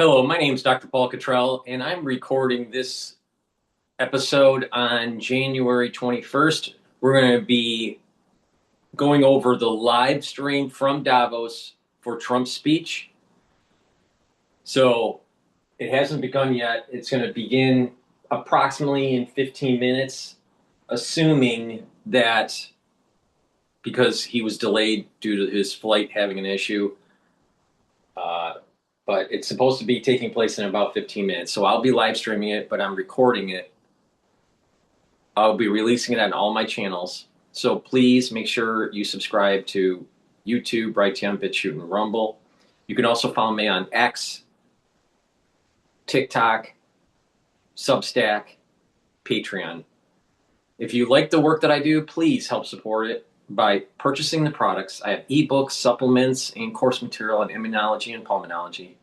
Hello, my name is DrPaulCottrell, and I'm recording this episode on January 21st. We're going to be going over the live stream from Davos for Trump's speech. So it hasn't begun yet. It's going to begin approximately in 15 minutes, assuming that because he was delayed due to his flight having an issue. But it's supposed to be taking place in about 15 minutes. So I'll be live streaming it, but I'm recording it. I'll be releasing it on all my channels. So please make sure you subscribe to YouTube, Brighteon, Bitchute, and Rumble. You can also follow me on X, TikTok, Substack, Patreon. If you like the work that I do, please help support it by purchasing the products. I have ebooks, supplements, and course material on immunology and pulmonology.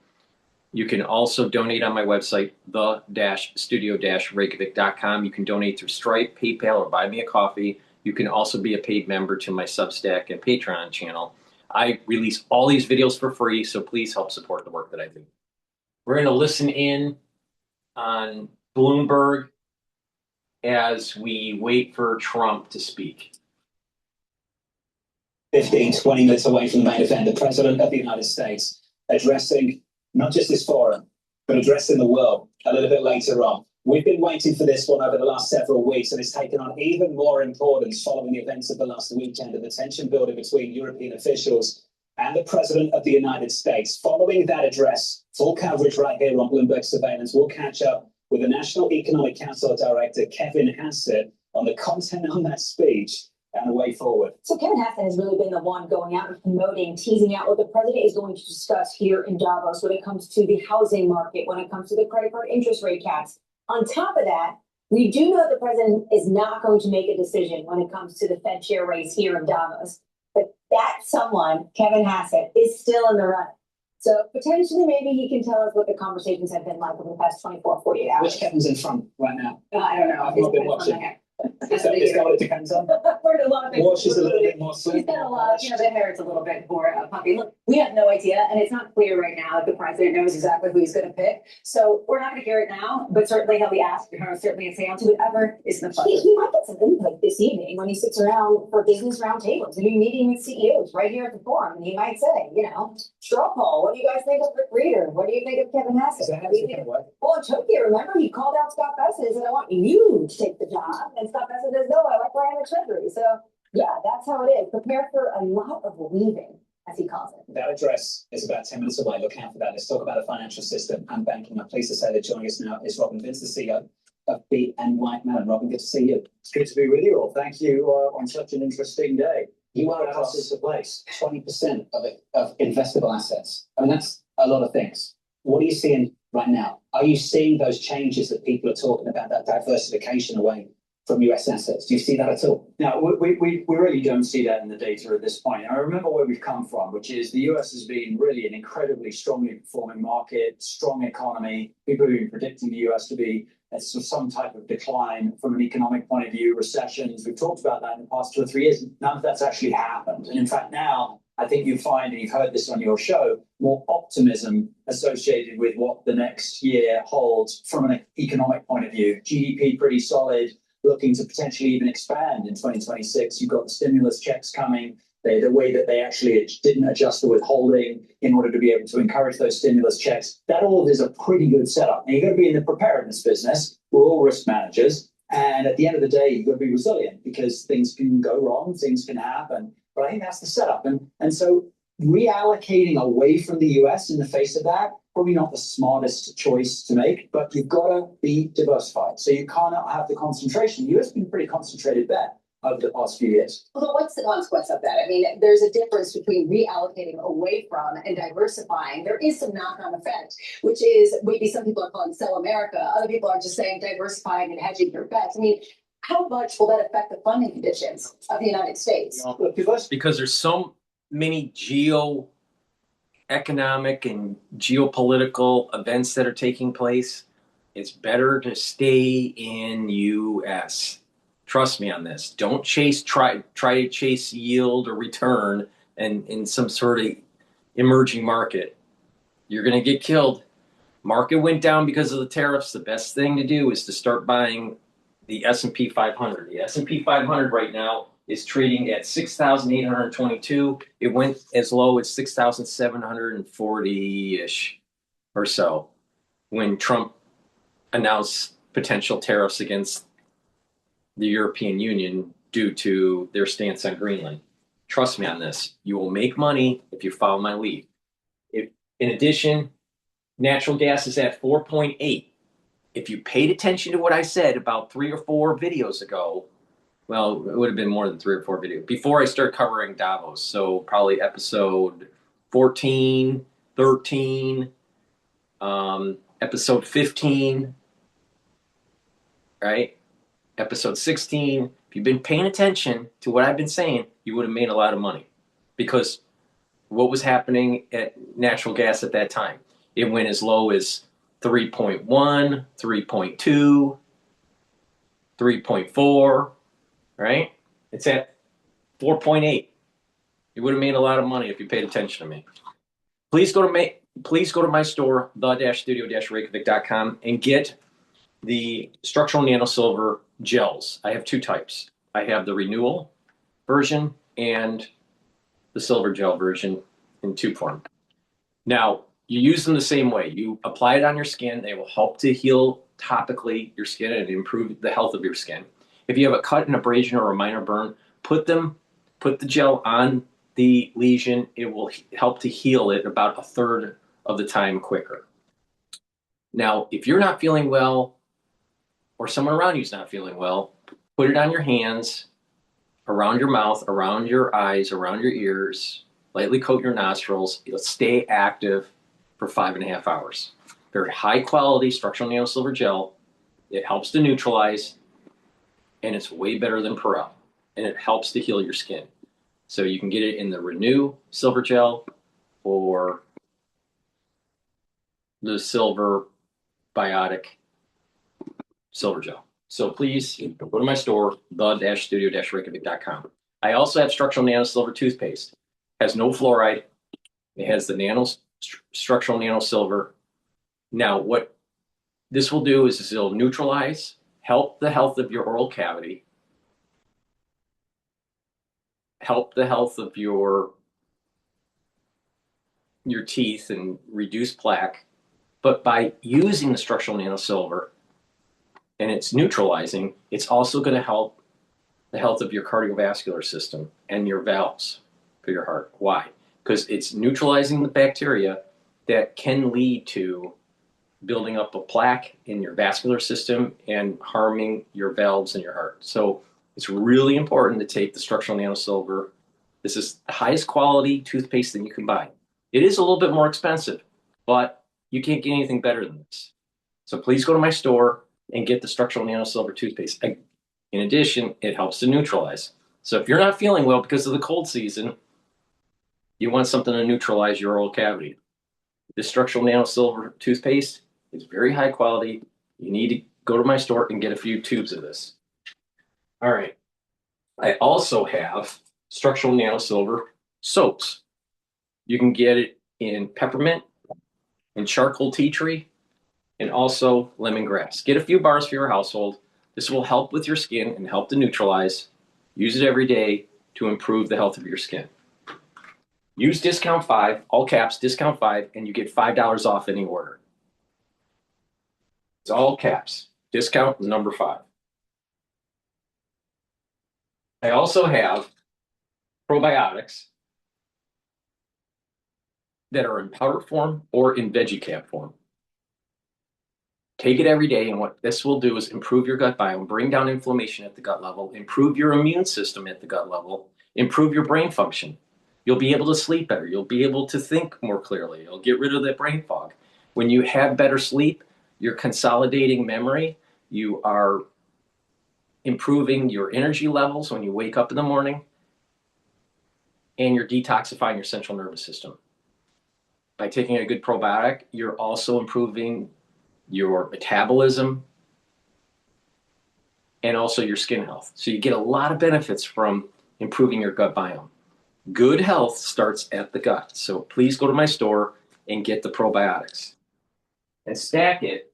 You can also donate on my website, the-studio-reykjavik.com. You can donate through Stripe, PayPal, or buy me a coffee. You can also be a paid member to my Substack and Patreon channel. I release all these videos for free, so please help support the work that I do. We're going to listen in on Bloomberg as we wait for Trump to speak. 15, 20 minutes away from the main event, the President of the United States addressing not just this forum, but addressing the world a little bit later on. We've been waiting for this one over the last several weeks, and it's taken on even more importance following the events of the last weekend and the tension building between European officials and the President of the United States. Following that address, full coverage right here on Bloomberg Surveillance. We'll catch up with the National Economic Council Director, Kevin Hassett, on the content on that speech and the way forward. So Kevin Hassett has really been the one going out and promoting, teasing out what the president is going to discuss here in Davos when it comes to the housing market, when it comes to the credit card interest rate caps. On top of that, we do know the president is not going to make a decision when it comes to the Fed chair race here in Davos. But that someone, Kevin Hassett, is still in the running. So potentially maybe he can tell us what the conversations have been like over the past 24, 48 hours. Which Kevin's in front right now? I don't know. I've not been watching. Is that what it depends on? Watch is a little bit more He's got a lot, the hair is a little bit more puffy. Look, we have no idea, and it's not clear right now if the president knows exactly who he's going to pick. So we're not going to hear it now, but certainly he'll be asked, certainly say on to whatever is the budget. He might get some input this evening when he sits around for business roundtables and be meeting with CEOs right here at the forum, and he might say, straw poll, what do you guys think of Rick Reeder? What do you think of Kevin Hassett? Well, in Tokyo, remember, he called out Scott Bessent and said, I want you to take the job. And Scott Bessent says, no, I like running the Treasury. So, yeah, that's how it is. Prepare for a lot of leaving, as he calls it. That address is about 10 minutes away. Look out for that. Let's talk about the financial system and banking. I'm pleased to say that joining us now is Robin Vince, the CEO of BNY Mellon. Robin, good to see you. It's good to be with you all. Thank you on such an interesting day. You are across the place. 20% of investable assets. I mean, that's a lot of things. What are you seeing right now? Are you seeing those changes that people are talking about, that diversification away from US assets? Do you see that at all? Now, we really don't see that in the data at this point. I remember where we've come from, which is the US has been really an incredibly strongly performing market, strong economy. People have been predicting the US to be some type of decline from an economic point of view, recessions. We've talked about that in the past 2 or 3 years. None of that's actually happened. And in fact, now, I think you find, and you've heard this on your show, more optimism associated with what the next year holds from an economic point of view. GDP pretty solid, looking to potentially even expand in 2026. You've got the stimulus checks coming. The way that they actually didn't adjust the withholding in order to be able to encourage those stimulus checks. That all is a pretty good setup. Now, you've got to be in the preparedness business. We're all risk managers. And at the end of the day, you've got to be resilient because things can go wrong, things can happen. But I think that's the setup. And so reallocating away from the US in the face of that, probably not the smartest choice to make, but you've got to be diversified. So you cannot have the concentration. The US has been a pretty concentrated bet over the past few years. Well, what's the consequence of that? I mean, there's a difference between reallocating away from and diversifying. There is some knock-on effect, which is maybe some people are calling sell America. Other people are just saying diversifying and hedging your bets. I mean, how much will that affect the funding conditions of the United States? Because there's so many economic and geopolitical events that are taking place, it's better to stay in US. Trust me on this. Don't try to chase yield or return and in some sort of emerging market. You're going to get killed. Market went down because of the tariffs. The best thing to do is to start buying the S&P 500. The S&P 500 right now is trading at 6,822. It went as low as 6,740-ish or so when Trump announced potential tariffs against the European Union due to their stance on Greenland. Trust me on this. You will make money if you follow my lead. In addition, natural gas is at 4.8. If you paid attention to what I said about 3 or 4 videos ago, well, it would have been more than 3 or 4 videos before I start covering Davos. So probably episode 14, 13, episode 15, right? Episode 16. If you've been paying attention to what I've been saying, you would have made a lot of money, because what was happening at natural gas at that time? It went as low as 3.1, 3.2, 3.4, right? It's at 4.8. You would have made a lot of money if you paid attention to me. Please go to my store, the-studio-reykjavik.com, and get the structural nanosilver gels. I have 2 types. I have the renewal version and the silver gel version in tube form. Now, you use them the same way. You apply it on your skin. They will help to heal topically your skin and improve the health of your skin. If you have a cut, an abrasion, or a minor burn, put the gel on the lesion. It will help to heal it about 1/3 of the time quicker. Now, if you're not feeling well, or someone around you is not feeling well, put it on your hands, around your mouth, around your eyes, around your ears, lightly coat your nostrils. It'll stay active for 5.5 hours. Very high quality structural nanosilver gel. It helps to neutralize, and it's way better than Perel, and it helps to heal your skin. So you can get it in the Renew silver gel or the silver biotic silver gel. So please go to my store, the-studio-reykjavik.com. I also have structural nanosilver toothpaste. It has no fluoride. It has the structural nanosilver. Now, what this will do is it'll neutralize, help the health of your oral cavity, help the health of your teeth, and reduce plaque. But by using the structural nanosilver, and it's neutralizing, it's also going to help the health of your cardiovascular system and your valves for your heart. Why? Because it's neutralizing the bacteria that can lead to building up a plaque in your vascular system and harming your valves in your heart. So it's really important to take the structural nanosilver. This is the highest quality toothpaste that you can buy. It is a little bit more expensive, but you can't get anything better than this. So please go to my store and get the structural nanosilver toothpaste. In addition, it helps to neutralize. So if you're not feeling well because of the cold season, you want something to neutralize your oral cavity. This structural nanosilver toothpaste is very high quality. You need to go to my store and get a few tubes of this. All right. I also have structural nanosilver soaps. You can get it in peppermint, in charcoal tea tree, and also lemongrass. Get a few bars for your household. This will help with your skin and help to neutralize. Use it every day to improve the health of your skin. Use discount 5, all caps, discount 5, and you get $5 off any order. It's all caps, discount number 5. I also have probiotics that are in powder form or in veggie cap form. Take it every day, and what this will do is improve your gut biome, bring down inflammation at the gut level, improve your immune system at the gut level, improve your brain function. You'll be able to sleep better. You'll be able to think more clearly. You'll get rid of that brain fog. When you have better sleep, you're consolidating memory. You are improving your energy levels when you wake up in the morning, and you're detoxifying your central nervous system. By taking a good probiotic, you're also improving your metabolism and also your skin health. So you get a lot of benefits from improving your gut biome. Good health starts at the gut. So please go to my store and get the probiotics. and stack it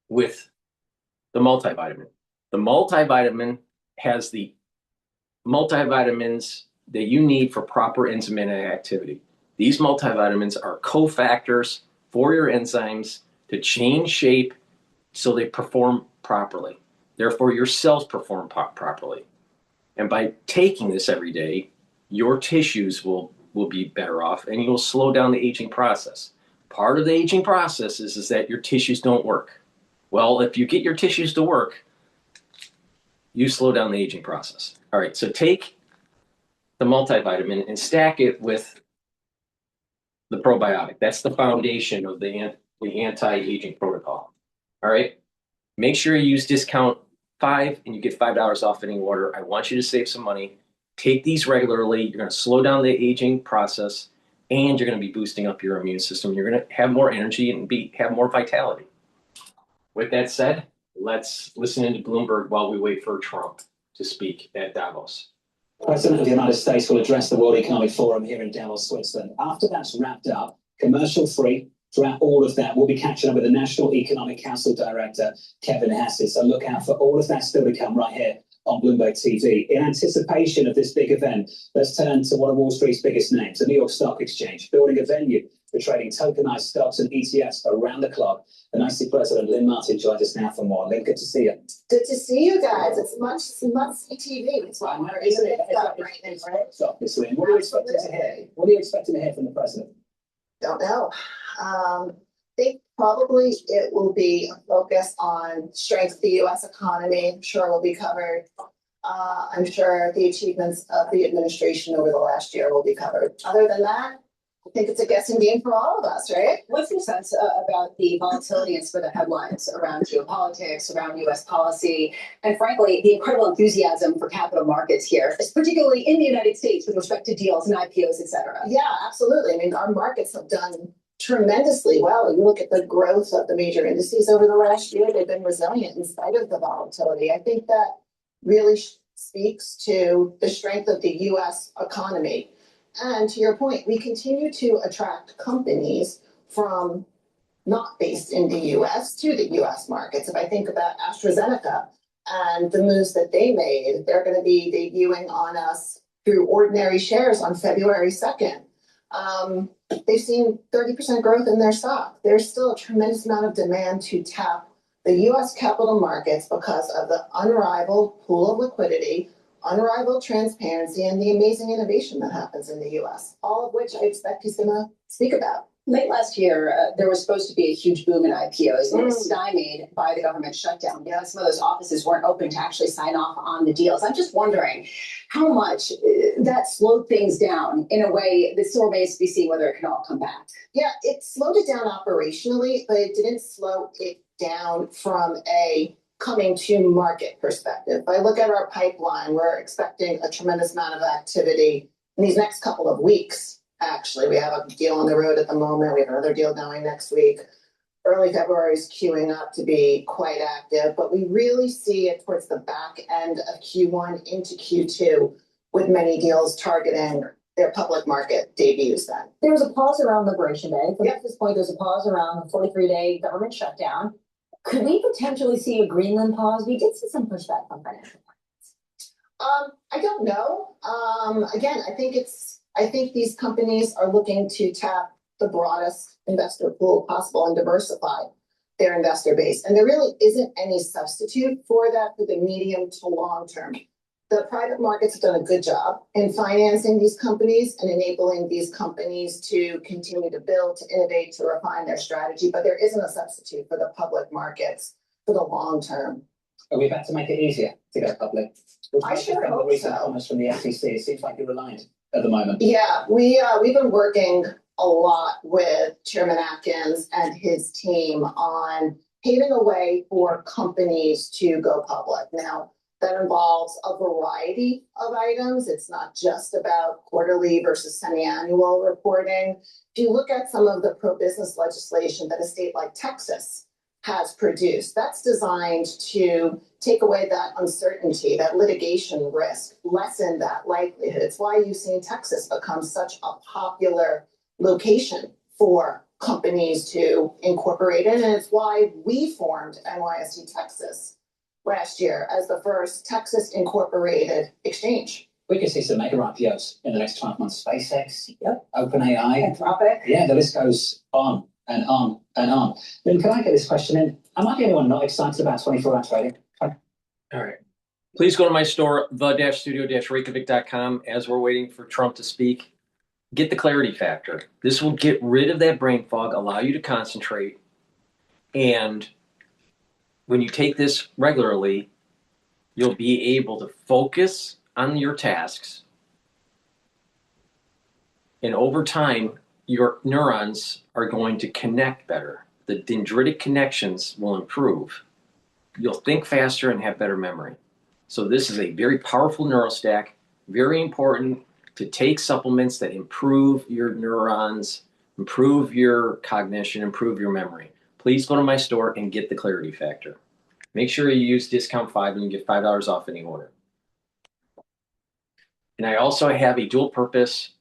with the multivitamin. The multivitamin has the multivitamins that you need for proper enzymatic activity. These multivitamins are cofactors for your enzymes to change shape so they perform properly. Therefore, your cells perform properly. And by taking this every day, your tissues will be better off and you'll slow down the aging process. Part of the aging process is that your tissues don't work. Well, if you get your tissues to work, you slow down the aging process. All right, so take the multivitamin and stack it with the probiotic. That's the foundation of the anti-aging protocol. All right, make sure you use discount 5 and you get $5 off any order. I want you to save some money. Take these regularly. You're going to slow down the aging process and you're going to be boosting up your immune system. You're going to have more energy and have more vitality. With that said, let's listen into Bloomberg while we wait for Trump to speak at Davos. The President of the United States will address the World Economic Forum here in Davos, Switzerland. After that's wrapped up, commercial-free, throughout all of that, we'll be catching up with the National Economic Council Director, Kevin Hassett. So look out for all of that still to come right here on Bloomberg TV. In anticipation of this big event, let's turn to one of Wall Street's biggest names, the New York Stock Exchange, building a venue for trading tokenized stocks and ETFs around the clock. The NYSE President, Lynn Martin, joins us now for more. Lynn, good to see you. Good to see you guys. It's must-see TV. It's I know, isn't it? It's obviously. And what are you expecting to hear? What are you expecting to hear from the President? Don't know. I think probably it will be a focus on strength of the U.S. economy. I'm sure will be covered. I'm sure the achievements of the administration over the last year will be covered. Other than that, I think it's a guessing game for all of us, right? What's your sense about the volatility and some of the headlines around geopolitics, around U.S. policy, and frankly, the incredible enthusiasm for capital markets here, particularly in the United States with respect to deals and IPOs, et cetera? Yeah, absolutely. I mean, our markets have done tremendously well. You look at the growth of the major indices over the last year, they've been resilient in spite of the volatility. I think that really speaks to the strength of the U.S. economy. And to your point, we continue to attract companies from not based in the U.S. to the U.S. markets. If I think about AstraZeneca and the moves that they made, they're going to be debuting on us through ordinary shares on February 2nd. They've seen 30% growth in their stock. There's still a tremendous amount of demand to tap the U.S. capital markets because of the unrivaled pool of liquidity, unrivaled transparency, and the amazing innovation that happens in the U.S., all of which I expect he's going to speak about. Late last year, there was supposed to be a huge boom in IPOs, and it was stymied by the government shutdown. You know, some of those offices weren't open to actually sign off on the deals. I'm just wondering how much that slowed things down in a way that still remains to be seen whether it can all come back. Yeah, it slowed it down operationally, but it didn't slow it down from a coming to market perspective. If I look at our pipeline, we're expecting a tremendous amount of activity in these next couple of weeks. Actually, we have a deal on the road at the moment. We have another deal going next week. Early February is queuing up to be quite active, but we really see it towards the back end of Q1 into Q2 with many deals targeting their public market debuts then. There was a pause around Liberation Day. From this point, there's a pause around the 43-day government shutdown. Could we potentially see a Greenland pause? We did see some pushback from financial markets. I don't know. Again, I think these companies are looking to tap the broadest investor pool possible and diversify their investor base. And there really isn't any substitute for that for the medium to long term. The private markets have done a good job in financing these companies and enabling these companies to continue to build, to innovate, to refine their strategy. But there isn't a substitute for the public markets for the long term. Are we about to make it easier to go public? I sure hope recent so. comments from the SEC. It seems like you're reliant at the moment. Yeah, we've been working a lot with Chairman Atkins and his team on paving a way for companies to go public. Now, that involves a variety of items. It's not just about quarterly versus semi-annual reporting. If you look at some of the pro-business legislation that a state like Texas has produced, that's designed to take away that uncertainty, that litigation risk, lessen that likelihood. It's why you've seen Texas become such a popular location for companies to incorporate it. And it's why we formed NYSE Texas last year as the first Texas incorporated exchange. We could see some mega IPOs in the next 12 months. SpaceX, OpenAI. Anthropic. Yeah, the list goes on and on and on. Lynn, can I get this question in? Am I the only one not excited about 24-hour trading? All right. Please go to my store, the-studio-reykjavik.com, as we're waiting for Trump to speak. Get the clarity factor. This will get rid of that brain fog, allow you to concentrate. And when you take this regularly, you'll be able to focus on your tasks. And over time, your neurons are going to connect better. The dendritic connections will improve. You'll think faster and have better memory. So this is a very powerful neurostack, very important to take supplements that improve your neurons, improve your cognition, improve your memory. Please go to my store and get the clarity factor. Make sure you use discount 5 and you get $5 off any order. And I also have a dual purpose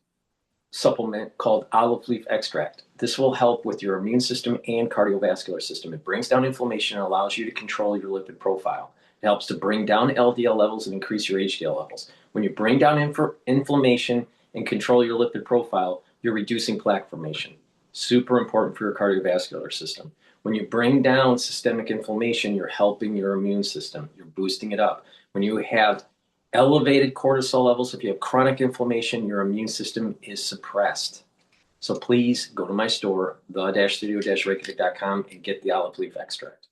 supplement called olive leaf extract. This will help with your immune system and cardiovascular system. It brings down inflammation and allows you to control your lipid profile. It helps to bring down LDL levels and increase your HDL levels. When you bring down inflammation and control your lipid profile, you're reducing plaque formation. Super important for your cardiovascular system. When you bring down systemic inflammation, you're helping your immune system. You're boosting it up. When you have elevated cortisol levels, if you have chronic inflammation, your immune system is suppressed. So please go to my store, the-studio-reykjavik.com, and get the olive leaf extract.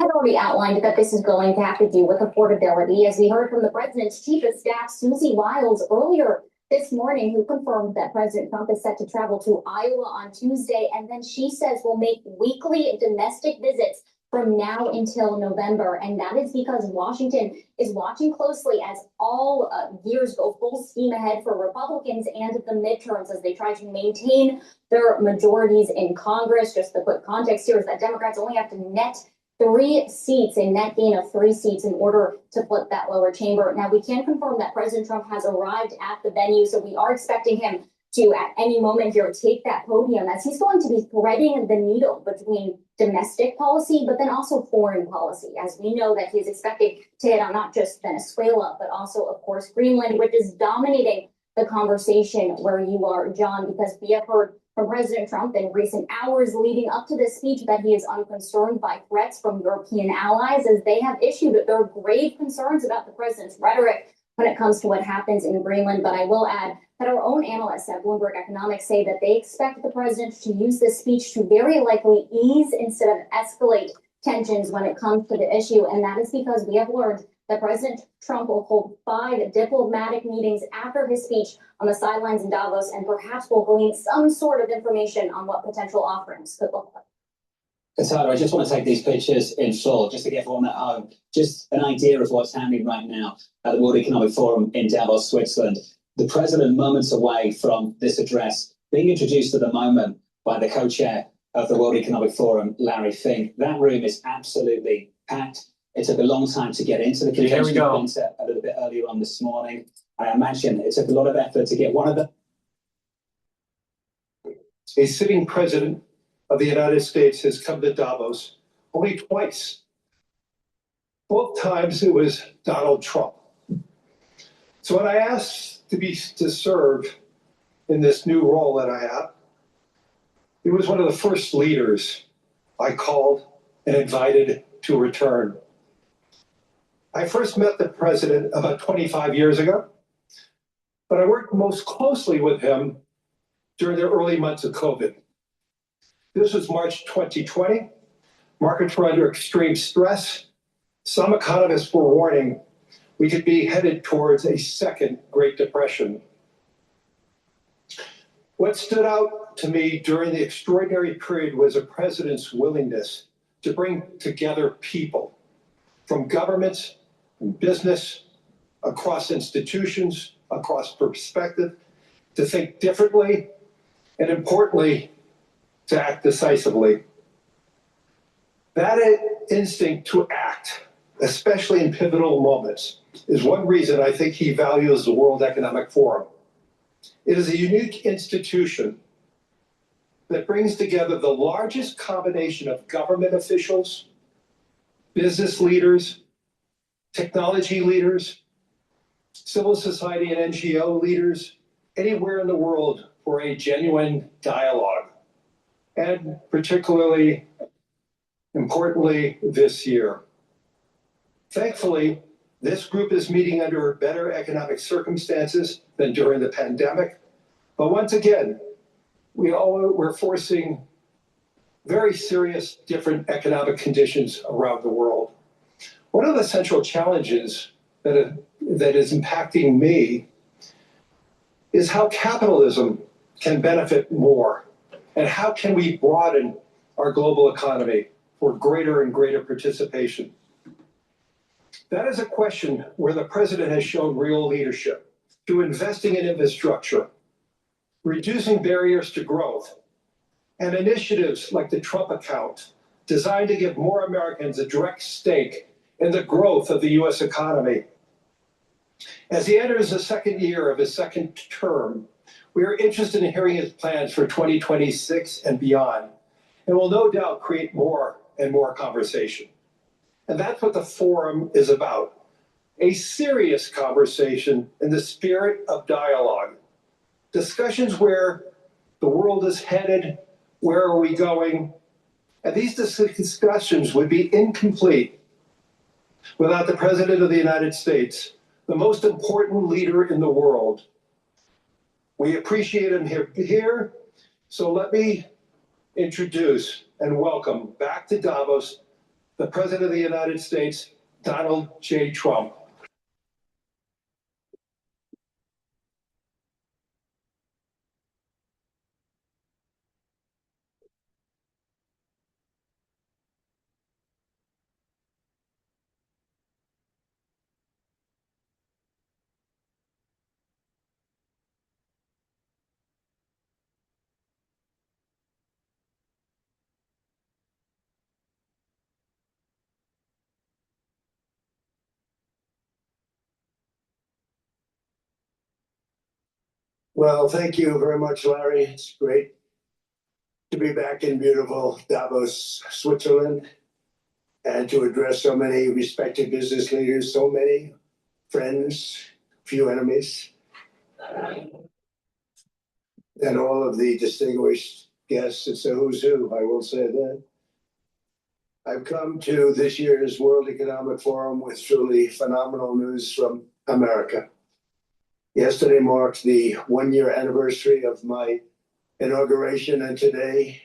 Had already outlined that this is going to have to do with affordability, as we heard from the president's chief of staff, Susie Wiles, earlier this morning, who confirmed that President Trump is set to travel to Iowa on Tuesday. And then she says will make weekly domestic visits from now until November. And that is because Washington is watching closely as all years go full steam ahead for Republicans and the midterms as they try to maintain their majorities in Congress. Just the quick context here is that Democrats only have to net 3 seats, a net gain of 3 seats in order to flip that lower chamber. Now, we can confirm that President Trump has arrived at the venue, so we are expecting him to, at any moment here, take that podium as he's going to be threading the needle between domestic policy, but then also foreign policy, as we know that he's expected to hit on not just Venezuela, but also, of course, Greenland, which is dominating the conversation where you are, John, because we have heard from President Trump in recent hours leading up to this speech that he is unconcerned by threats from European allies, as they have issued their grave concerns about the president's rhetoric when it comes to what happens in Greenland. But I will add that our own analysts at Bloomberg Economics say that they expect the president to use this speech to very likely ease instead of escalate tensions when it comes to the issue. And that is because we have learned that President Trump will hold 5 diplomatic meetings after his speech on the sidelines in Davos, and perhaps will glean some sort of information on what potential offerings could look like. Cottrell, I just want to take these pictures in full, just to get everyone at home, just an idea of what's happening right now at the World Economic Forum in Davos, Switzerland. The president, moments away from this address, being introduced at the moment by the co-chair of the World Economic Forum, Larry Fink. That room is absolutely packed. It took a long time to get into the convention center a little bit earlier on this morning. I imagine it took a lot of effort to get one of them. A sitting president of the United States has come to Davos only twice. Both times it was Donald Trump. So when I asked to serve in this new role that I have, he was one of the first leaders I called and invited to return. I first met the president about 25 years ago, but I worked most closely with him during the early months of COVID. This was March 2020. Markets were under extreme stress. Some economists were warning we could be headed towards a second Great Depression. What stood out to me during the extraordinary period was the president's willingness to bring together people from governments and business, across institutions, across perspective, to think differently, and importantly, to act decisively. That instinct to act, especially in pivotal moments, is one reason I think he values the World Economic Forum. It is a unique institution that brings together the largest combination of government officials, business leaders, technology leaders, civil society and NGO leaders, anywhere in the world for a genuine dialogue. And particularly, importantly, this year. Thankfully, this group is meeting under better economic circumstances than during the pandemic. But once again, we're forcing very serious different economic conditions around the world. One of the central challenges that is impacting me is how capitalism can benefit more, and how can we broaden our global economy for greater and greater participation. That is a question where the president has shown real leadership through investing in infrastructure, reducing barriers to growth, and initiatives like the Trump account designed to give more Americans a direct stake in the growth of the U.S. economy. As he enters the second year of his second term, we are interested in hearing his plans for 2026 and beyond, and will no doubt create more and more conversation. And that's what the forum is about, a serious conversation in the spirit of dialogue. Discussions where the world is headed, where are we going? And these discussions would be incomplete without the President of the United States, the most important leader in the world. We appreciate him here, so let me introduce and welcome back to Davos the President of the United States, Donald J. Trump. Well, thank you very much, Larry. It's great to be back in beautiful Davos, Switzerland, and to address so many respected business leaders, so many friends, few enemies, and all of the distinguished guests. It's a who's who, I will say that. I've come to this year's World Economic Forum with truly phenomenal news from America. Yesterday marked the one-year anniversary of my inauguration, and today,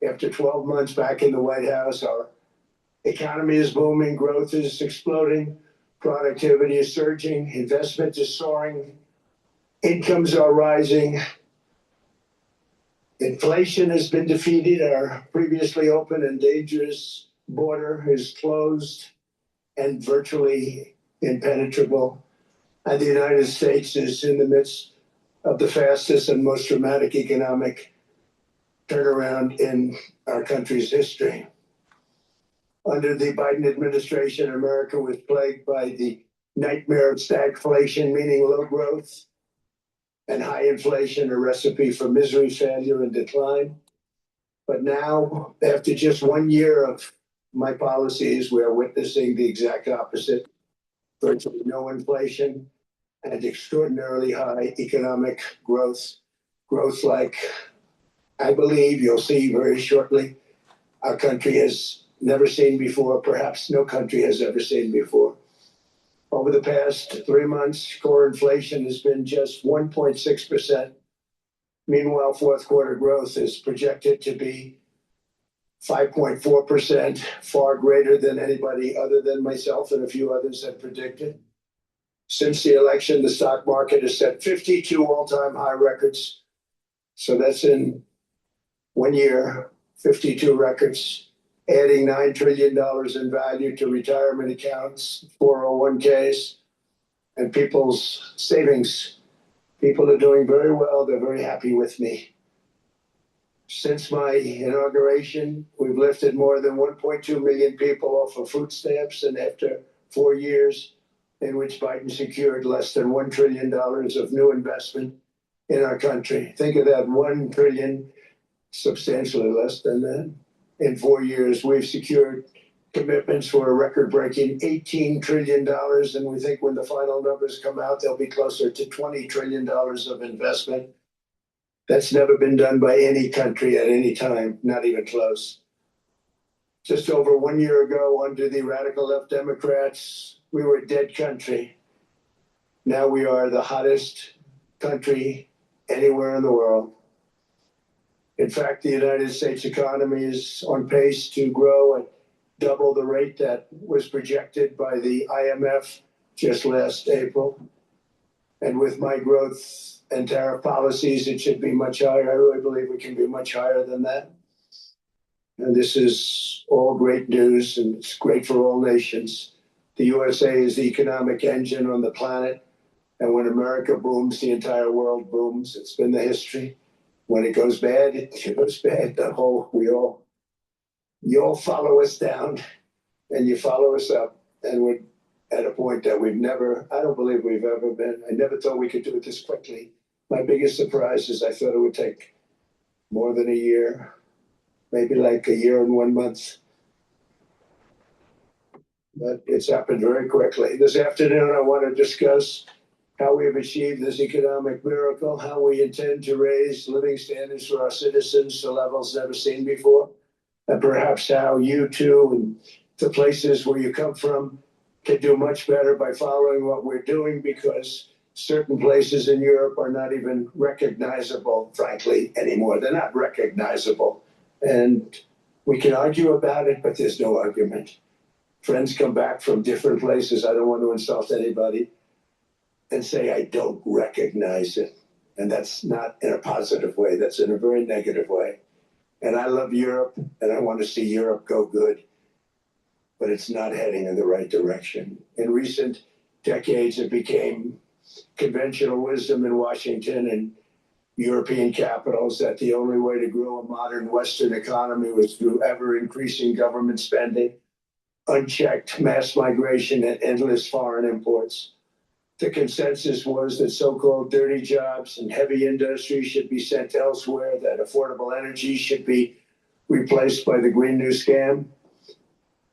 after 12 months back in the White House, our economy is booming, growth is exploding, productivity is surging, investment is soaring, incomes are rising, inflation has been defeated, our previously open and dangerous border is closed and virtually impenetrable. And the United States is in the midst of the fastest and most dramatic economic turnaround in our country's history. Under the Biden administration, America was plagued by the nightmare of stagflation, meaning low growth, and high inflation, a recipe for misery, failure, and decline. But now, after just 1 year of my policies, we are witnessing the exact opposite. Virtually no inflation and extraordinarily high economic growth. Growth like I believe you'll see very shortly our country has never seen before, perhaps no country has ever seen before. Over the past 3 months, core inflation has been just 1.6%. Meanwhile, fourth quarter growth is projected to be 5.4%, far greater than anybody other than myself and a few others had predicted. Since the election, the stock market has set 52 all-time high records. So that's in 1 year, 52 records, adding $9 trillion in value to retirement accounts, 401ks, and people's savings. People are doing very well. They're very happy with me. Since my inauguration, we've lifted more than 1.2 million people off of food stamps, and after 4 years, in which Biden secured less than $1 trillion of new investment in our country. Think of that, 1 trillion, substantially less than that. In 4 years, we've secured commitments for a record-breaking $18 trillion, and we think when the final numbers come out, they'll be closer to $20 trillion of investment. That's never been done by any country at any time, not even close. Just over 1 year ago, under the radical left Democrats, we were a dead country. Now we are the hottest country anywhere in the world. In fact, the United States economy is on pace to grow at double the rate that was projected by the IMF just last April. And with my growth and tariff policies, it should be much higher. I really believe we can be much higher than that. And this is all great news, and it's great for all nations. The USA is the economic engine on the planet. And when America booms, the entire world booms. It's been the history. When it goes bad, it goes bad. You all follow us down and you follow us up. And we're at a point that I don't believe we've ever been. I never thought we could do it this quickly. My biggest surprise is I thought it would take more than a year, maybe like a year and 1 month. But it's happened very quickly. This afternoon, I want to discuss how we have achieved this economic miracle, how we intend to raise living standards for our citizens to levels never seen before, and perhaps how you too and the places where you come from can do much better by following what we're doing, because certain places in Europe are not even recognizable, frankly, anymore. They're not recognizable. And we can argue about it, but there's no argument. Friends come back from different places. I don't want to insult anybody and say I don't recognize it. And that's not in a positive way. That's in a very negative way. And I love Europe, and I want to see Europe go good, but it's not heading in the right direction. In recent decades, it became conventional wisdom in Washington and European capitals that the only way to grow a modern Western economy was through ever-increasing government spending, unchecked mass migration, and endless foreign imports. The consensus was that so-called dirty jobs and heavy industry should be sent elsewhere, that affordable energy should be replaced by the Green New Scam,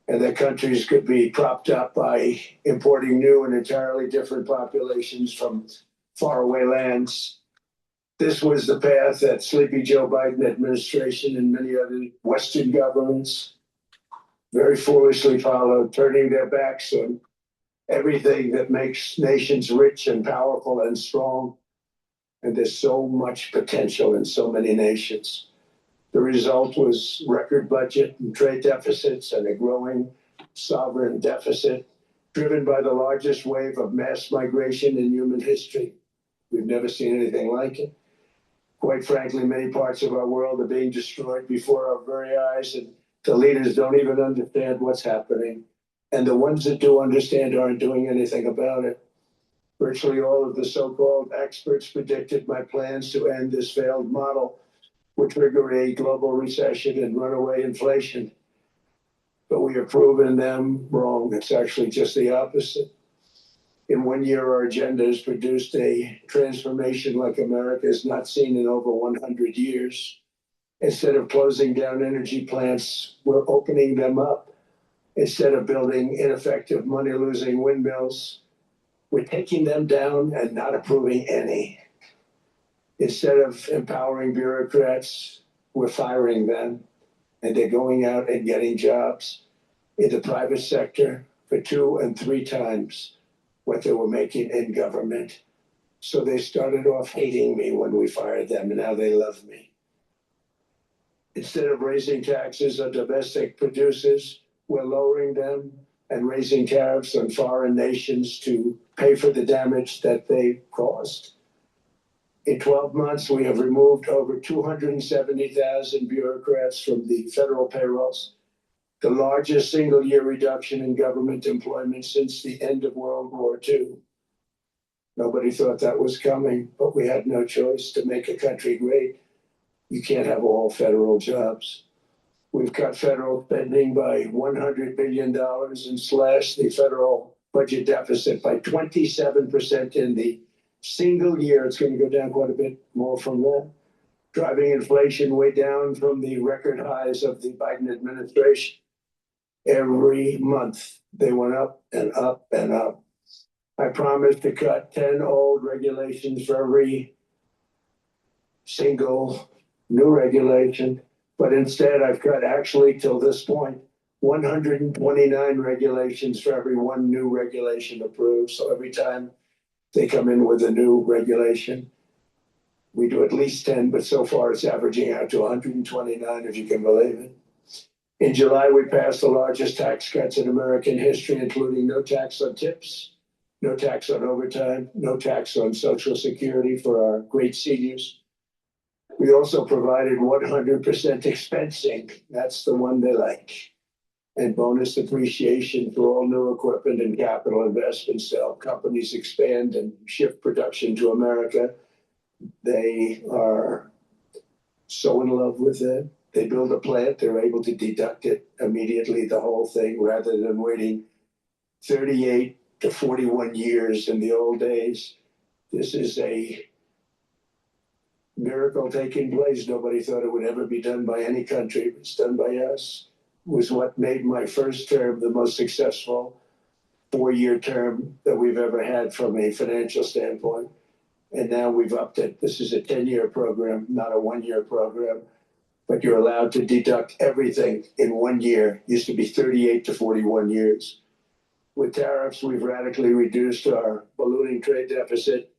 and that countries could be propped up by importing new and entirely different populations from faraway lands. This was the path that Sleepy Joe Biden administration and many other Western governments very foolishly followed, turning their backs on everything that makes nations rich and powerful and strong. And there's so much potential in so many nations. The result was record budget and trade deficits and a growing sovereign deficit driven by the largest wave of mass migration in human history. We've never seen anything like it. Quite frankly, many parts of our world are being destroyed before our very eyes, and the leaders don't even understand what's happening. And the ones that do understand aren't doing anything about it. Virtually all of the so-called experts predicted my plans to end this failed model would trigger a global recession and runaway inflation. But we have proven them wrong. It's actually just the opposite. In 1 year, our agenda has produced a transformation like America has not seen in over 100 years. Instead of closing down energy plants, we're opening them up. Instead of building ineffective, money-losing windmills, we're taking them down and not approving any. Instead of empowering bureaucrats, we're firing them, and they're going out and getting jobs in the private sector for 2 and 3 times what they were making in government. So they started off hating me when we fired them, and now they love me. Instead of raising taxes on domestic producers, we're lowering them and raising tariffs on foreign nations to pay for the damage that they caused. In 12 months, we have removed over 270,000 bureaucrats from the federal payrolls, the largest single-year reduction in government employment since the end of World War II. Nobody thought that was coming, but we had no choice. To make a country great, you can't have all federal jobs. We've cut federal spending by $100 billion and slashed the federal budget deficit by 27% in the single year. It's going to go down quite a bit more from that, driving inflation way down from the record highs of the Biden administration. Every month they went up and up and up. I promised to cut 10 old regulations for every single new regulation, but instead I've cut, actually till this point, 129 regulations for every one new regulation approved. So every time they come in with a new regulation, we do at least 10, but so far it's averaging out to 129, if you can believe it. In July, we passed the largest tax cuts in American history, including no tax on tips, no tax on overtime, no tax on Social Security for our great seniors. We also provided 100% expensing. That's the one they like. And bonus depreciation for all new equipment and capital investments to help companies expand and shift production to America. They are so in love with it. They build a plant, they're able to deduct it immediately, the whole thing, rather than waiting 38 to 41 years in the old days. This is a miracle taking place. Nobody thought it would ever be done by any country. It's done by us. It was what made my first term the most successful 4-year term that we've ever had from a financial standpoint. And now we've upped it. This is a 10-year program, not a 1-year program. But you're allowed to deduct everything in 1 year. It used to be 38 to 41 years. With tariffs, we've radically reduced our ballooning trade deficit,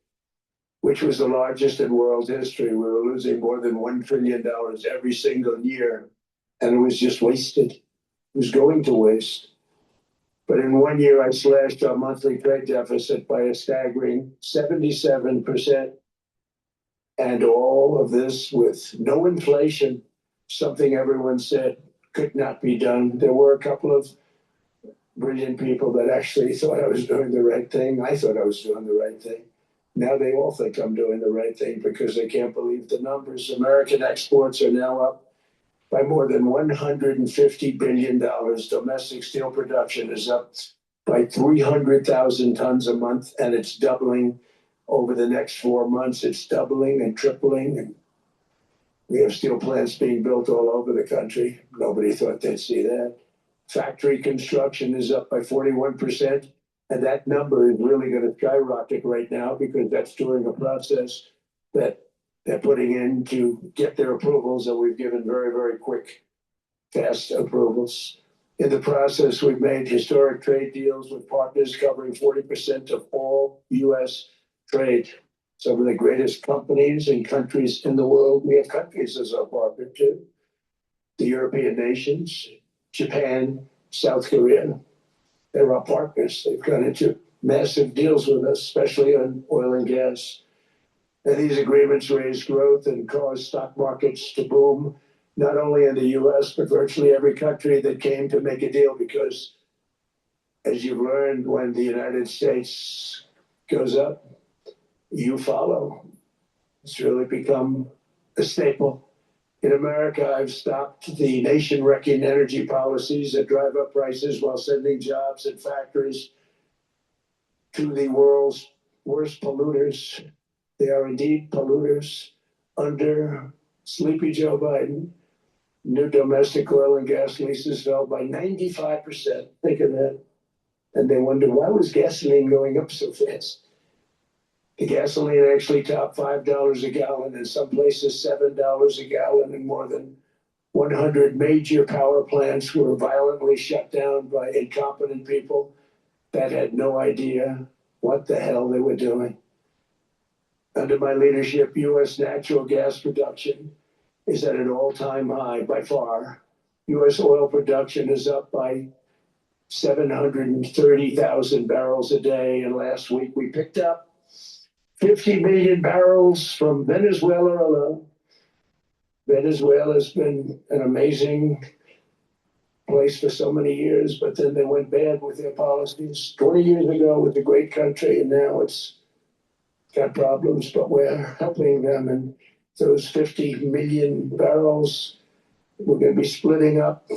which was the largest in world history. We were losing more than $1 trillion every single year, and it was just wasted. It was going to waste. But in 1 year, I slashed our monthly trade deficit by a staggering 77%. And all of this with no inflation, something everyone said could not be done. There were a couple of brilliant people that actually thought I was doing the right thing. I thought I was doing the right thing. Now they all think I'm doing the right thing because they can't believe the numbers. American exports are now up by more than $150 billion. Domestic steel production is up by 300,000 tons a month, and it's doubling over the next 4 months. It's doubling and tripling, and we have steel plants being built all over the country. Nobody thought they'd see that. Factory construction is up by 41%, and that number is really going to skyrocket right now because that's during a process that they're putting in to get their approvals, and we've given very, very quick, fast approvals. In the process, we've made historic trade deals with partners covering 40% of all U.S. trade. Some of the greatest companies and countries in the world. We have countries as our partner too. The European nations, Japan, South Korea, they're our partners. They've gone into massive deals with us, especially on oil and gas. And these agreements raise growth and cause stock markets to boom, not only in the US, but virtually every country that came to make a deal, because as you've learned, when the United States goes up, you follow. It's really become a staple. In America, I've stopped the nation-wrecking energy policies that drive up prices while sending jobs and factories to the world's worst polluters. They are indeed polluters. Under Sleepy Joe Biden, new domestic oil and gas leases fell by 95%. Think of that. And they wonder, why was gasoline going up so fast? The gasoline actually topped $5 a gallon, in some places $7 a gallon, and more than 100 major power plants were violently shut down by incompetent people that had no idea what the hell they were doing. Under my leadership, U.S. natural gas production is at an all-time high by far. U.S. oil production is up by 730,000 barrels a day, and last week we picked up 50 million barrels from Venezuela alone. Venezuela has been an amazing place for so many years, but then they went bad with their policies. 20 years ago, it was a great country, and now it's got problems, but we're helping them. And those 50 million barrels, we're going to be splitting up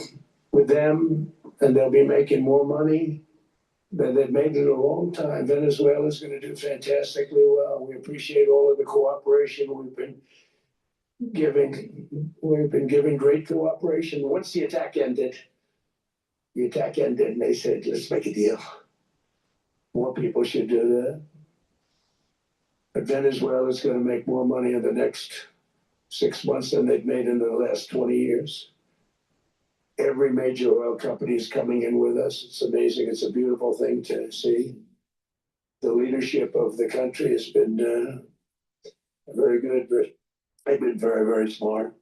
with them, and they'll be making more money. They've made it a long time. Venezuela's going to do fantastically well. We appreciate all of the cooperation we've been giving. We've been giving great cooperation. Once the attack ended, and they said, let's make a deal. More people should do that. But Venezuela's going to make more money in the next 6 months than they've made in the last 20 years. Every major oil company is coming in with us. It's amazing. It's a beautiful thing to see. The leadership of the country has been very good, but they've been very, very smart.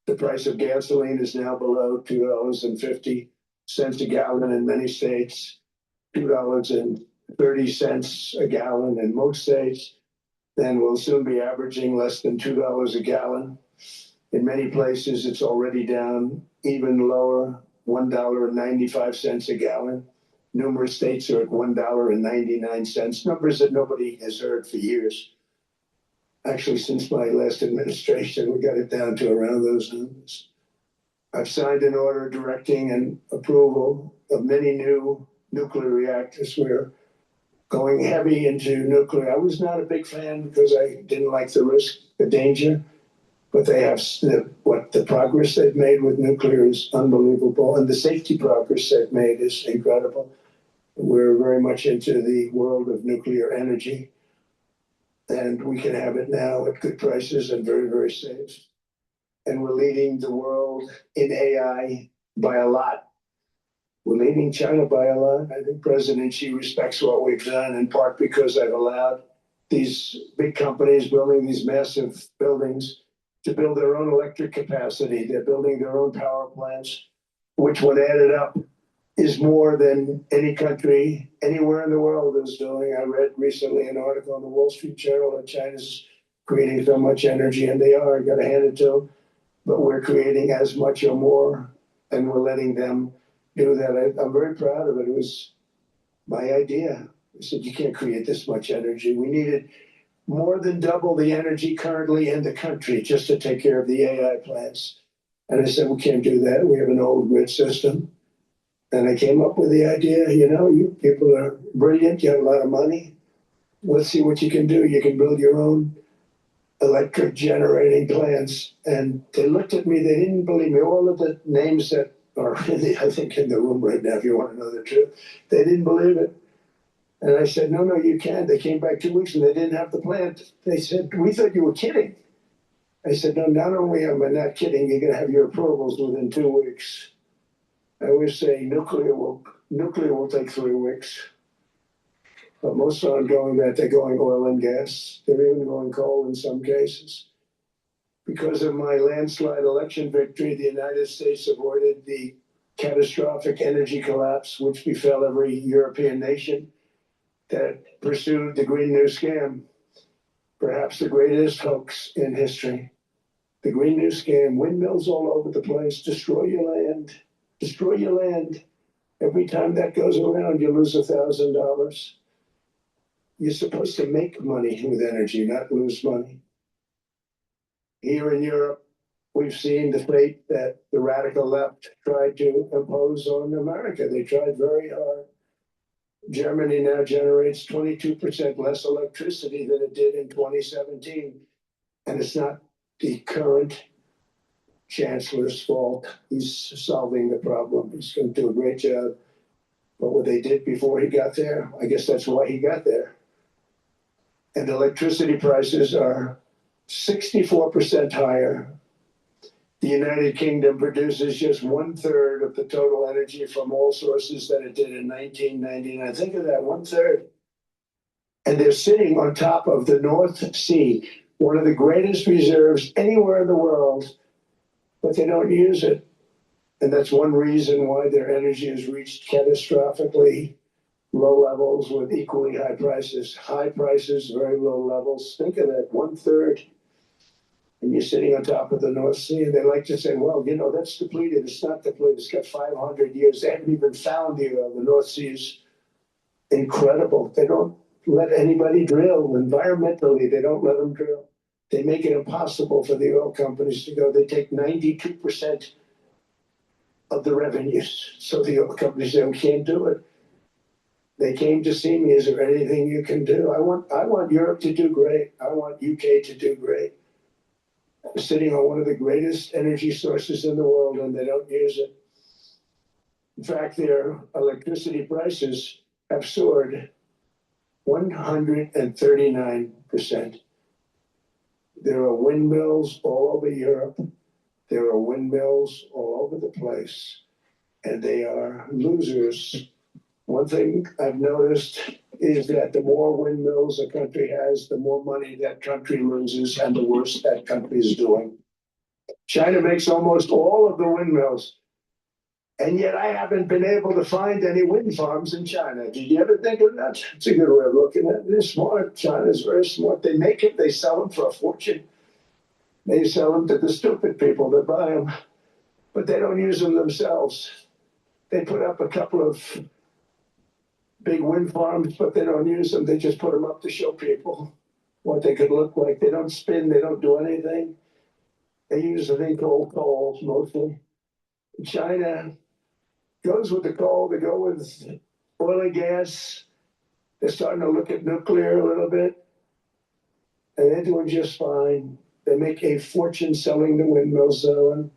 The price of gasoline is now below $2.50 a gallon in many states, $2.30 a gallon in most states. Then we'll soon be averaging less than $2 a gallon. In many places, it's already down even lower, $1.95 a gallon. Numerous states are at $1.99, numbers that nobody has heard for years. Actually, since my last administration, we got it down to around those numbers. I've signed an order directing and approval of many new nuclear reactors. We're going heavy into nuclear. I was not a big fan because I didn't like the risk, the danger, but they have the progress they've made with nuclear is unbelievable, and the safety progress they've made is incredible. We're very much into the world of nuclear energy, and we can have it now at good prices and very, very safe. And we're leading the world in AI by a lot. We're leading China by a lot. I think President Xi respects what we've done, in part because I've allowed these big companies building these massive buildings to build their own electric capacity. They're building their own power plants, which when added up is more than any country anywhere in the world is doing. I read recently an article in the Wall Street Journal that China's creating so much energy, and they are, I gotta hand it to them, but we're creating as much or more, and we're letting them do that. I'm very proud of it. It was my idea. I said, you can't create this much energy. We needed more than double the energy currently in the country just to take care of the AI plants. And I said, we can't do that. We have an old grid system. And I came up with the idea, you people are brilliant, you have a lot of money. Let's see what you can do. You can build your own electric generating plants. And they looked at me, they didn't believe me. All of the names that are, I think, in the room right now, if you want to know the truth, they didn't believe it. And I said, no, you can't. They came back 2 weeks and they didn't have the plant. They said, we thought you were kidding. I said, no, not only am I not kidding, you're going to have your approvals within 2 weeks. I always say nuclear will take 3 weeks. But most aren't going that. They're going oil and gas. They're even going coal in some cases. Because of my landslide election victory, the United States avoided the catastrophic energy collapse, which befell every European nation that pursued the Green New Scam, perhaps the greatest hoax in history. The Green New Scam, windmills all over the place, destroy your land. Destroy your land. Every time that goes around, you lose $1,000. You're supposed to make money with energy, not lose money. Here in Europe, we've seen the fate that the radical left tried to impose on America. They tried very hard. Germany now generates 22% less electricity than it did in 2017. And it's not the current chancellor's fault. He's solving the problem. He's going to do a great job. But what they did before he got there, I guess that's why he got there. And electricity prices are 64% higher. The United Kingdom produces just 1/3 of the total energy from all sources that it did in 1999. Think of that, 1/3. And they're sitting on top of the North Sea, one of the greatest reserves anywhere in the world, but they don't use it. And that's one reason why their energy has reached catastrophically low levels with equally high prices. High prices, very low levels. Think of that, 1/3. And you're sitting on top of the North Sea, and they like to say, well, that's depleted. It's not depleted. It's got 500 years. They haven't even found the oil. The North Sea is incredible. They don't let anybody drill. Environmentally, they don't let them drill. They make it impossible for the oil companies to go. They take 92% of the revenues. So the oil companies say, we can't do it. They came to see me. Is there anything you can do? I want Europe to do great. I want UK to do great. We're sitting on one of the greatest energy sources in the world, and they don't use it. In fact, their electricity prices have soared 139%. There are windmills all over Europe. There are windmills all over the place, and they are losers. One thing I've noticed is that the more windmills a country has, the more money that country loses and the worse that country is doing. China makes almost all of the windmills, and yet I haven't been able to find any wind farms in China. Did you ever think of that? It's a good way of looking at it. They're smart. China's very smart. They make it, they sell them for a fortune. They sell them to the stupid people that buy them, but they don't use them themselves. They put up a couple of big wind farms, but they don't use them. They just put them up to show people what they could look like. They don't spin, they don't do anything. They use, I think, old coal mostly. China goes with the coal, they go with oil and gas. They're starting to look at nuclear a little bit, and they're doing just fine. They make a fortune selling the windmills, though, and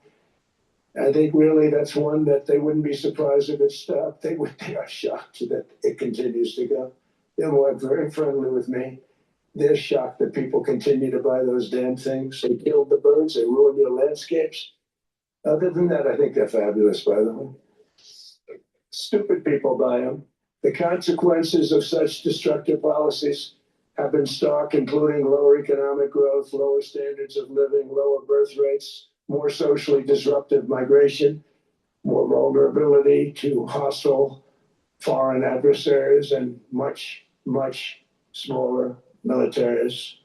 I think really that's one that they wouldn't be surprised if it stopped. They are shocked that it continues to go. They were very friendly with me. They're shocked that people continue to buy those damn things. They killed the birds, they ruined your landscapes. Other than that, I think they're fabulous, by the way. Stupid people buy them. The consequences of such destructive policies have been stark, including lower economic growth, lower standards of living, lower birth rates, more socially disruptive migration, more vulnerability to hostile foreign adversaries, and much, much smaller militaries.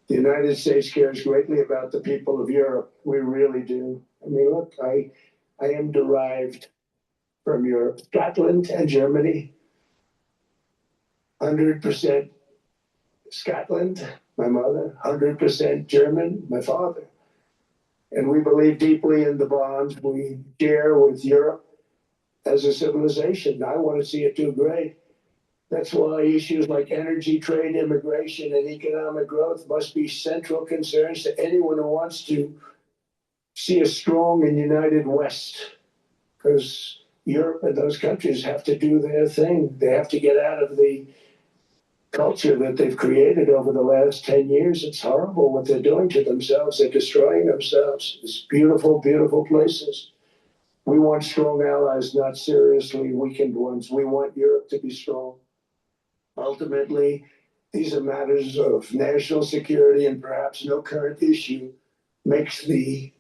The United States cares greatly about the people of Europe. We really do. I mean, look, I am derived from Europe, Scotland and Germany. 100% Scotland, my mother, 100% German, my father. And we believe deeply in the bonds we share with Europe as a civilization. I want to see it do great. That's why issues like energy, trade, immigration, and economic growth must be central concerns to anyone who wants to see a strong and united West. Because Europe and those countries have to do their thing. They have to get out of the culture that they've created over the last 10 years. It's horrible what they're doing to themselves. They're destroying themselves. It's beautiful, beautiful places. We want strong allies, not seriously weakened ones. We want Europe to be strong. Ultimately, these are matters of national security, and perhaps no current issue makes the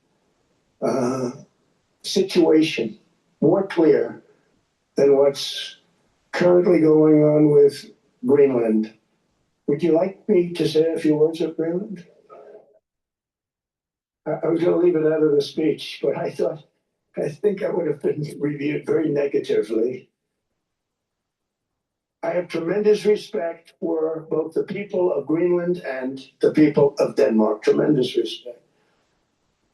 situation more clear than what's currently going on with Greenland. Would you like me to say a few words of Greenland? I was going to leave it out of the speech, but I think I would have been reviewed very negatively. I have tremendous respect for both the people of Greenland and the people of Denmark, tremendous respect.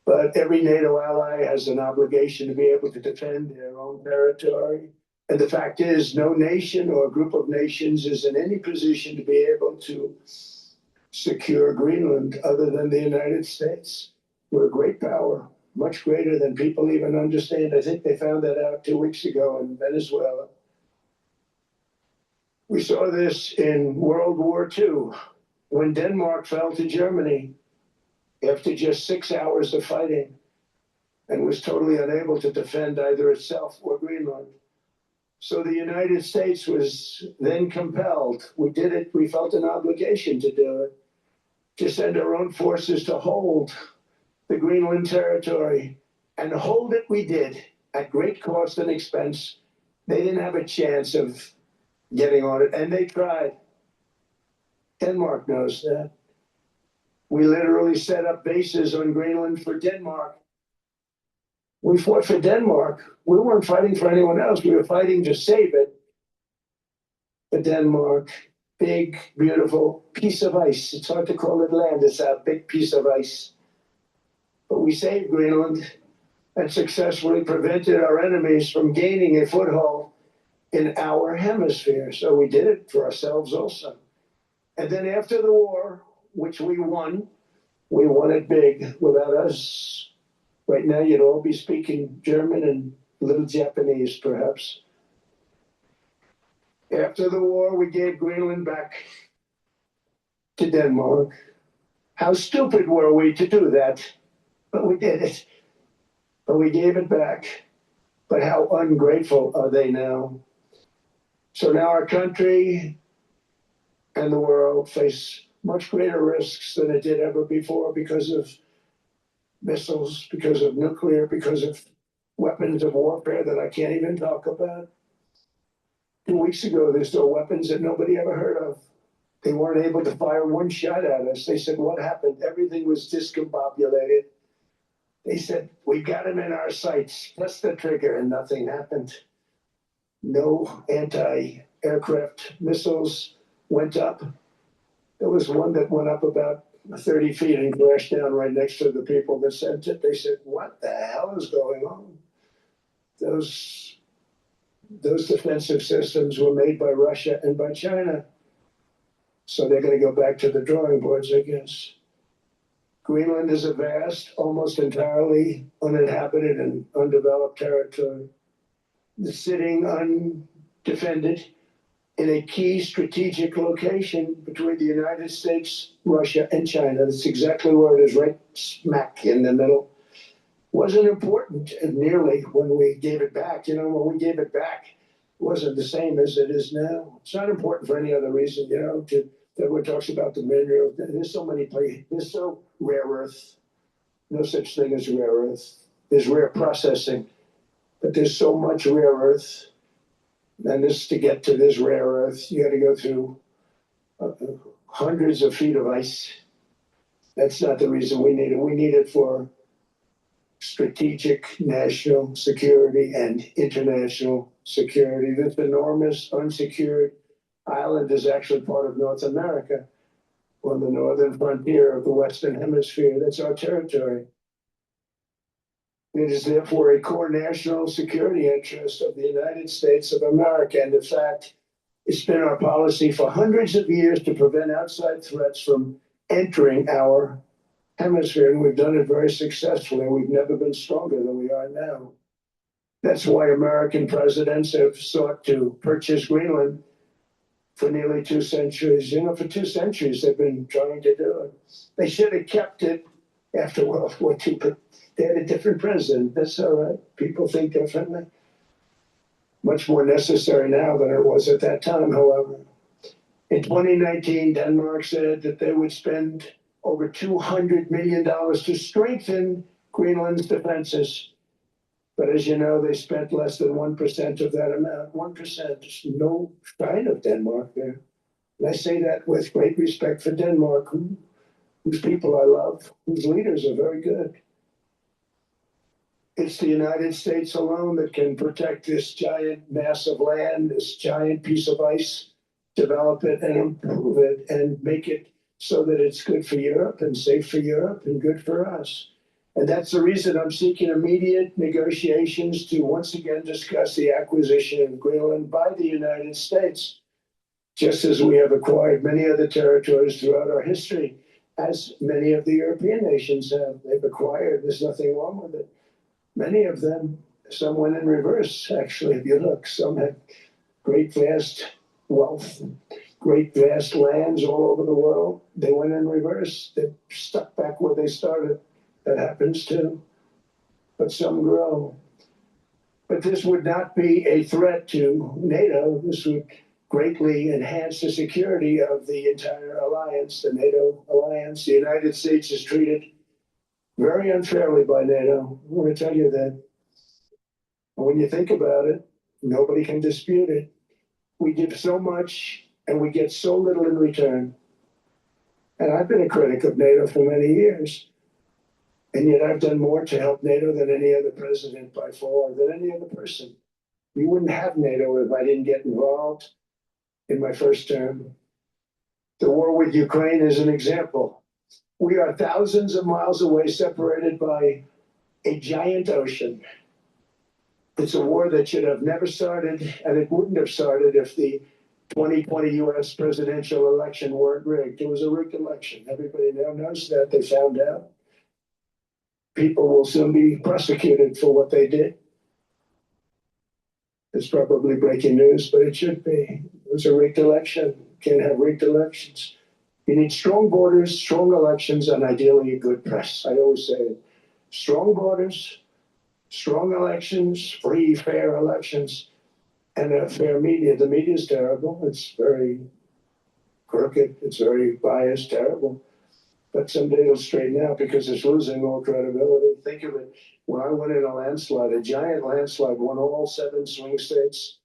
But every NATO ally has an obligation to be able to defend their own territory. And the fact is, no nation or group of nations is in any position to be able to secure Greenland other than the United States. We're a great power, much greater than people even understand. I think they found that out 2 weeks ago in Venezuela. We saw this in World War II, when Denmark fell to Germany after just 6 hours of fighting and was totally unable to defend either itself or Greenland. So the United States was then compelled, we did it, we felt an obligation to do it, to send our own forces to hold the Greenland territory. And hold it we did, at great cost and expense. They didn't have a chance of getting on it, and they tried. Denmark knows that. We literally set up bases on Greenland for Denmark. We fought for Denmark. We weren't fighting for anyone else. We were fighting to save it. But Denmark, big, beautiful piece of ice. It's hard to call it land. It's a big piece of ice. But we saved Greenland and successfully prevented our enemies from gaining a foothold in our hemisphere. So we did it for ourselves also. And then after the war, which we won it big. Without us, right now you'd all be speaking German and a little Japanese, perhaps. After the war, we gave Greenland back to Denmark. How stupid were we to do that? But we did it. But we gave it back. But how ungrateful are they now? So now our country and the world face much greater risks than it did ever before because of missiles, because of nuclear, because of weapons of warfare that I can't even talk about. 2 weeks ago, there's still weapons that nobody ever heard of. They weren't able to fire one shot at us. They said, what happened? Everything was discombobulated. They said, we got him in our sights. Press the trigger, and nothing happened. No anti-aircraft missiles went up. There was one that went up about 30 feet and crashed down right next to the people that sent it. They said, what the hell is going on? Those defensive systems were made by Russia and by China. So they're going to go back to the drawing boards, I guess. Greenland is a vast, almost entirely uninhabited and undeveloped territory. It's sitting undefended in a key strategic location between the United States, Russia, and China. That's exactly where it is, right smack in the middle. Wasn't important nearly when we gave it back. You know, when we gave it back, it wasn't the same as it is now. It's not important for any other reason, you know, everyone talks about the mineral. There's so many places. There's so rare earth. No such thing as rare earth. There's rare processing, but there's so much rare earth. And this, to get to this rare earth, you got to go through hundreds of feet of ice. That's not the reason we need it. We need it for strategic national security and international security. This enormous unsecured island is actually part of North America, on the northern frontier of the Western Hemisphere. That's our territory. It is therefore a core national security interest of the United States of America. And in fact, it's been our policy for hundreds of years to prevent outside threats from entering our hemisphere. And we've done it very successfully. We've never been stronger than we are now. That's why American presidents have sought to purchase Greenland for nearly 2 centuries. You know, for 2 centuries, they've been trying to do it. They should have kept it after World War II, but they had a different president. That's all right. People think differently. Much more necessary now than it was at that time, however. In 2019, Denmark said that they would spend over $200 million to strengthen Greenland's defenses. But as you know, they spent less than 1% of that amount. 1%, there's no sign of Denmark there. And I say that with great respect for Denmark, whose people I love, whose leaders are very good. It's the United States alone that can protect this giant mass of land, this giant piece of ice, develop it and improve it and make it so that it's good for Europe and safe for Europe and good for us. And that's the reason I'm seeking immediate negotiations to once again discuss the acquisition of Greenland by the United States, just as we have acquired many other territories throughout our history, as many of the European nations have. They've acquired, there's nothing wrong with it. Many of them, some went in reverse, actually, if you look. Some had great vast wealth, great vast lands all over the world. They went in reverse. They stuck back where they started. That happens too. But some grow. But this would not be a threat to NATO. This would greatly enhance the security of the entire alliance, the NATO alliance. The United States is treated very unfairly by NATO. I want to tell you that. And when you think about it, nobody can dispute it. We give so much and we get so little in return. And I've been a critic of NATO for many years. And yet I've done more to help NATO than any other president by far, than any other person. We wouldn't have NATO if I didn't get involved in my first term. The war with Ukraine is an example. We are thousands of miles away, separated by a giant ocean. It's a war that should have never started, and it wouldn't have started if the 2020 US presidential election weren't rigged. It was a rigged election. Everybody now knows that. They found out. People will soon be prosecuted for what they did. It's probably breaking news, but it should be. It was a rigged election. Can't have rigged elections. You need strong borders, strong elections, and ideally a good press. I always say strong borders, strong elections, free, fair elections, and a fair media. The media is terrible. It's very crooked. It's very biased, terrible. But someday it'll straighten out because it's losing all credibility. Think of it. When I went in a landslide, a giant landslide, won all 7 swing states,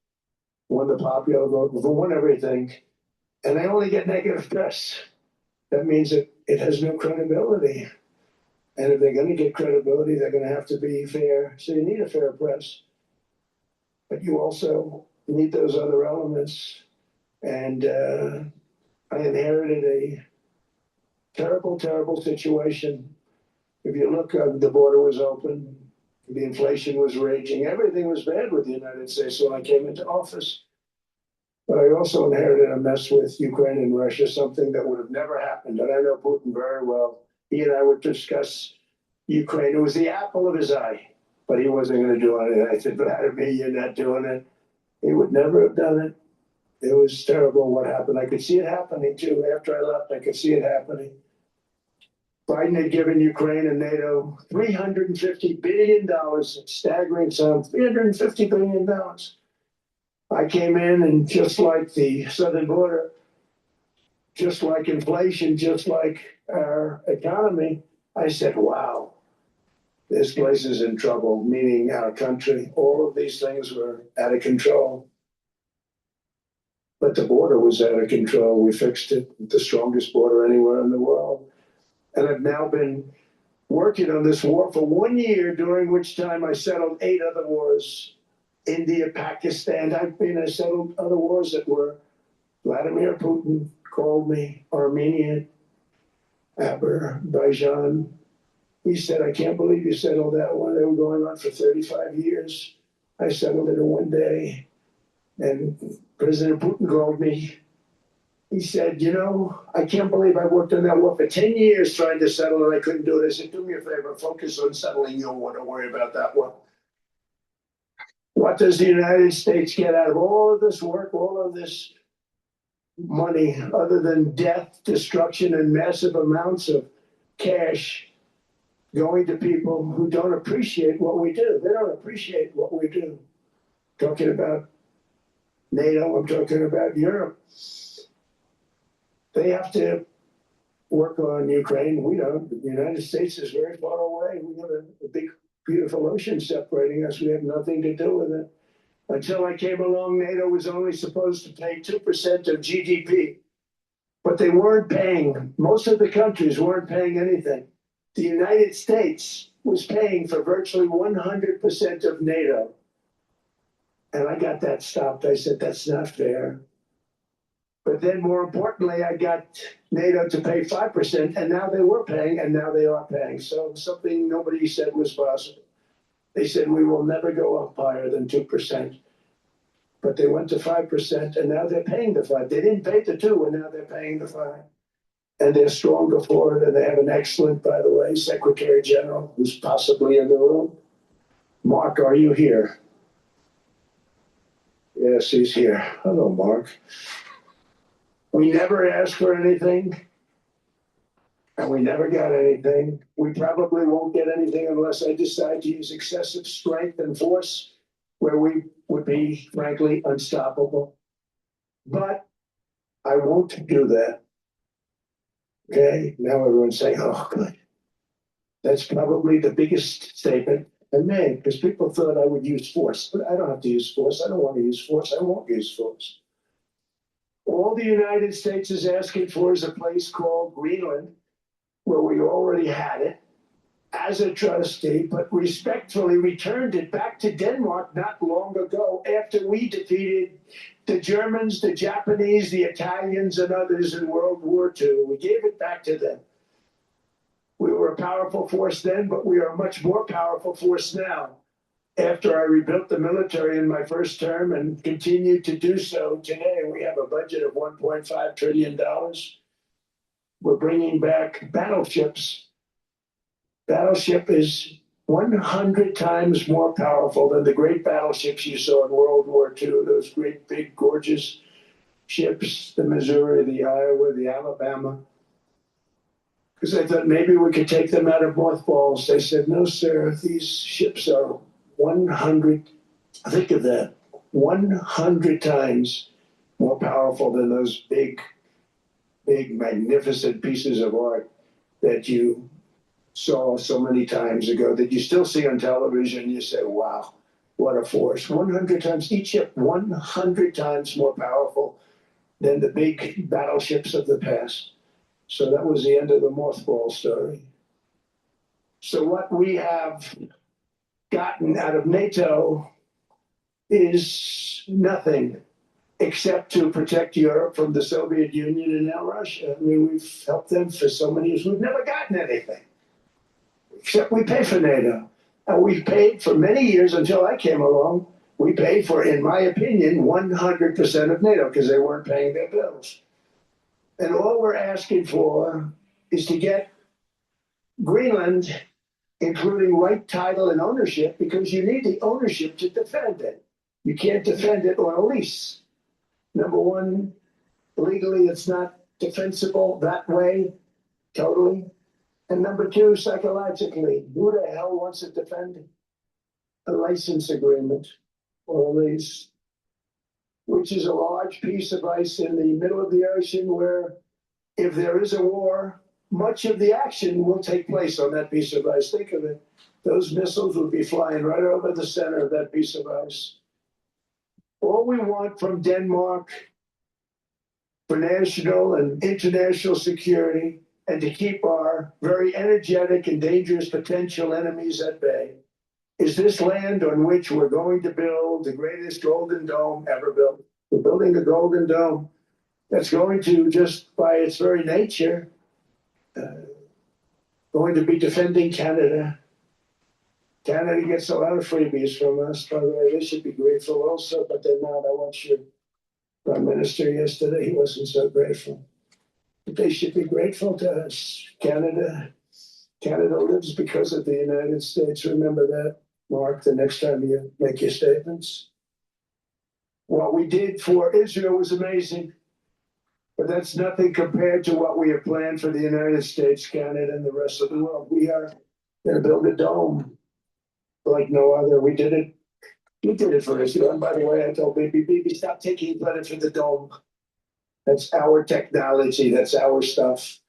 won the popular vote, won everything, and they only get negative press. That means that it has no credibility. And if they're going to get credibility, they're going to have to be fair. So you need a fair press. But you also need those other elements. And I inherited a terrible, terrible situation. If you look, the border was open, the inflation was raging, everything was bad with the United States when I came into office. But I also inherited a mess with Ukraine and Russia, something that would have never happened. And I know Putin very well. He and I would discuss Ukraine. It was the apple of his eye, but he wasn't going to do anything. I said, Vladimir, you're not doing it. He would never have done it. It was terrible what happened. I could see it happening too. After I left, I could see it happening. Biden had given Ukraine and NATO $350 billion, a staggering sum, $350 billion. I came in and just like the southern border, just like inflation, just like our economy, I said, wow, this place is in trouble, meaning our country. All of these things were out of control. But the border was out of control. We fixed it, the strongest border anywhere in the world. And I've now been working on this war for 1 year, during which time I settled 8 other wars. India, Pakistan. I settled other wars that were Vladimir Putin called me, Armenia, Azerbaijan. He said, I can't believe you settled that one. They were going on for 35 years. I settled it in 1 day. And President Putin called me. He said, you know, I can't believe I worked on that war for 10 years trying to settle it. I couldn't do it. I said, do me a favor, focus on settling your war. Don't worry about that one. What does the United States get out of all of this work, all of this money, other than death, destruction, and massive amounts of cash going to people who don't appreciate what we do? They don't appreciate what we do. Talking about NATO, I'm talking about Europe. They have to work on Ukraine. We don't. The United States is very far away. We have a big, beautiful ocean separating us. We have nothing to do with it. Until I came along, NATO was only supposed to pay 2% of GDP. But they weren't paying. Most of the countries weren't paying anything. The United States was paying for virtually 100% of NATO. And I got that stopped. I said, that's not fair. But then more importantly, I got NATO to pay 5%, and now they were paying, and now they are paying. So something nobody said was possible. They said, we will never go up higher than 2%. But they went to 5%, and now they're paying the 5%. They didn't pay the 2%, and now they're paying the 5%. And they're stronger for it, and they have an excellent, by the way, Secretary General, who's possibly in the room. Mark, are you here? Yes, he's here. Hello, Mark. We never asked for anything, and we never got anything. We probably won't get anything unless I decide to use excessive strength and force, where we would be, frankly, unstoppable. But I won't do that. Okay? Now everyone's saying, oh, good. That's probably the biggest statement I made, because people thought I would use force. But I don't have to use force. I don't want to use force. I won't use force. All the United States is asking for is a place called Greenland, where we already had it as a trustee, but respectfully returned it back to Denmark not long ago after we defeated the Germans, the Japanese, the Italians, and others in World War II. We gave it back to them. We were a powerful force then, but we are a much more powerful force now. after I rebuilt the military in my first term and continued to do so today, we have a budget of $1.5 trillion. We're bringing back battleships. Battleship is 100 times more powerful than the great battleships you saw in World War II, those great, big, gorgeous ships, the Missouri, the Iowa, the Alabama. Because I thought maybe we could take them out of mothballs. They said, no, sir, these ships are 100, think of that, 100 times more powerful than those big, magnificent pieces of art that you saw so many times ago, that you still see on television. You say, wow, what a force. 100 times, each ship 100 times more powerful than the big battleships of the past. So that was the end of the mothball story. So what we have gotten out of NATO is nothing except to protect Europe from the Soviet Union and now Russia. I mean, we've helped them for so many years. We've never gotten anything, except we pay for NATO. And we've paid for many years until I came along. We paid for, in my opinion, 100% of NATO because they weren't paying their bills. And all we're asking for is to get Greenland, including right title and ownership, because you need the ownership to defend it. You can't defend it on a lease. Number one, legally, it's not defensible that way, totally. And number two, psychologically, who the hell wants to defend a license agreement or a lease, which is a large piece of ice in the middle of the ocean where if there is a war, much of the action will take place on that piece of ice. Think of it. Those missiles will be flying right over the center of that piece of ice. All we want from Denmark for national and international security and to keep our very energetic and dangerous potential enemies at bay is this land on which we're going to build the greatest golden dome ever built. We're building a golden dome that's going to, just by its very nature, going to be defending Canada. Canada gets a lot of freebies from us. By the way, they should be grateful also, but they're not. I watched your Prime Minister yesterday. He wasn't so grateful. But they should be grateful to us. Canada lives because of the United States. Remember that, Mark, the next time you make your statements. What we did for Israel was amazing, but that's nothing compared to what we have planned for the United States, Canada, and the rest of the world. We are going to build a dome like no other. We did it for Israel. And by the way, I told Bibi, stop taking credit for the dome. That's our technology. That's our stuff.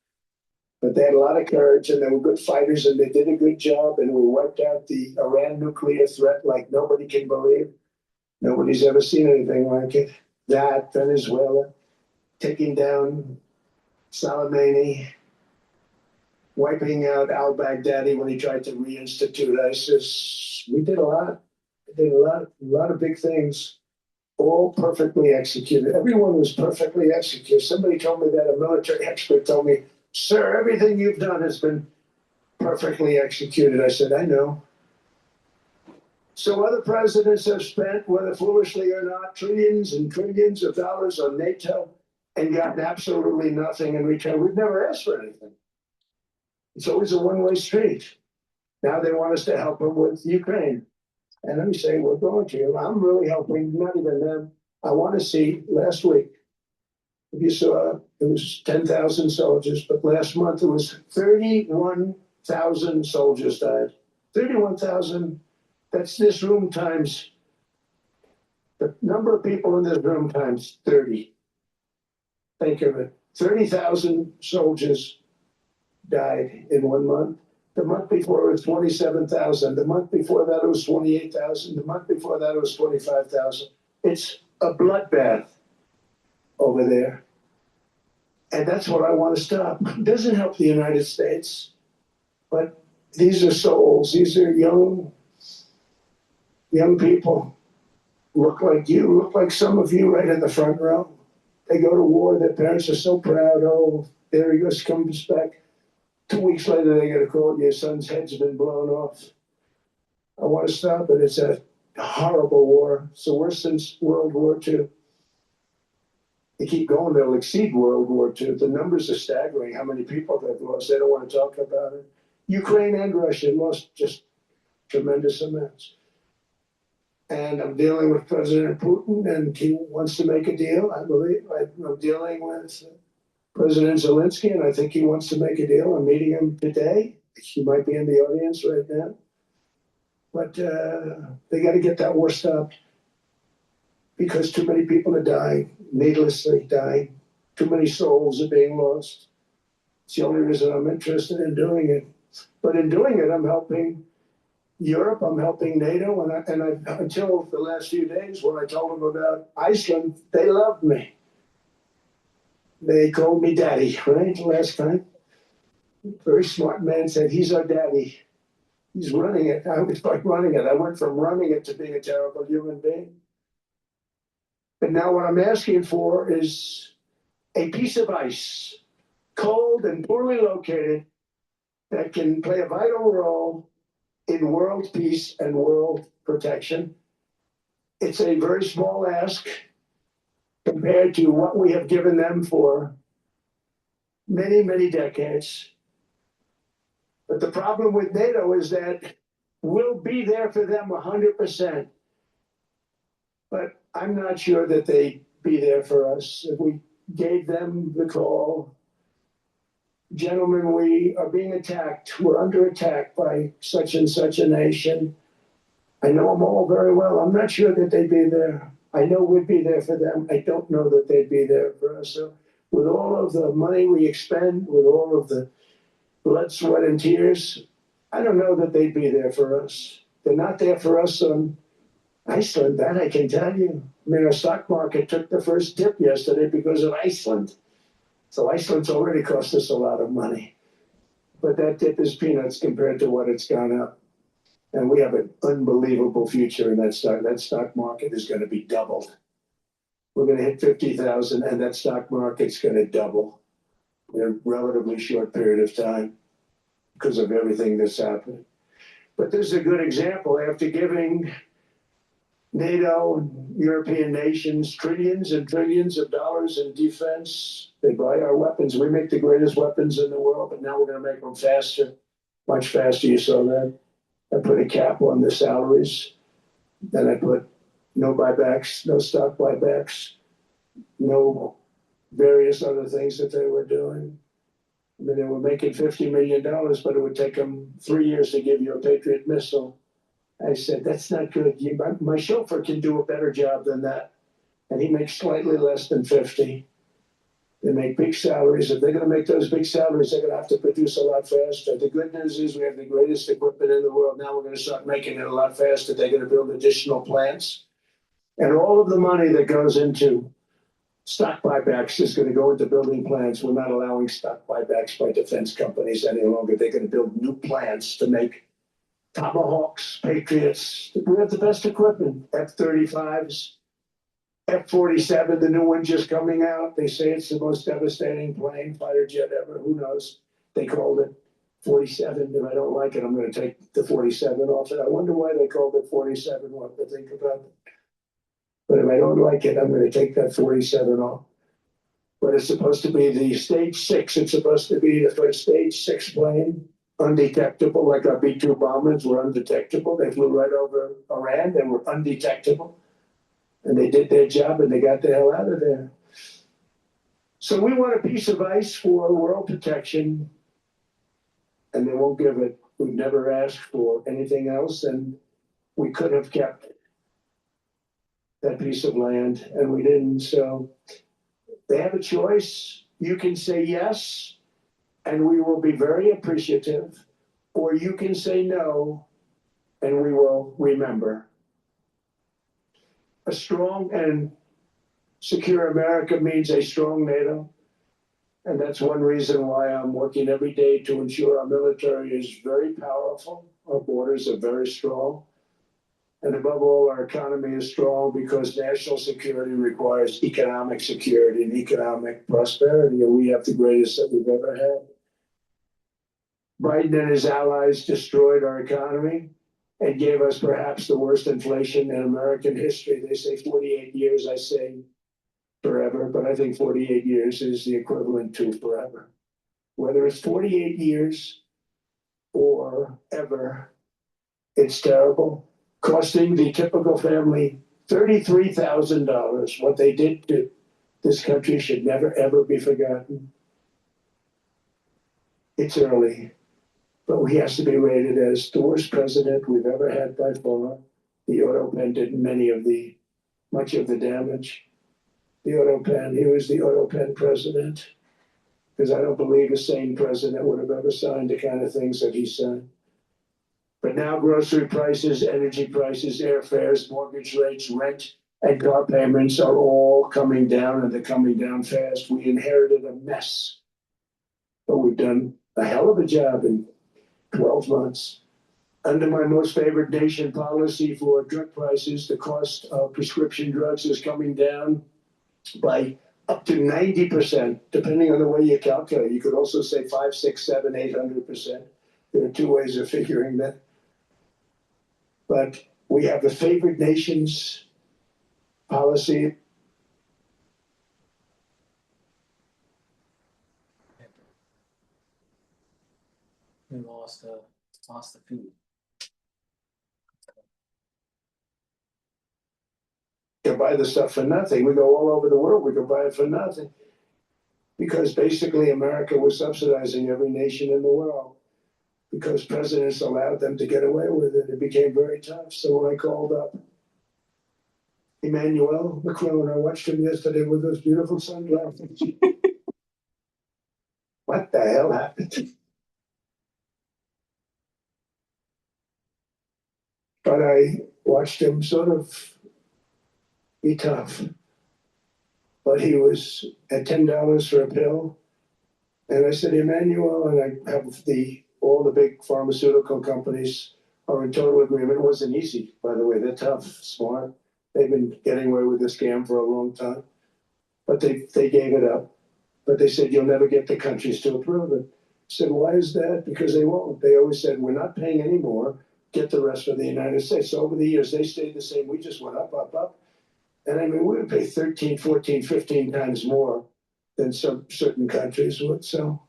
But they had a lot of courage, and they were good fighters, and they did a good job, and we wiped out the Iran nuclear threat like nobody can believe. Nobody's ever seen anything like it. That, Venezuela, taking down Soleimani, wiping out al-Baghdadi when he tried to reinstitute ISIS. We did a lot. We did a lot of big things, all perfectly executed. Everyone was perfectly executed. Somebody told me that, a military expert told me, sir, everything you've done has been perfectly executed. I said, I know. So other presidents have spent, whether foolishly or not, trillions and trillions of dollars on NATO and gotten absolutely nothing in return. We've never asked for anything. It's always a one-way street. Now they want us to help them with Ukraine. And let me say, we're going to. I'm really helping, not even them. I want to see, last week, if you saw, it was 10,000 soldiers, but last month it was 31,000 soldiers died. 31,000, that's this room times, the number of people in this room times 30. Think of it. 30,000 soldiers died in 1 month. The month before it was 27,000. The month before that it was 28,000. The month before that it was 25,000. It's a bloodbath over there. And that's what I want to stop. It doesn't help the United States, but these are souls. These are young people. Look like you, look like some of you right in the front row. They go to war, their parents are so proud. Oh, there he goes, comes back. 2 weeks later, they get a call, your son's head's been blown off. I want to stop it. It's a horrible war. It's the worst since World War II. They keep going, they'll exceed World War II. The numbers are staggering, how many people they've lost. They don't want to talk about it. Ukraine and Russia lost just tremendous amounts. And I'm dealing with President Putin, and he wants to make a deal, I believe. I'm dealing with President Zelensky, and I think he wants to make a deal. I'm meeting him today. He might be in the audience right now. But they got to get that war stopped because too many people are dying, needlessly dying. Too many souls are being lost. It's the only reason I'm interested in doing it. But in doing it, I'm helping Europe, I'm helping NATO, and I until the last few days when I told them about Iceland, they loved me. They called me daddy, right, last time. Very smart man said, he's our daddy. He's running it. I was like running it. I went from running it to being a terrible human being. And now what I'm asking for is a piece of ice, cold and poorly located, that can play a vital role in world peace and world protection. It's a very small ask compared to what we have given them for many, many decades. But the problem with NATO is that we'll be there for them 100%. But I'm not sure that they'd be there for us. If we gave them the call, gentlemen, we are being attacked. We're under attack by such and such a nation. I know them all very well. I'm not sure that they'd be there. I know we'd be there for them. I don't know that they'd be there for us. So with all of the money we expend, with all of the blood, sweat, and tears, I don't know that they'd be there for us. They're not there for us on Iceland, that I can tell you. I mean, our stock market took the first dip yesterday because of Iceland. So Iceland's already cost us a lot of money. But that dip is peanuts compared to what it's gone up. And we have an unbelievable future in that stock. That stock market is going to be doubled. We're going to hit 50,000 and that stock market's going to double in a relatively short period of time because of everything that's happening. But this is a good example. After giving NATO and European nations trillions and trillions of dollars in defense, they buy our weapons. We make the greatest weapons in the world, but now we're going to make them faster, much faster. You saw that. I put a cap on the salaries. Then I put no buybacks, no stock buybacks, no various other things that they were doing. I mean, they were making $50 million, but it would take them 3 years to give you a Patriot missile. I said, that's not good. My chauffeur can do a better job than that. And he makes slightly less than 50. They make big salaries. If they're going to make those big salaries, they're going to have to produce a lot faster. The good news is we have the greatest equipment in the world. Now we're going to start making it a lot faster. They're going to build additional plants. And all of the money that goes into stock buybacks is going to go into building plants. We're not allowing stock buybacks by defense companies any longer. They're going to build new plants to make Tomahawks, Patriots. We have the best equipment. F-35s, F-47, the new one just coming out. They say it's the most devastating plane, fighter jet ever. Who knows? They called it 47. If I don't like it, I'm going to take the 47 off it. I wonder why they called it 47. We'll have to think about it. But if I don't like it, I'm going to take that 47 off. But it's supposed to be the stage 6. It's supposed to be the first stage 6 plane. Undetectable, like our B-2 bombers were undetectable. They flew right over Iran. They were undetectable. And they did their job and they got the hell out of there. So we want a piece of ice for world protection. And they won't give it. We've never asked for anything else. And we could have kept that piece of land and we didn't. So they have a choice. You can say yes, and we will be very appreciative, or you can say no, and we will remember. A strong and secure America means a strong NATO, and that's one reason why I'm working every day to ensure our military is very powerful, our borders are very strong, and above all, our economy is strong because national security requires economic security and economic prosperity, and we have the greatest that we've ever had. Biden and his allies destroyed our economy. and gave us perhaps the worst inflation in American history. They say 48 years, I say forever, but I think 48 years is the equivalent to forever. Whether it's 48 years or ever, it's terrible, costing the typical family $33,000. What they did to this country should never, ever be forgotten. It's early, but he has to be rated as the worst president we've ever had by far. The auto pen did much of the damage. The auto pen, he was the auto pen president, because I don't believe a sane president would have ever signed the kind of things that he signed. But now grocery prices, energy prices, airfares, mortgage rates, rent, and car payments are all coming down, and they're coming down fast. We inherited a mess, but we've done a hell of a job in 12 months. Under my most favored nation policy for drug prices, the cost of prescription drugs is coming down by up to 90%, depending on the way you calculate. You could also say 5, 6, 7, 800%. There are two ways of figuring that. But we have the favored nations policy. We lost the food. You can buy the stuff for nothing. We go all over the world. We can buy it for nothing. Because basically America was subsidizing every nation in the world. Because presidents allowed them to get away with it. It became very tough. So when I called up Emmanuel Macron, I watched him yesterday with those beautiful sunglasses. What the hell happened? But I watched him sort of be tough. But he was at $10 for a pill. And I said, Emmanuel, and I have all the big pharmaceutical companies are in total agreement. It wasn't easy, by the way. They're tough, smart. They've been getting away with this scam for a long time. But they gave it up. But they said, you'll never get the countries to approve it. I said, why is that? Because they won't. They always said, we're not paying anymore. Get the rest of the United States. So over the years, they stayed the same. We just went up, up, up. And I mean, we would pay 13, 14, 15 times more than some certain countries would. So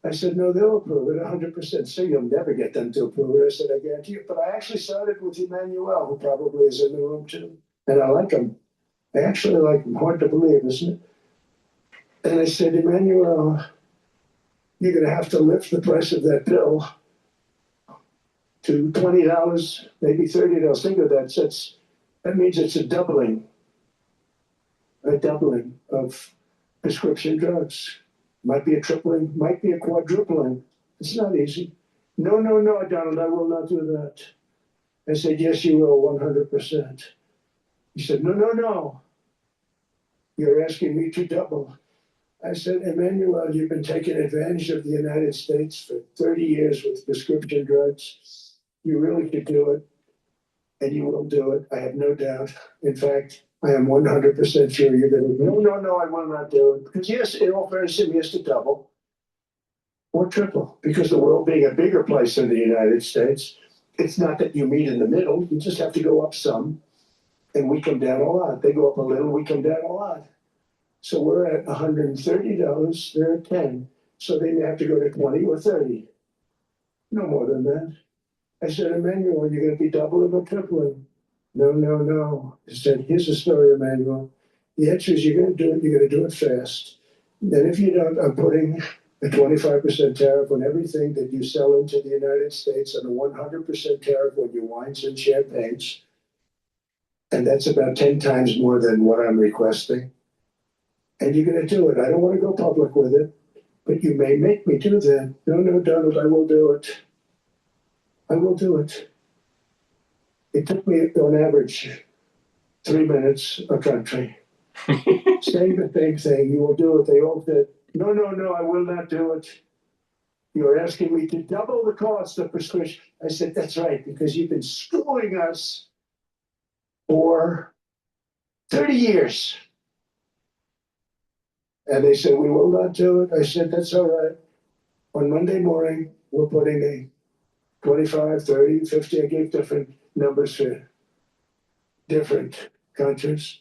I said, no, they'll approve it 100%. So you'll never get them to approve it. I said, I guarantee you. But I actually started with Emmanuel, who probably is in the room too. And I like him. I actually like him. Hard to believe, isn't it? And I said, Emmanuel, you're going to have to lift the price of that bill to $20, maybe $30. Think of that. That means it's a doubling of prescription drugs. Might be a tripling, might be a quadrupling. It's not easy. No, Donald, I will not do that. I said, yes, you will, 100%. He said, no. You're asking me to double. I said, Emmanuel, you've been taking advantage of the United States for 30 years with prescription drugs. You really could do it, and you will do it. I have no doubt. In fact, I am 100% sure you're going to. No, I will not do it. Because yes, in all fairness, he has to double or triple. Because the world being a bigger place than the United States, it's not that you meet in the middle. You just have to go up some, and we come down a lot. They go up a little, we come down a lot. So we're at $130, they're at 10. So they may have to go to 20 or 30. No more than that. I said, Emmanuel, you're going to be doubling or tripling. No. I said, here's the story, Emmanuel. The answer is you're going to do it. You're going to do it fast. Then if you don't, I'm putting a 25% tariff on everything that you sell into the United States and a 100% tariff on your wines and champagnes. And that's about 10 times more than what I'm requesting. And you're going to do it. I don't want to go public with it, but you may make me do that. No, Donald, I will do it. I will do it. It took me, on average, 3 minutes a country. Saying the same thing, you will do it. They all said, no, I will not do it. You're asking me to double the cost of prescription. I said, that's right, because you've been screwing us for 30 years. And they said, we will not do it. I said, that's all right. On Monday morning, we're putting a 25, 30, 50. I gave different numbers for different countries.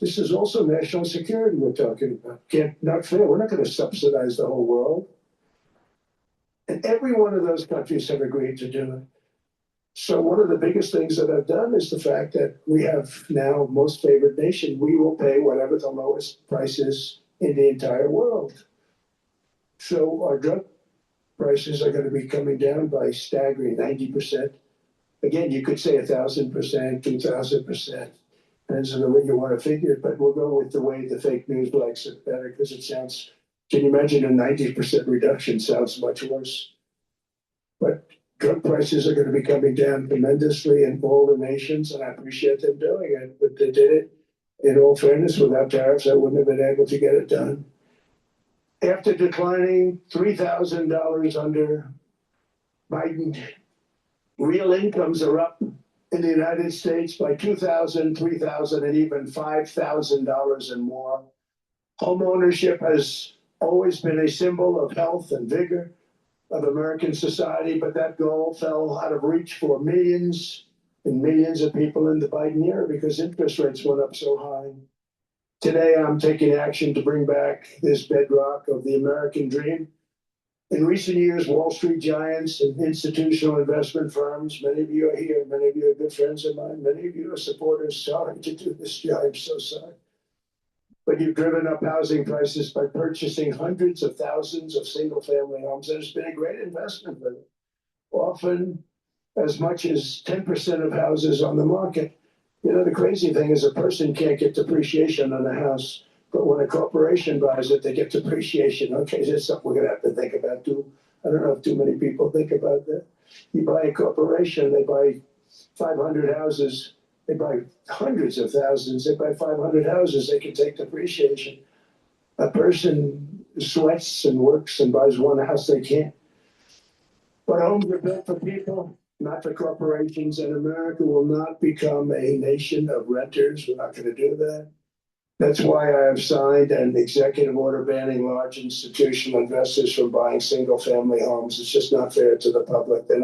This is also national security we're talking about. Not fair. We're not going to subsidize the whole world. And every one of those countries have agreed to do it. So one of the biggest things that I've done is the fact that we have now most favored nation. We will pay whatever the lowest price is in the entire world. So our drug prices are going to be coming down by staggering 90%. Again, you could say 1,000%, 2,000%. Depends on the way you want to figure it, but we'll go with the way the fake news likes it better because it sounds, can you imagine a 90% reduction sounds much worse. But drug prices are going to be coming down tremendously in all the nations, and I appreciate them doing it. But they did it, in all fairness, without tariffs, I wouldn't have been able to get it done. After declining $3,000 under Biden, real incomes are up in the United States by $2,000, $3,000, and even $5,000 and more. Home ownership has always been a symbol of health and vigor of American society, but that goal fell out of reach for millions and millions of people in the Biden era because interest rates went up so high. Today, I'm taking action to bring back this bedrock of the American dream. In recent years, Wall Street giants and institutional investment firms, many of you are here, many of you are good friends of mine, many of you are supporters. Sorry to do this, Joe, I'm so sorry. But you've driven up housing prices by purchasing hundreds of thousands of single-family homes, and it's been a great investment for them. Often as much as 10% of houses on the market. You know, the crazy thing is a person can't get depreciation on a house, but when a corporation buys it, they get depreciation. Okay, that's something we're going to have to think about too. I don't know if too many people think about that. You buy a corporation, they buy 500 houses, they buy hundreds of thousands, they buy 500 houses, they can take depreciation. A person sweats and works and buys one house, they can't. But homes are built for people, not for corporations, and America will not become a nation of renters. We're not going to do that. That's why I have signed an executive order banning large institutional investors from buying single-family homes. It's just not fair to the public. They're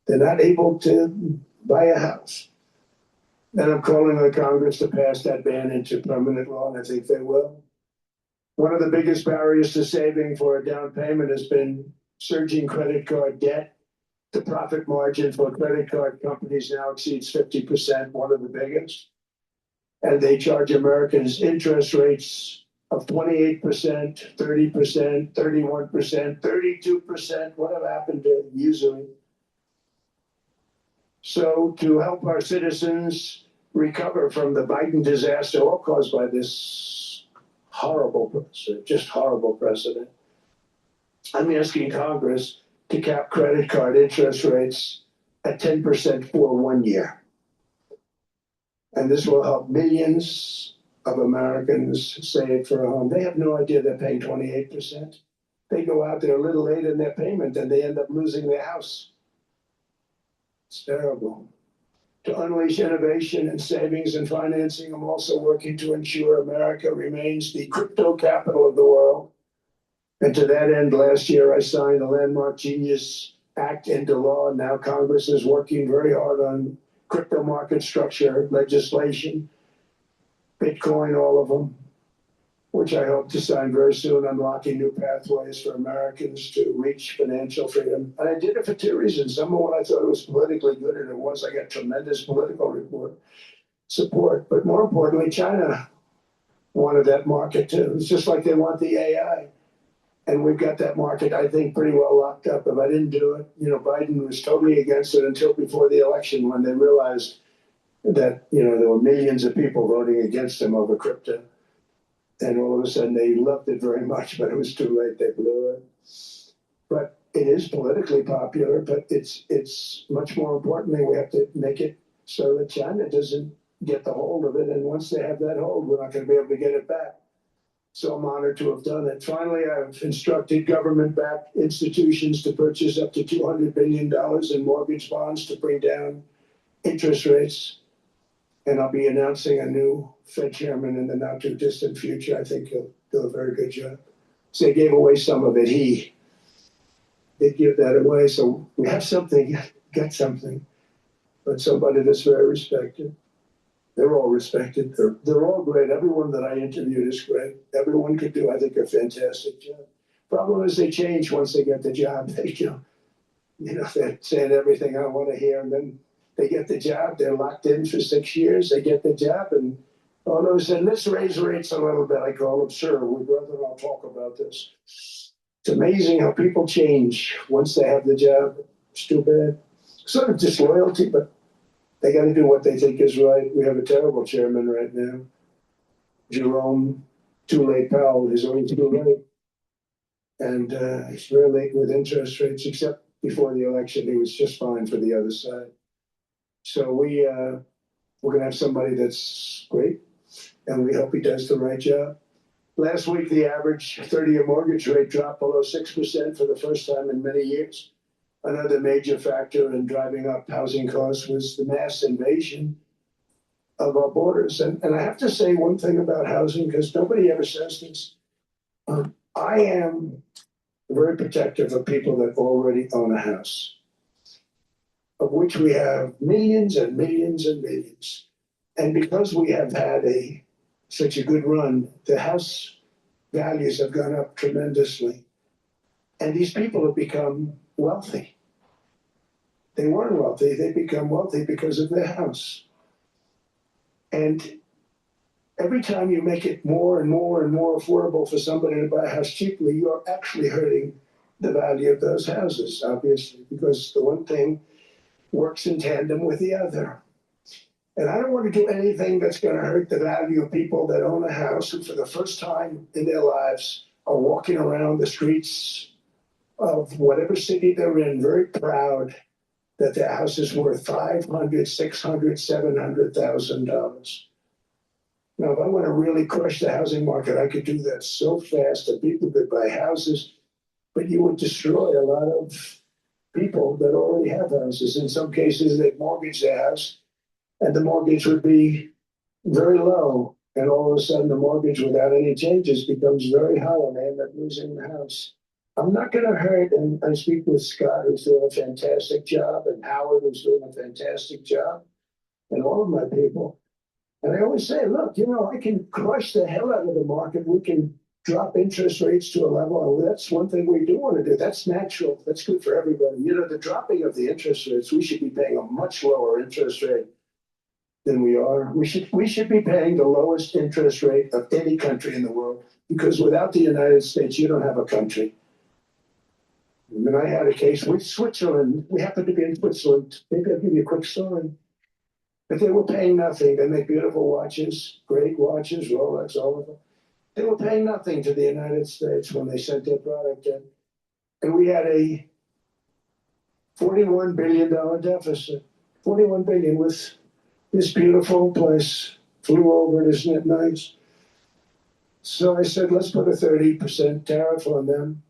not able to buy a house. And I'm calling on Congress to pass that ban into permanent law, and I think they will. One of the biggest barriers to saving for a down payment has been surging credit card debt. The profit margin for credit card companies now exceeds 50%, one of the biggest. And they charge Americans interest rates of 28%, 30%, 31%, 32%. What happened to usury? So to help our citizens recover from the Biden disaster, all caused by this horrible precedent, just horrible precedent, I'm asking Congress to cap credit card interest rates at 10% for 1 year. And this will help millions of Americans save for a home. They have no idea they're paying 28%. They go out there a little late in their payment and they end up losing their house. It's terrible. To unleash innovation and savings and financing, I'm also working to ensure America remains the crypto capital of the world. And to that end, last year, I signed the landmark Genius Act into law. And now Congress is working very hard on crypto market structure legislation, Bitcoin, all of them, which I hope to sign very soon, unlocking new pathways for Americans to reach financial freedom. And I did it for two reasons. Number one, I thought it was politically good, and it was. I got tremendous political support. But more importantly, China wanted that market too. It's just like they want the AI. And we've got that market, I think, pretty well locked up. If I didn't do it, you know, Biden was totally against it until before the election when they realized that, you know, there were millions of people voting against him over crypto. And all of a sudden they loved it very much, but it was too late. They blew it. But it is politically popular, but it's much more importantly, we have to make it so that China doesn't get the hold of it. And once they have that hold, we're not going to be able to get it back. So I'm honored to have done it. Finally, I've instructed government-backed institutions to purchase up to $200 billion in mortgage bonds to bring down interest rates. And I'll be announcing a new Fed chairman in the not-too-distant future. I think he'll do a very good job. So he gave away some of it. they give that away. So we have something, get something, but somebody that's very respected. They're all respected. They're all great. Everyone that I interviewed is great. Everyone could do, I think, a fantastic job. Problem is they change once they get the job. They're saying everything I want to hear, and then they get the job. They're locked in for 6 years. They get the job, and all of a sudden, let's raise rates a little bit. I call them, sure, we'd rather not talk about this. It's amazing how people change once they have the job. It's too bad. Sort of disloyalty, but they got to do what they think is right. We have a terrible chairman right now. Jerome Too Late Powell is always too late. And he's very late with interest rates, except before the election, he was just fine for the other side. So we're going to have somebody that's great, and we hope he does the right job. Last week, the average 30-year mortgage rate dropped below 6% for the first time in many years. Another major factor in driving up housing costs was the mass invasion of our borders. And I have to say one thing about housing, because nobody ever says this. I am very protective of people that already own a house, of which we have millions and millions and millions. And because we have had such a good run, the house values have gone up tremendously. And these people have become wealthy. They weren't wealthy, they become wealthy because of their house. And every time you make it more and more and more affordable for somebody to buy a house cheaply, you're actually hurting the value of those houses, obviously, because the one thing works in tandem with the other. And I don't want to do anything that's going to hurt the value of people that own a house who, for the first time in their lives, are walking around the streets of whatever city they're in, very proud that their house is worth $500,000, $600,000, $700,000. Now, if I want to really crush the housing market, I could do that so fast that people could buy houses, but you would destroy a lot of people that already have houses. In some cases, they'd mortgage their house, and the mortgage would be very low, and all of a sudden the mortgage without any changes becomes very high, and they end up losing the house. I'm not going to hurt, and I speak with Scott, who's doing a fantastic job, and Howard, who's doing a fantastic job, and all of my people. And I always say, look, I can crush the hell out of the market. We can drop interest rates to a level. And that's one thing we do want to do. That's natural. That's good for everybody. The dropping of the interest rates, we should be paying a much lower interest rate than we are. We should be paying the lowest interest rate of any country in the world, because without the United States, you don't have a country. And I had a case with Switzerland. We happened to be in Switzerland. Maybe I'll give you a quick story. But they were paying nothing. They make beautiful watches, great watches, Rolex, all of them. They were paying nothing to the United States when they sent their product in. And we had a $41 billion deficit. $41 billion with this beautiful place. Flew over it, isn't it nice? So I said, let's put a 30% tariff on them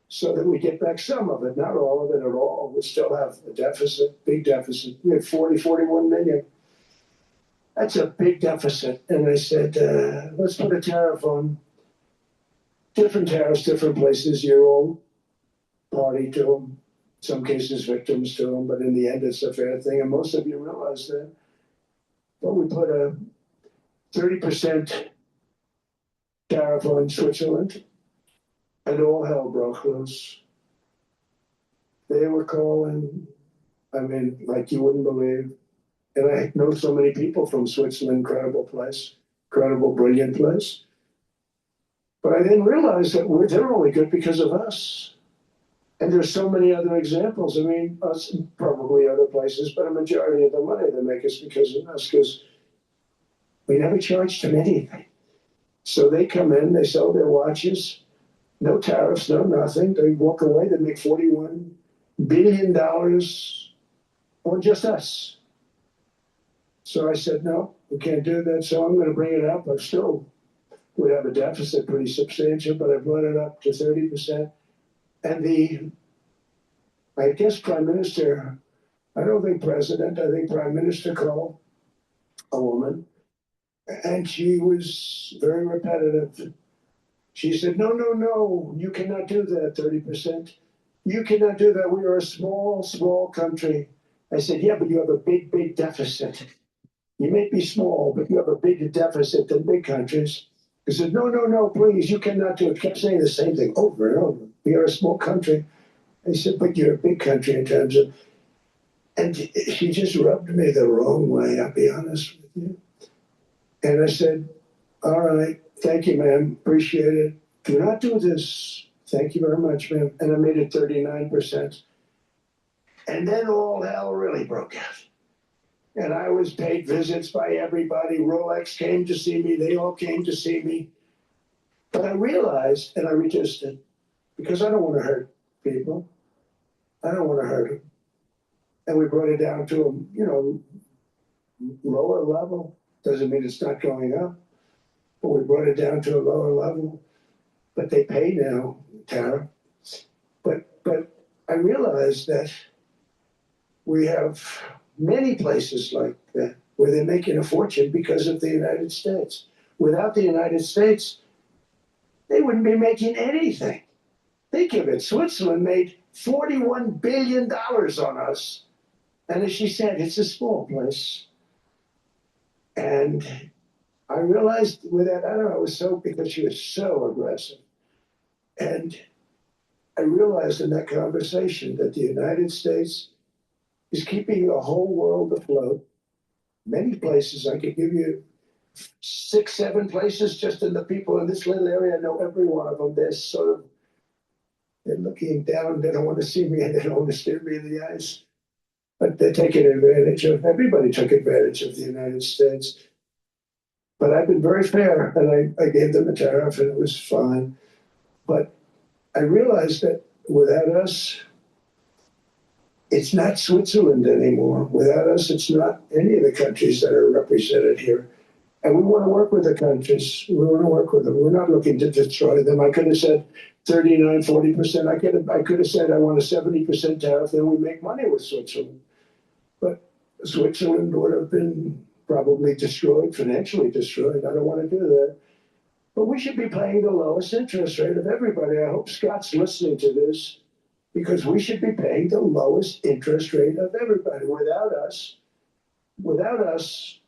so that we get back some of it, not all of it at all. We still have a deficit, big deficit. We had 41 million. That's a big deficit. And I said, let's put a tariff on. Different tariffs, different places. You're all party to them. In some cases, victims to them. But in the end, it's a fair thing. And most of you realize that. But we put a 30% tariff on Switzerland. And all hell broke loose. They were calling, like you wouldn't believe. And I know so many people from Switzerland, incredible place, incredible, brilliant place. But I didn't realize that they're only good because of us. And there's so many other examples. Us and probably other places, but a majority of the money they make is because of us, because we never charged them anything. So they come in, they sell their watches, no tariffs, no nothing. They walk away, they make $41 billion on just us. So I said, no, we can't do that. So I'm going to bring it up. I still would have a deficit pretty substantial, but I brought it up to 30%. And I guess Prime Minister, I don't think President, I think Prime Minister called a woman, and she was very repetitive. She said, no, you cannot do that, 30%. you cannot do that. We are a small, small country. I said, yeah, but you have a big, big deficit. You may be small, but you have a bigger deficit than big countries. He said, no, no, no, please, you cannot do it. Kept saying the same thing over and over. We are a small country. I said, but you're a big country in terms of, and she just rubbed me the wrong way, I'll be honest with you. And I said, all right, thank you, ma'am, appreciate it. Do not do this. Thank you very much, ma'am. And I made it 39%. And then all hell really broke out. And I was paid visits by everybody. Rolex came to see me. They all came to see me. But I realized, and I reduced it, because I don't want to hurt people. I don't want to hurt them. And we brought it down to a, lower level. Doesn't mean it's not going up. But we brought it down to a lower level. But they pay now, Tara. But I realized that we have many places like that where they're making a fortune because of the United States. Without the United States, they wouldn't be making anything. Think of it. Switzerland made $41 billion on us. And as she said, it's a small place. And I realized with that, I don't know, it was so because she was so aggressive. And I realized in that conversation that the United States is keeping the whole world afloat. Many places, I could give you 6, 7 places just in the people in this little area. I know every one of them. They're sort of, they're looking down. They don't want to see me and they don't want to stare me in the eyes. But they're taking advantage of, everybody took advantage of the United States. But I've been very fair and I gave them a tariff and it was fine. But I realized that without us, it's not Switzerland anymore. Without us, it's not any of the countries that are represented here. And we want to work with the countries. We want to work with them. We're not looking to destroy them. I could have said 39, 40%. I could have said I want a 70% tariff, then we make money with Switzerland. But Switzerland would have been probably destroyed, financially destroyed. I don't want to do that. But we should be paying the lowest interest rate of everybody. I hope Scott's listening to this, because we should be paying the lowest interest rate of everybody. Without us,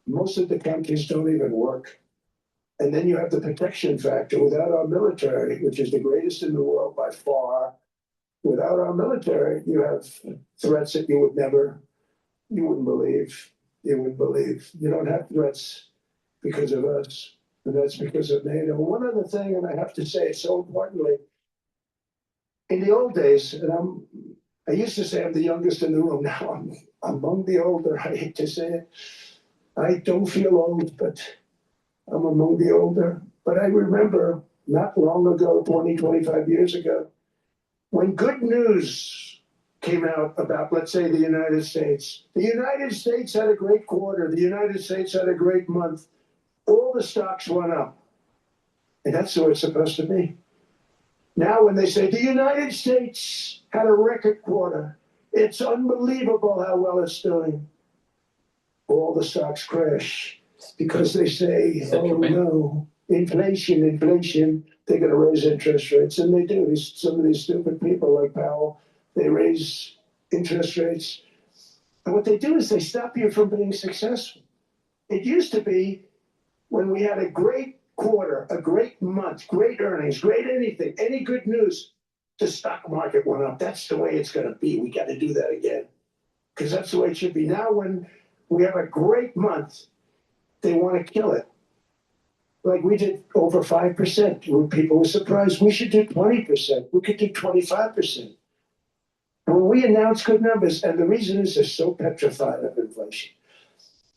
most of the countries don't even work. And then you have the protection factor. Without our military, which is the greatest in the world by far, without our military, you have threats that you wouldn't believe. You don't have threats because of us, and that's because of NATO. One other thing, and I have to say it so importantly, in the old days, and I used to say I'm the youngest in the room. Now I'm among the older. I hate to say it. I don't feel old, but I'm among the older. But I remember not long ago, 20, 25 years ago, when good news came out about, let's say, the United States. The United States had a great quarter. The United States had a great month. All the stocks went up. And that's the way it's supposed to be. Now, when they say the United States had a record quarter, it's unbelievable how well it's doing. All the stocks crash because they say, oh no, inflation, they're going to raise interest rates. And they do. Some of these stupid people like Powell, they raise interest rates. And what they do is they stop you from being successful. It used to be when we had a great quarter, a great month, great earnings, great anything, any good news, the stock market went up. That's the way it's going to be. We got to do that again because that's the way it should be. Now when we have a great month, they want to kill it. Like we did over 5%. People were surprised. We should do 20%. We could do 25%. When we announce good numbers, and the reason is they're so petrified of inflation.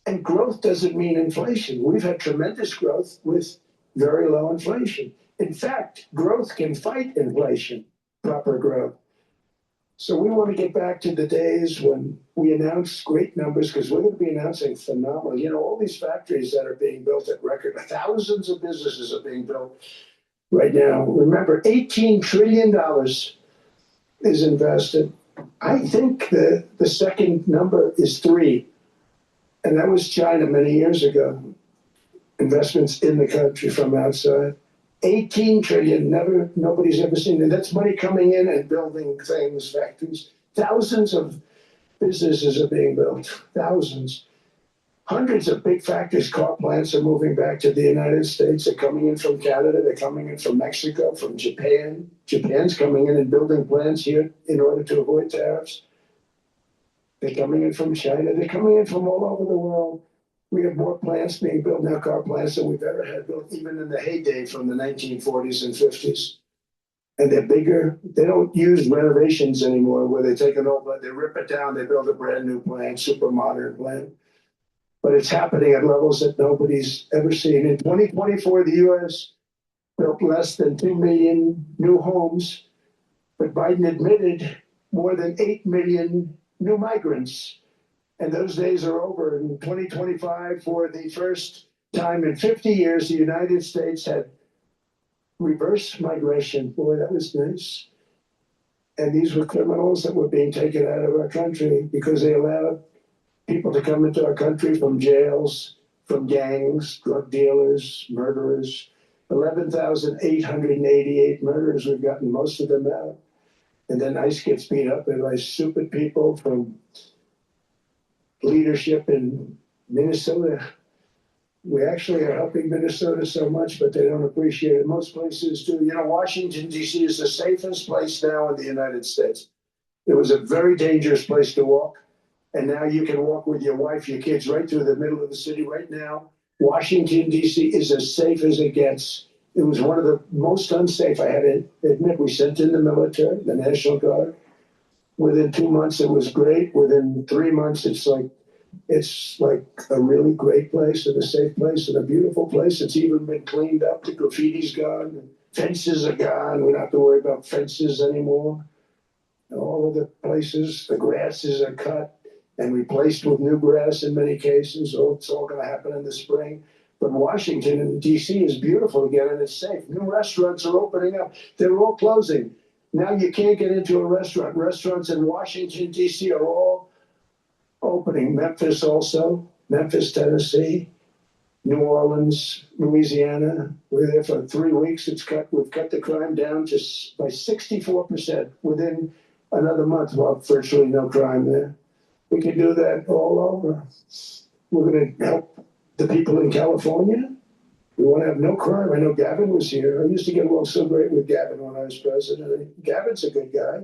And growth doesn't mean inflation. We've had tremendous growth with very low inflation. In fact, growth can fight inflation, proper growth. So we want to get back to the days when we announce great numbers, because we're going to be announcing phenomenal. All these factories that are being built at record, thousands of businesses are being built right now. Remember, $18 trillion is invested. I think the second number is 3. And that was China many years ago. Investments in the country from outside. 18 trillion, nobody's ever seen it. That's money coming in and building things, factories. Thousands of businesses are being built, thousands. Hundreds of big factories, car plants are moving back to the United States. They're coming in from Canada, they're coming in from Mexico, from Japan. Japan's coming in and building plants here in order to avoid tariffs. They're coming in from China, they're coming in from all over the world. We have more plants being built now, car plants, than we've ever had built, even in the heyday from the 1940s and 50s. And they're bigger. They don't use renovations anymore where they take an old, they rip it down, they build a brand new plant, super modern plant. But it's happening at levels that nobody's ever seen. In 2024, the US built less than 2 million new homes, but Biden admitted more than 8 million new migrants. And those days are over. In 2025, for the first time in 50 years, the United States had reverse migration. Boy, that was nice. And these were criminals that were being taken out of our country because they allowed people to come into our country from jails, from gangs, drug dealers, murderers. 11,888 murders. We've gotten most of them out. And then ICE gets beat up by stupid people from leadership in Minnesota. We actually are helping Minnesota so much, but they don't appreciate it. Most places do. You know, Washington, D.C. is the safest place now in the United States. It was a very dangerous place to walk. And now you can walk with your wife, your kids, right through the middle of the city right now. Washington, D.C. is as safe as it gets. It was one of the most unsafe. I had to admit, we sent in the military, the National Guard. Within 2 months, it was great. Within 3 months, it's like a really great place and a safe place and a beautiful place. It's even been cleaned up. The graffiti's gone. Fences are gone. We don't have to worry about fences anymore. All of the places, the grasses are cut and replaced with new grass in many cases. So it's all going to happen in the spring. But Washington and D.C. is beautiful again, and it's safe. New restaurants are opening up. They're all closing. Now you can't get into a restaurant. Restaurants in Washington, D.C. are all opening. Memphis also, Memphis, Tennessee, New Orleans, Louisiana. We're there for 3 weeks. We've cut the crime down just by 64%. Within another month, we'll have virtually no crime there. We can do that all over. We're going to help the people in California. We want to have no crime. I know Gavin was here. I used to get along so great with Gavin when I was president. Gavin's a good guy.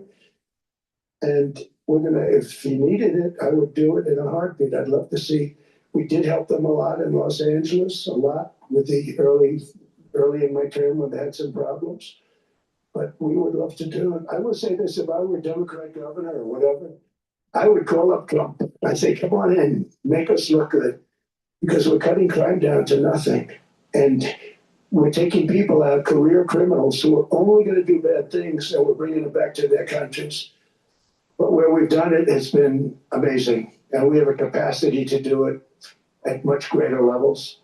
And we're going to, if he needed it, I would do it in a heartbeat. I'd love to see. We did help them a lot in Los Angeles, a lot with the early in my term when they had some problems. But we would love to do it. I would say this, if I were Democrat governor or whatever, I would call up Trump. I'd say, come on in, make us look good. Because we're cutting crime down to nothing. And we're taking people out, career criminals who are only going to do bad things, and we're bringing them back to their countries. But where we've done it has been amazing. And we have a capacity to do it at much greater levels.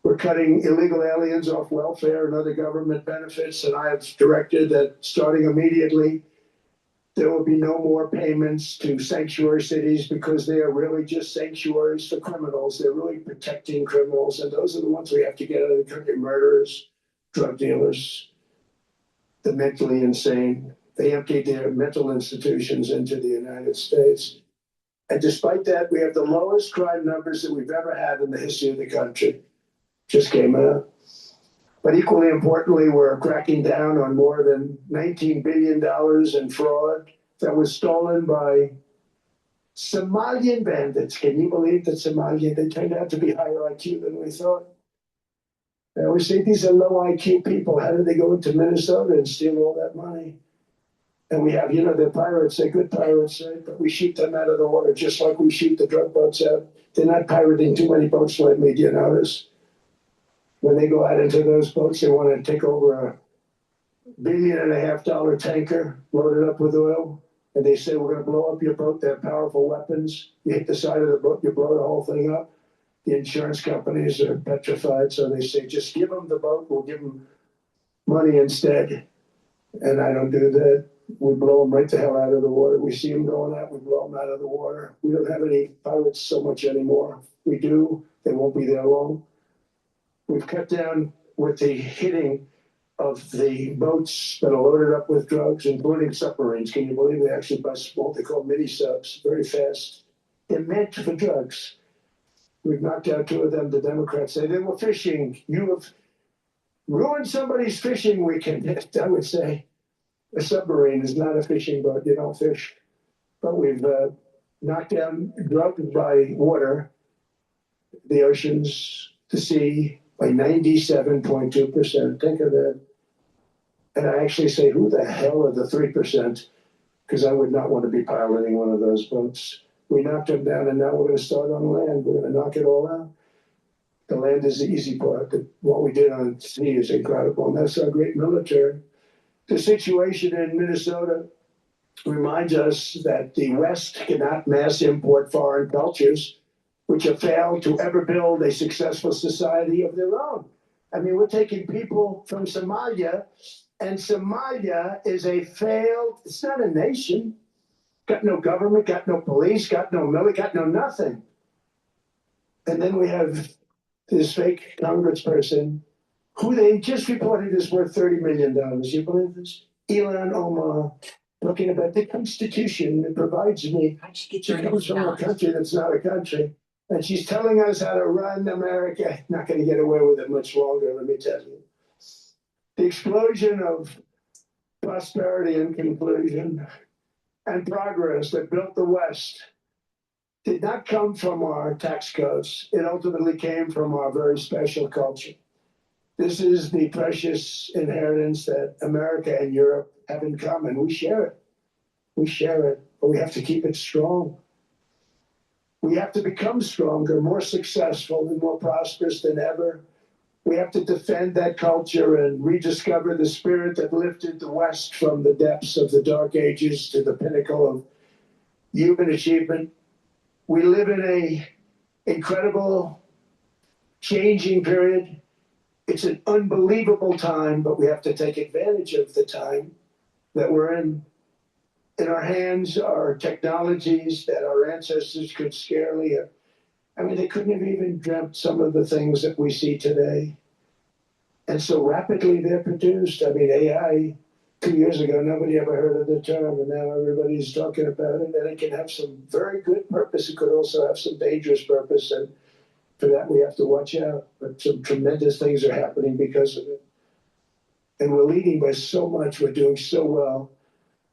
We're cutting illegal aliens off welfare and other government benefits. And I have directed that starting immediately, there will be no more payments to sanctuary cities because they are really just sanctuaries for criminals. They're really protecting criminals. And those are the ones we have to get out of the country: murderers, drug dealers, the mentally insane. They emptied their mental institutions into the United States. And despite that, we have the lowest crime numbers that we've ever had in the history of the country. Just came out. But equally importantly, we're cracking down on more than $19 billion in fraud that was stolen by Somalian bandits. Can you believe that they turned out to be higher IQ than we thought? I always say these are low IQ people. How did they go into Minnesota and steal all that money? And we have, they're pirates, they're good pirates, right? But we shoot them out of the water just like we shoot the drug boats out. They're not pirating too many boats lately, do you notice? When they go out into those boats, they want to take over a $1.5 billion tanker loaded up with oil. And they say, we're going to blow up your boat. They have powerful weapons. You hit the side of the boat, you blow the whole thing up. The insurance companies are petrified. So they say, just give them the boat. We'll give them money instead. And I don't do that. We blow them right the hell out of the water. We see them going out, we blow them out of the water. We don't have any pirates so much anymore. We do. They won't be there long. We've cut down with the hitting of the boats that are loaded up with drugs, including submarines. Can you believe they actually bust what they call mini subs, very fast? They're meant for drugs. We've knocked out 2 of them. The Democrats say they were fishing. You have ruined somebody's fishing weekend. I would say a submarine is not a fishing boat. You don't fish. But we've knocked down drugs by water, the oceans, the sea, by 97.2%. Think of that. And I actually say, who the hell are the 3%? Because I would not want to be piloting one of those boats. We knocked them down, and now we're going to start on land. We're going to knock it all out. The land is the easy part. What we did on sea is incredible, and that's our great military. The situation in Minnesota reminds us that the West cannot mass import foreign cultures, which have failed to ever build a successful society of their own. I mean, we're taking people from Somalia, and Somalia is a failed, it's not a nation. Got no government, got no police, got no military, got no nothing. And then we have this fake congressperson who they just reported is worth $30 million. You believe this? Ilhan Omar, talking about the Constitution that provides me. She comes from a country that's not a country. And she's telling us how to run America. Not going to get away with it much longer, let me tell you. The explosion of prosperity and conclusion and progress that built the West did not come from our tax codes. It ultimately came from our very special culture. This is the precious inheritance that America and Europe have in common. We share it. We share it, but we have to keep it strong. We have to become stronger, more successful, and more prosperous than ever. We have to defend that culture and rediscover the spirit that lifted the West from the depths of the Dark Ages to the pinnacle of human achievement. We live in an incredible, changing period. It's an unbelievable time, but we have to take advantage of the time that we're in. In our hands are technologies that our ancestors could scarcely have. I mean, they couldn't have even dreamt some of the things that we see today. And so rapidly they're produced. I mean, AI, 2 years ago, nobody ever heard of the term, and now everybody's talking about it. And it can have some very good purpose. It could also have some dangerous purpose. And for that, we have to watch out. But some tremendous things are happening because of it. And we're leading by so much. We're doing so well.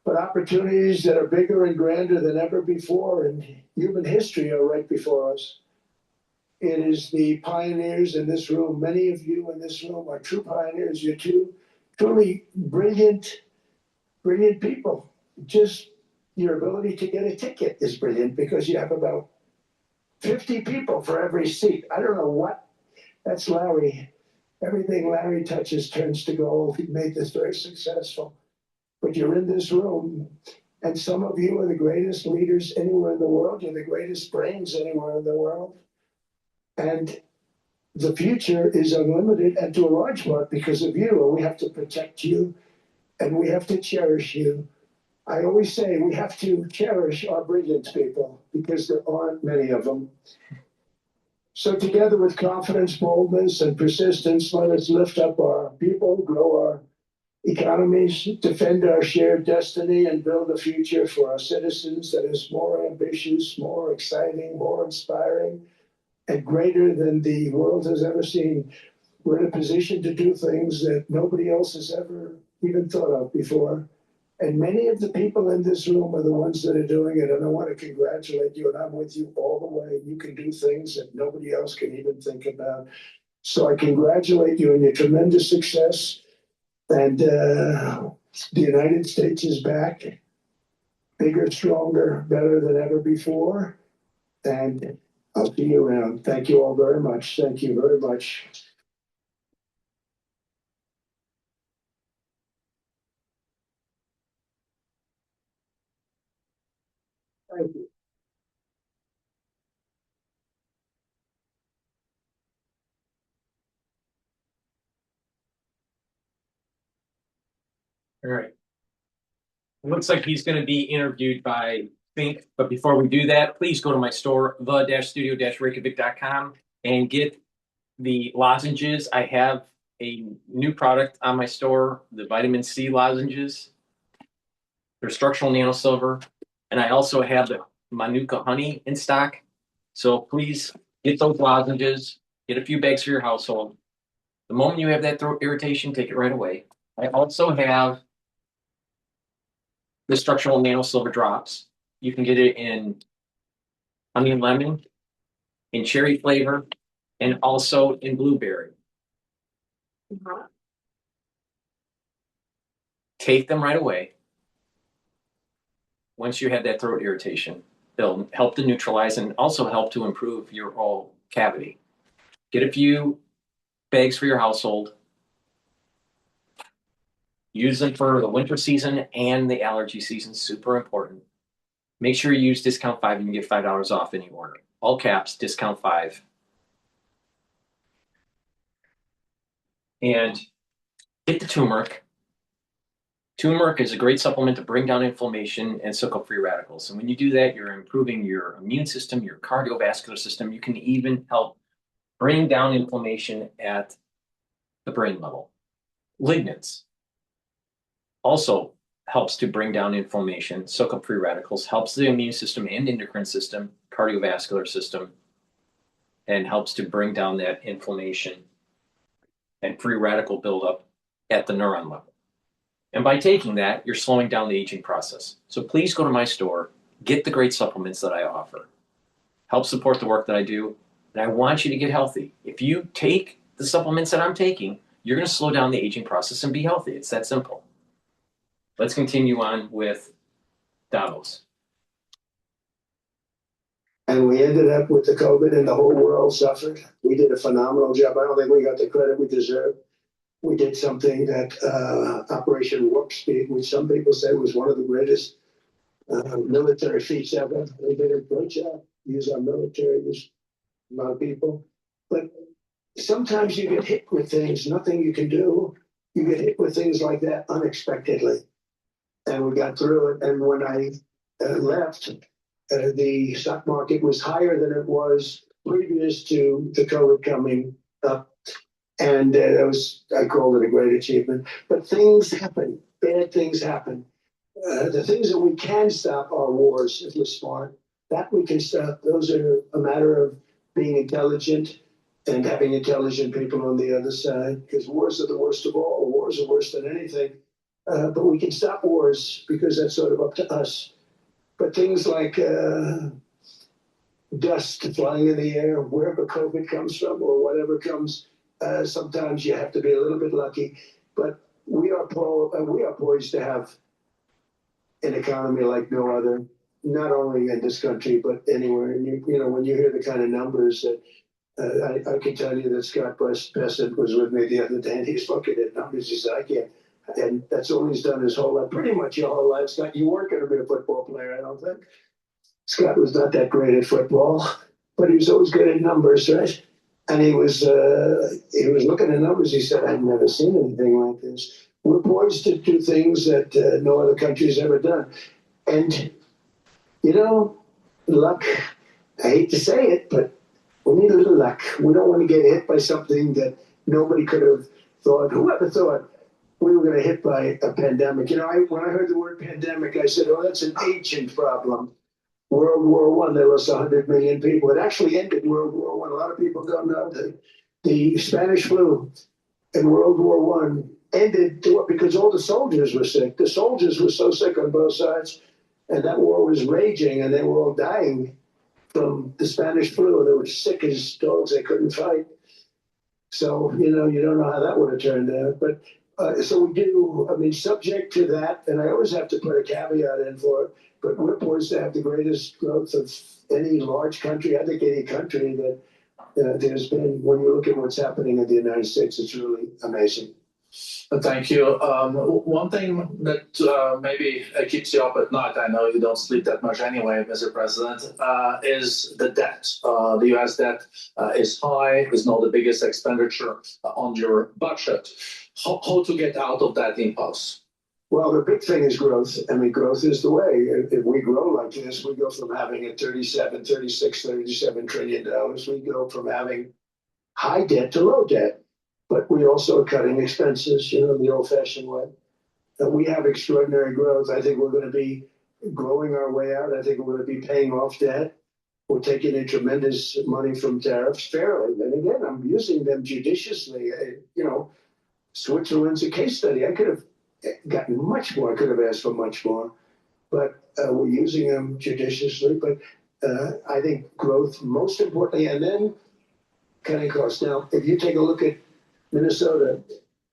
But opportunities that are bigger and grander than ever before in human history are right before us. It is the pioneers in this room. Many of you in this room are true pioneers. You're truly brilliant people. Just your ability to get a ticket is brilliant because you have about 50 people for every seat. I don't know what. That's Larry. Everything Larry touches turns to gold. He made this very successful. But you're in this room, and some of you are the greatest leaders anywhere in the world. You're the greatest brains anywhere in the world. And the future is unlimited, and to a large part because of you. And we have to protect you, and we have to cherish you. I always say we have to cherish our brilliant people because there aren't many of them. So together with confidence, boldness, and persistence, let us lift up our people, grow our economies, defend our shared destiny, and build a future for our citizens that is more ambitious, more exciting, more inspiring, and greater than the world has ever seen. We're in a position to do things that nobody else has ever even thought of before. And many of the people in this room are the ones that are doing it. And I want to congratulate you, and I'm with you all the way. You can do things that nobody else can even think about. So I congratulate you on your tremendous success. And the United States is back, bigger, stronger, better than ever before. And I'll see you around. Thank you all very much. Thank you very much. Thank you. All right. It looks like he's going to be interviewed by Think, but before we do that, please go to my store, the-studio-reykjavik.com, and get the lozenges. I have a new product on my store, the vitamin C lozenges. They're structural nanosilver. And I also have the Manuka honey in stock. So please get those lozenges, get a few bags for your household. The moment you have that throat irritation, take it right away. I also have the structural nanosilver drops. You can get it in honey and lemon, in cherry flavor, and also in blueberry. Take them right away. Once you have that throat irritation, they'll help to neutralize and also help to improve your oral cavity. Get a few bags for your household. Use them for the winter season and the allergy season, super important. Make sure you use discount 5 and you get $5 off any order. All caps, discount 5. And get the turmeric. Turmeric is a great supplement to bring down inflammation and soak up free radicals. And when you do that, you're improving your immune system, your cardiovascular system. You can even help bring down inflammation at the brain level. Lignans also helps to bring down inflammation, soak up free radicals, helps the immune system and endocrine system, cardiovascular system, and helps to bring down that inflammation and free radical buildup at the neuron level. And by taking that, you're slowing down the aging process. So please go to my store, get the great supplements that I offer, help support the work that I do, and I want you to get healthy. If you take the supplements that I'm taking, you're going to slow down the aging process and be healthy. It's that simple. Let's continue on with Davos. And we ended up with the COVID and the whole world suffered. We did a phenomenal job. I don't think we got the credit we deserve. We did something that Operation Warp Speed, which some people say was one of the greatest military feats ever. We did a great job. Use our military, use a lot of people. But sometimes you get hit with things, nothing you can do. You get hit with things like that unexpectedly. And we got through it. And when I left, the stock market was higher than it was previous to the COVID coming up. And I called it a great achievement. But things happen. Bad things happen. The things that we can stop are wars if we're smart. That we can stop. Those are a matter of being intelligent and having intelligent people on the other side. Because wars are the worst of all. Wars are worse than anything. But we can stop wars because that's sort of up to us. But things like dust flying in the air, wherever COVID comes from or whatever comes, sometimes you have to be a little bit lucky, but we are poised to have an economy like no other, not only in this country, but anywhere. And you know, when you hear the kind of numbers that I can tell you that Scott Bessent was with me the other day, and he's looking at numbers. He said, I can't. And that's all he's done his whole life, pretty much your whole life. Scott, you weren't going to be a football player, I don't think. Scott was not that great at football, but he was always good at numbers, right? And he was looking at numbers. He said, I've never seen anything like this. We're poised to do things that no other country's ever done. And, you know, luck, I hate to say it, but we need a little luck. We don't want to get hit by something that nobody could have thought. Whoever thought we were going to hit by a pandemic? You know, when I heard the word pandemic, I said, oh, that's an ancient problem. World War I, there was 100 million people. It actually ended World War I. A lot of people don't know that the Spanish flu in World War I ended because all the soldiers were sick. The soldiers were so sick on both sides, and that war was raging, and they were all dying from the Spanish flu. They were sick as dogs. They couldn't fight. So, you know, you don't know how that would have turned out. But so we do, I mean, subject to that, and I always have to put a caveat in for it, but we're poised to have the greatest growth of any large country, I think any country that there's been. When you look at what's happening in the United States, it's really amazing. Thank you. One thing that maybe keeps you up at night, I know you don't sleep that much anyway, Mr. President, is the debt. The US debt is high, is not the biggest expenditure on your budget. How to get out of that impasse? Well, the big thing is growth. I mean, growth is the way. If we grow like this, we go from having a 37 trillion dollars. We go from having high debt to low debt. but we also are cutting expenses, the old-fashioned way. We have extraordinary growth. I think we're going to be growing our way out. I think we're going to be paying off debt. We're taking in tremendous money from tariffs fairly. And again, I'm using them judiciously. Switzerland's a case study. I could have gotten much more. I could have asked for much more. But we're using them judiciously. But I think growth, most importantly, and then cutting costs. Now, if you take a look at Minnesota,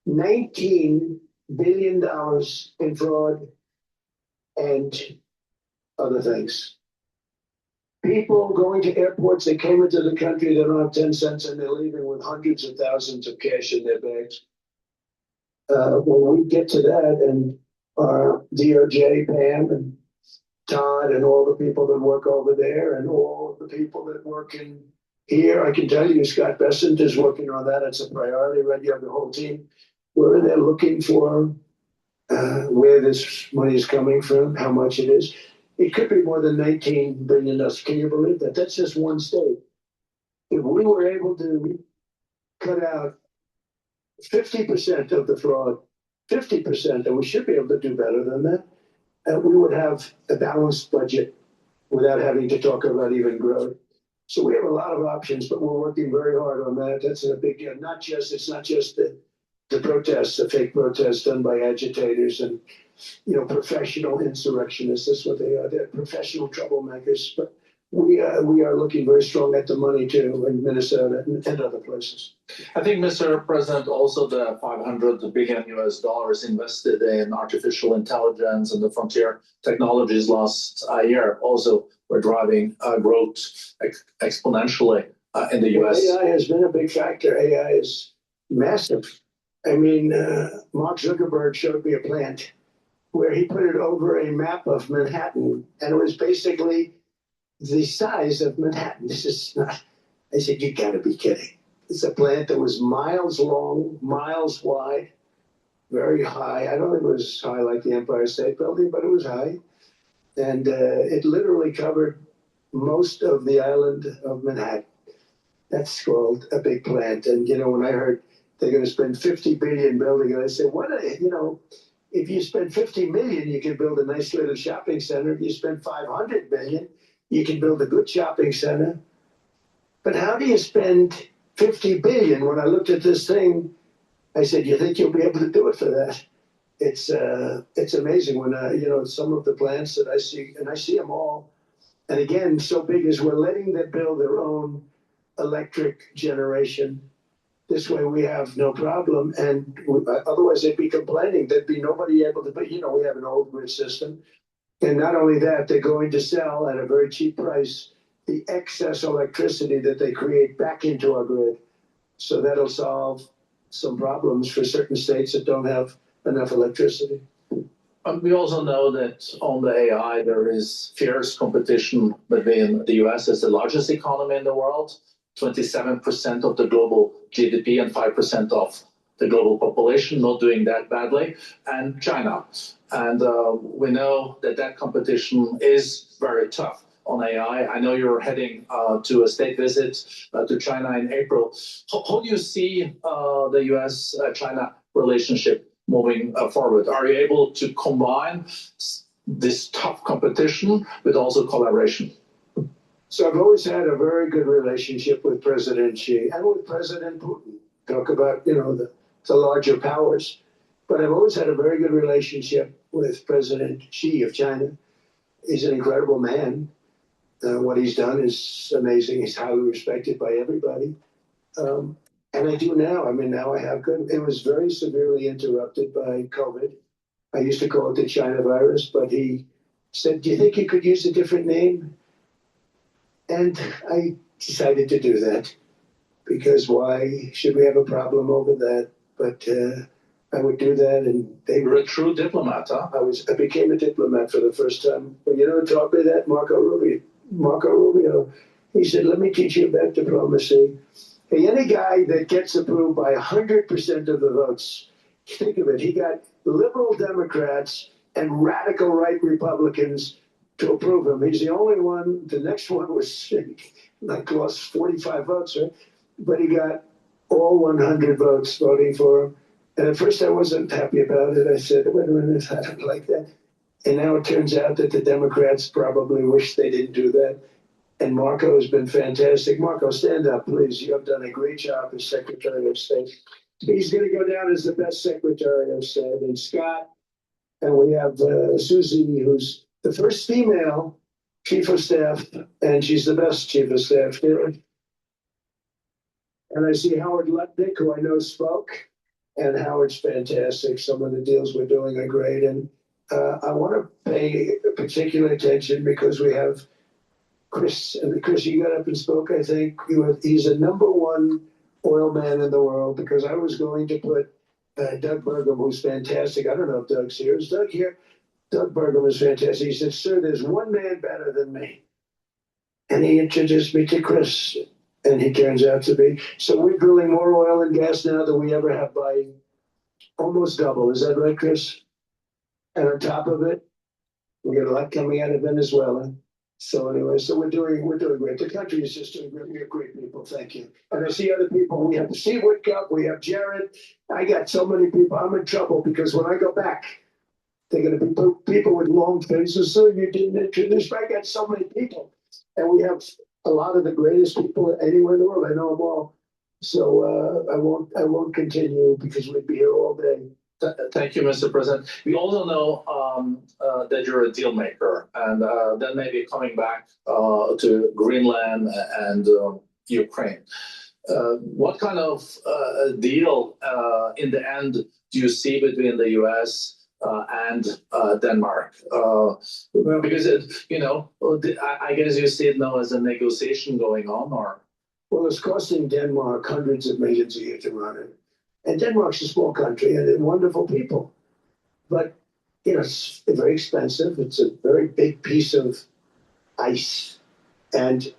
$19 billion in fraud and other things. People going to airports, they came into the country, they don't have 10 cents and they're leaving with hundreds of thousands of cash in their bags. When we get to that, and our DOJ, Pam and Todd and all the people that work over there and all the people that work in here, I can tell you Scott Bessent is working on that. It's a priority, right? You have the whole team. We're in there looking for where this money is coming from, how much it is. It could be more than $19 billion. Can you believe that? That's just one state. If we were able to cut out 50% of the fraud, 50%, and we should be able to do better than that, we would have a balanced budget without having to talk about even growth. So we have a lot of options, but we're working very hard on that. That's a big deal. It's not just the protests, the fake protests done by agitators and professional insurrectionists. That's what they are. They're professional troublemakers. But we are looking very strong at the money too in Minnesota and other places. I think, Mr. President, also the $500 billion invested in artificial intelligence and the frontier technologies last year also were driving growth exponentially in the U.S. AI has been a big factor. AI is massive. I mean, Mark Zuckerberg showed me a plant where he put it over a map of Manhattan, and it was basically the size of Manhattan. This is not, I said, you gotta be kidding. It's a plant that was miles long, miles wide, very high. I don't think it was high like the Empire State Building, but it was high. And it literally covered most of the island of Manhattan. That's called a big plant. And, when I heard they're going to spend $50 billion building it, I said, if you spend $50 million, you can build a nice little shopping center. If you spend $500 million, you can build a good shopping center. But how do you spend $50 billion? When I looked at this thing, I said, you think you'll be able to do it for that? It's amazing when, some of the plants that I see, and I see them all. And again, so big as we're letting them build their own electric generation. This way we have no problem. And otherwise they'd be complaining. There'd be nobody able to, but we have an old grid system. And not only that, they're going to sell at a very cheap price the excess electricity that they create back into our grid. So that'll solve some problems for certain states that don't have enough electricity. We also know that on the AI, there is fierce competition between the US as the largest economy in the world, 27% of the global GDP and 5% of the global population, not doing that badly, and China. And we know that competition is very tough on AI. I know you're heading to a state visit to China in April. How do you see the US-China relationship moving forward? Are you able to combine this tough competition with also collaboration? So I've always had a very good relationship with President Xi and with President Putin. Talk about, the larger powers. But I've always had a very good relationship with President Xi of China. He's an incredible man. What he's done is amazing. He's highly respected by everybody. And I do now. I mean, now I have good. It was very severely interrupted by COVID. I used to call it the China virus, but he said, do you think you could use a different name? And I decided to do that because why should we have a problem over that? But I would do that, and they were a true diplomat, huh? I became a diplomat for the first time. But who taught me that? Marco Rubio. He said, let me teach you about diplomacy. Hey, any guy that gets approved by 100% of the votes, think of it, he got liberal Democrats and radical right Republicans to approve him. He's the only one. The next one was lost 45 votes, right? But he got all 100 votes voting for him. And at first I wasn't happy about it. I said, wait a minute, I don't like that. And now it turns out that the Democrats probably wish they didn't do that. And Marco has been fantastic. Marco, stand up, please. You have done a great job as Secretary of State. He's going to go down as the best Secretary of State. And Scott, and we have Susie, who's the first female Chief of Staff, and she's the best Chief of Staff. And I see Howard Lutnick, who I know spoke, and Howard's fantastic. Some of the deals we're doing are great. And I want to pay particular attention because we have Chris. And Chris, you got up and spoke, I think. He's a #1 oil man in the world because I was going to put Doug Burgum, who's fantastic. I don't know if Doug's here. Is Doug here? Doug Burgum is fantastic. He said, sir, there's one man better than me. And he introduced me to Chris. And he turns out to be. So we're drilling more oil and gas now than we ever have by almost double. Is that right, Chris? And on top of it, we get a lot coming out of Venezuela. So anyway, so we're doing great. The country is just doing great. We have great people. Thank you. And I see other people. We have Steve Whitcup. We have Jared. I got so many people. I'm in trouble because when I go back, they're going to be people with long faces. So you didn't introduce me. I got so many people. And we have a lot of the greatest people anywhere in the world. I know them all. So I won't continue because we'd be here all day. Thank you, Mr. President. We also know that you're a deal maker, and then maybe coming back to Greenland and Ukraine. What kind of deal in the end do you see between the U.S. And Denmark? Because I guess you see it now as a negotiation going on, or? Well, it's costing Denmark hundreds of millions a year to run it. And Denmark's a small country and they're wonderful people. But, it's very expensive. It's a very big piece of ice. And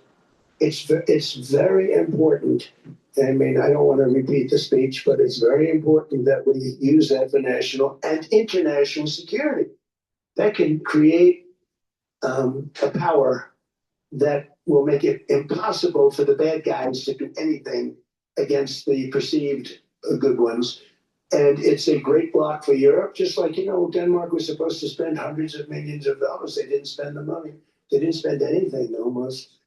it's very important. I mean, I don't want to repeat the speech, but it's very important that we use that for national and international security. That can create a power that will make it impossible for the bad guys to do anything against the perceived good ones. And it's a great block for Europe, just like, Denmark was supposed to spend hundreds of millions of dollars. They didn't spend the money. They didn't spend anything almost.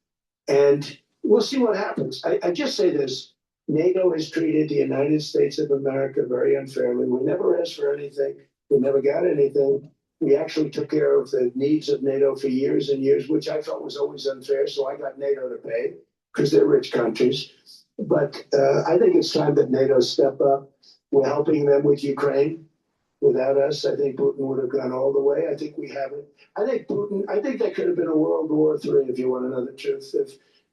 And we'll see what happens. I just say this. NATO has treated the United States of America very unfairly. We never asked for anything. We never got anything. We actually took care of the needs of NATO for years and years, which I felt was always unfair. So I got NATO to pay because they're rich countries. But I think it's time that NATO step up. We're helping them with Ukraine. Without us, I think Putin would have gone all the way. I think we haven't. I think there could have been a World War III, if you want to know the truth.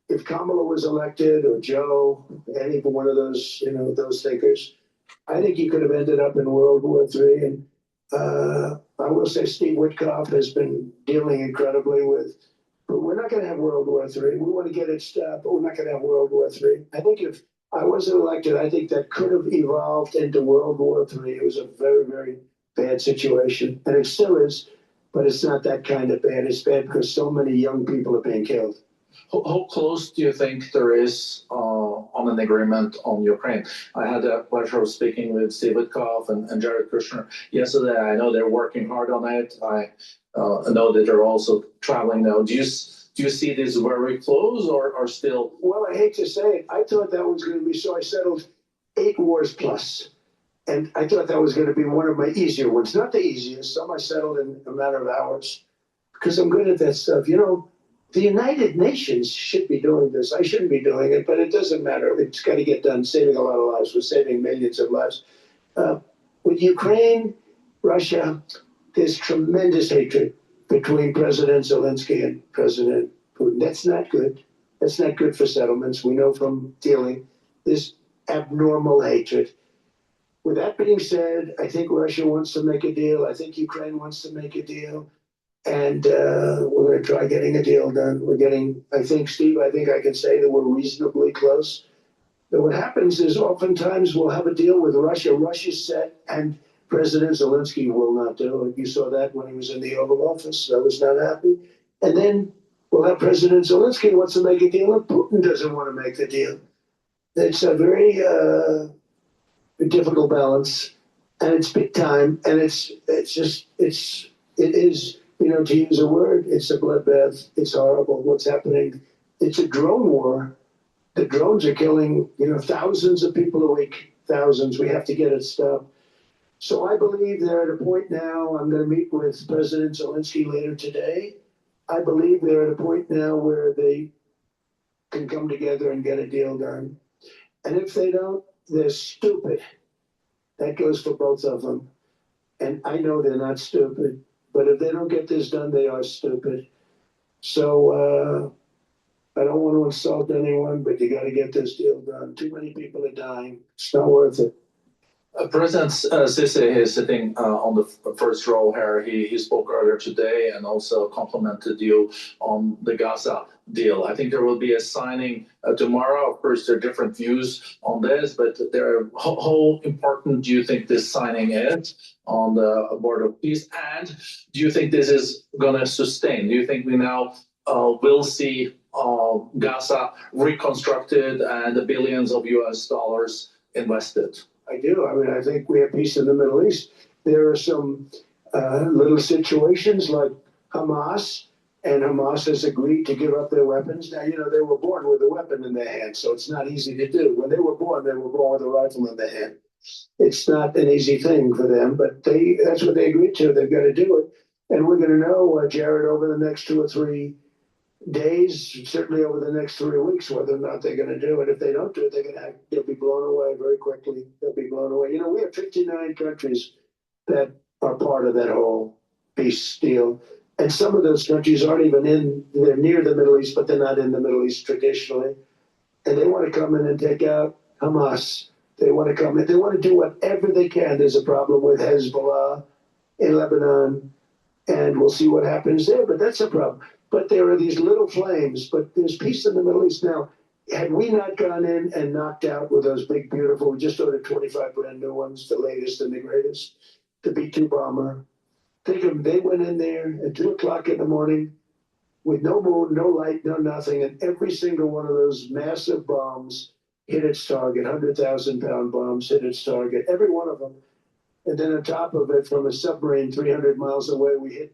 If Kamala was elected or Joe, any one of those, those thinkers, I think you could have ended up in World War III. And I will say Steve Witkoff has been dealing incredibly with, but we're not going to have World War III. We want to get it stopped, but we're not going to have World War III. I think if I wasn't elected, I think that could have evolved into World War III. It was a very, very bad situation. And it still is, but it's not that kind of bad. It's bad because so many young people are being killed. How close do you think there is on an agreement on Ukraine? I had the pleasure of speaking with Steve Witkoff and Jared Kushner yesterday. I know they're working hard on it. I know that they're also traveling now. Do you see this very close or still? Well, I hate to say it. I thought that was going to be so. I settled 8 wars plus. And I thought that was going to be one of my easier ones. Not the easiest. Some I settled in a matter of hours because I'm good at that stuff. The United Nations should be doing this. I shouldn't be doing it, but it doesn't matter. It's got to get done, saving a lot of lives. We're saving millions of lives. With Ukraine, Russia, there's tremendous hatred between President Zelensky and President Putin. That's not good. That's not good for settlements. We know from dealing this abnormal hatred. With that being said, I think Russia wants to make a deal. I think Ukraine wants to make a deal. And we're going to try getting a deal done. Steve, I think I can say that we're reasonably close. But what happens is oftentimes we'll have a deal with Russia. Russia's set, and President Zelensky will not do it. You saw that when he was in the Oval Office. I was not happy. And then we'll have President Zelensky wants to make a deal, and Putin doesn't want to make the deal. it's a very difficult balance, and it's big time, and it is, to use a word, it's a bloodbath. It's horrible what's happening. It's a drone war. The drones are killing, thousands of people a week, thousands. We have to get it stopped. So I believe they're at a point now. I'm going to meet with President Zelensky later today. I believe they're at a point now where they can come together and get a deal done. And if they don't, they're stupid. That goes for both of them. And I know they're not stupid, but if they don't get this done, they are stupid. So I don't want to insult anyone, but you got to get this deal done. Too many people are dying. It's not worth it. President Sisi is sitting on the first row here. He spoke earlier today and also complimented you on the Gaza deal. I think there will be a signing tomorrow. Of course, there are different views on this, but how important do you think this signing is on the border of peace? And do you think this is going to sustain? Do you think we now will see Gaza reconstructed and the billions of US dollars invested? I do. I mean, I think we have peace in the Middle East. There are some little situations like Hamas, and Hamas has agreed to give up their weapons. Now, they were born with a weapon in their hand, so it's not easy to do. When they were born with a rifle in their hand. It's not an easy thing for them, but that's what they agreed to. They've got to do it. And we're going to know, Jared, over the next 2 or 3 days, certainly over the next 3 weeks, whether or not they're going to do it. If they don't do it, they'll be blown away very quickly. They'll be blown away. We have 59 countries that are part of that whole peace deal. And some of those countries aren't even they're near the Middle East, but they're not in the Middle East traditionally. And they want to come in and take out Hamas. They want to come in. They want to do whatever they can. There's a problem with Hezbollah in Lebanon, and we'll see what happens there. But that's a problem. But there are these little flames, but there's peace in the Middle East. Now, had we not gone in and knocked out with those big, beautiful, we just ordered 25 brand new ones, the latest and the greatest, the B-2 bomber. Think of them, they went in there at 2 o'clock in the morning with no moon, no light, no nothing, and every single one of those massive bombs hit its target, 100,000-pound bombs hit its target, every one of them. And then on top of it, from a submarine 300 miles away, we hit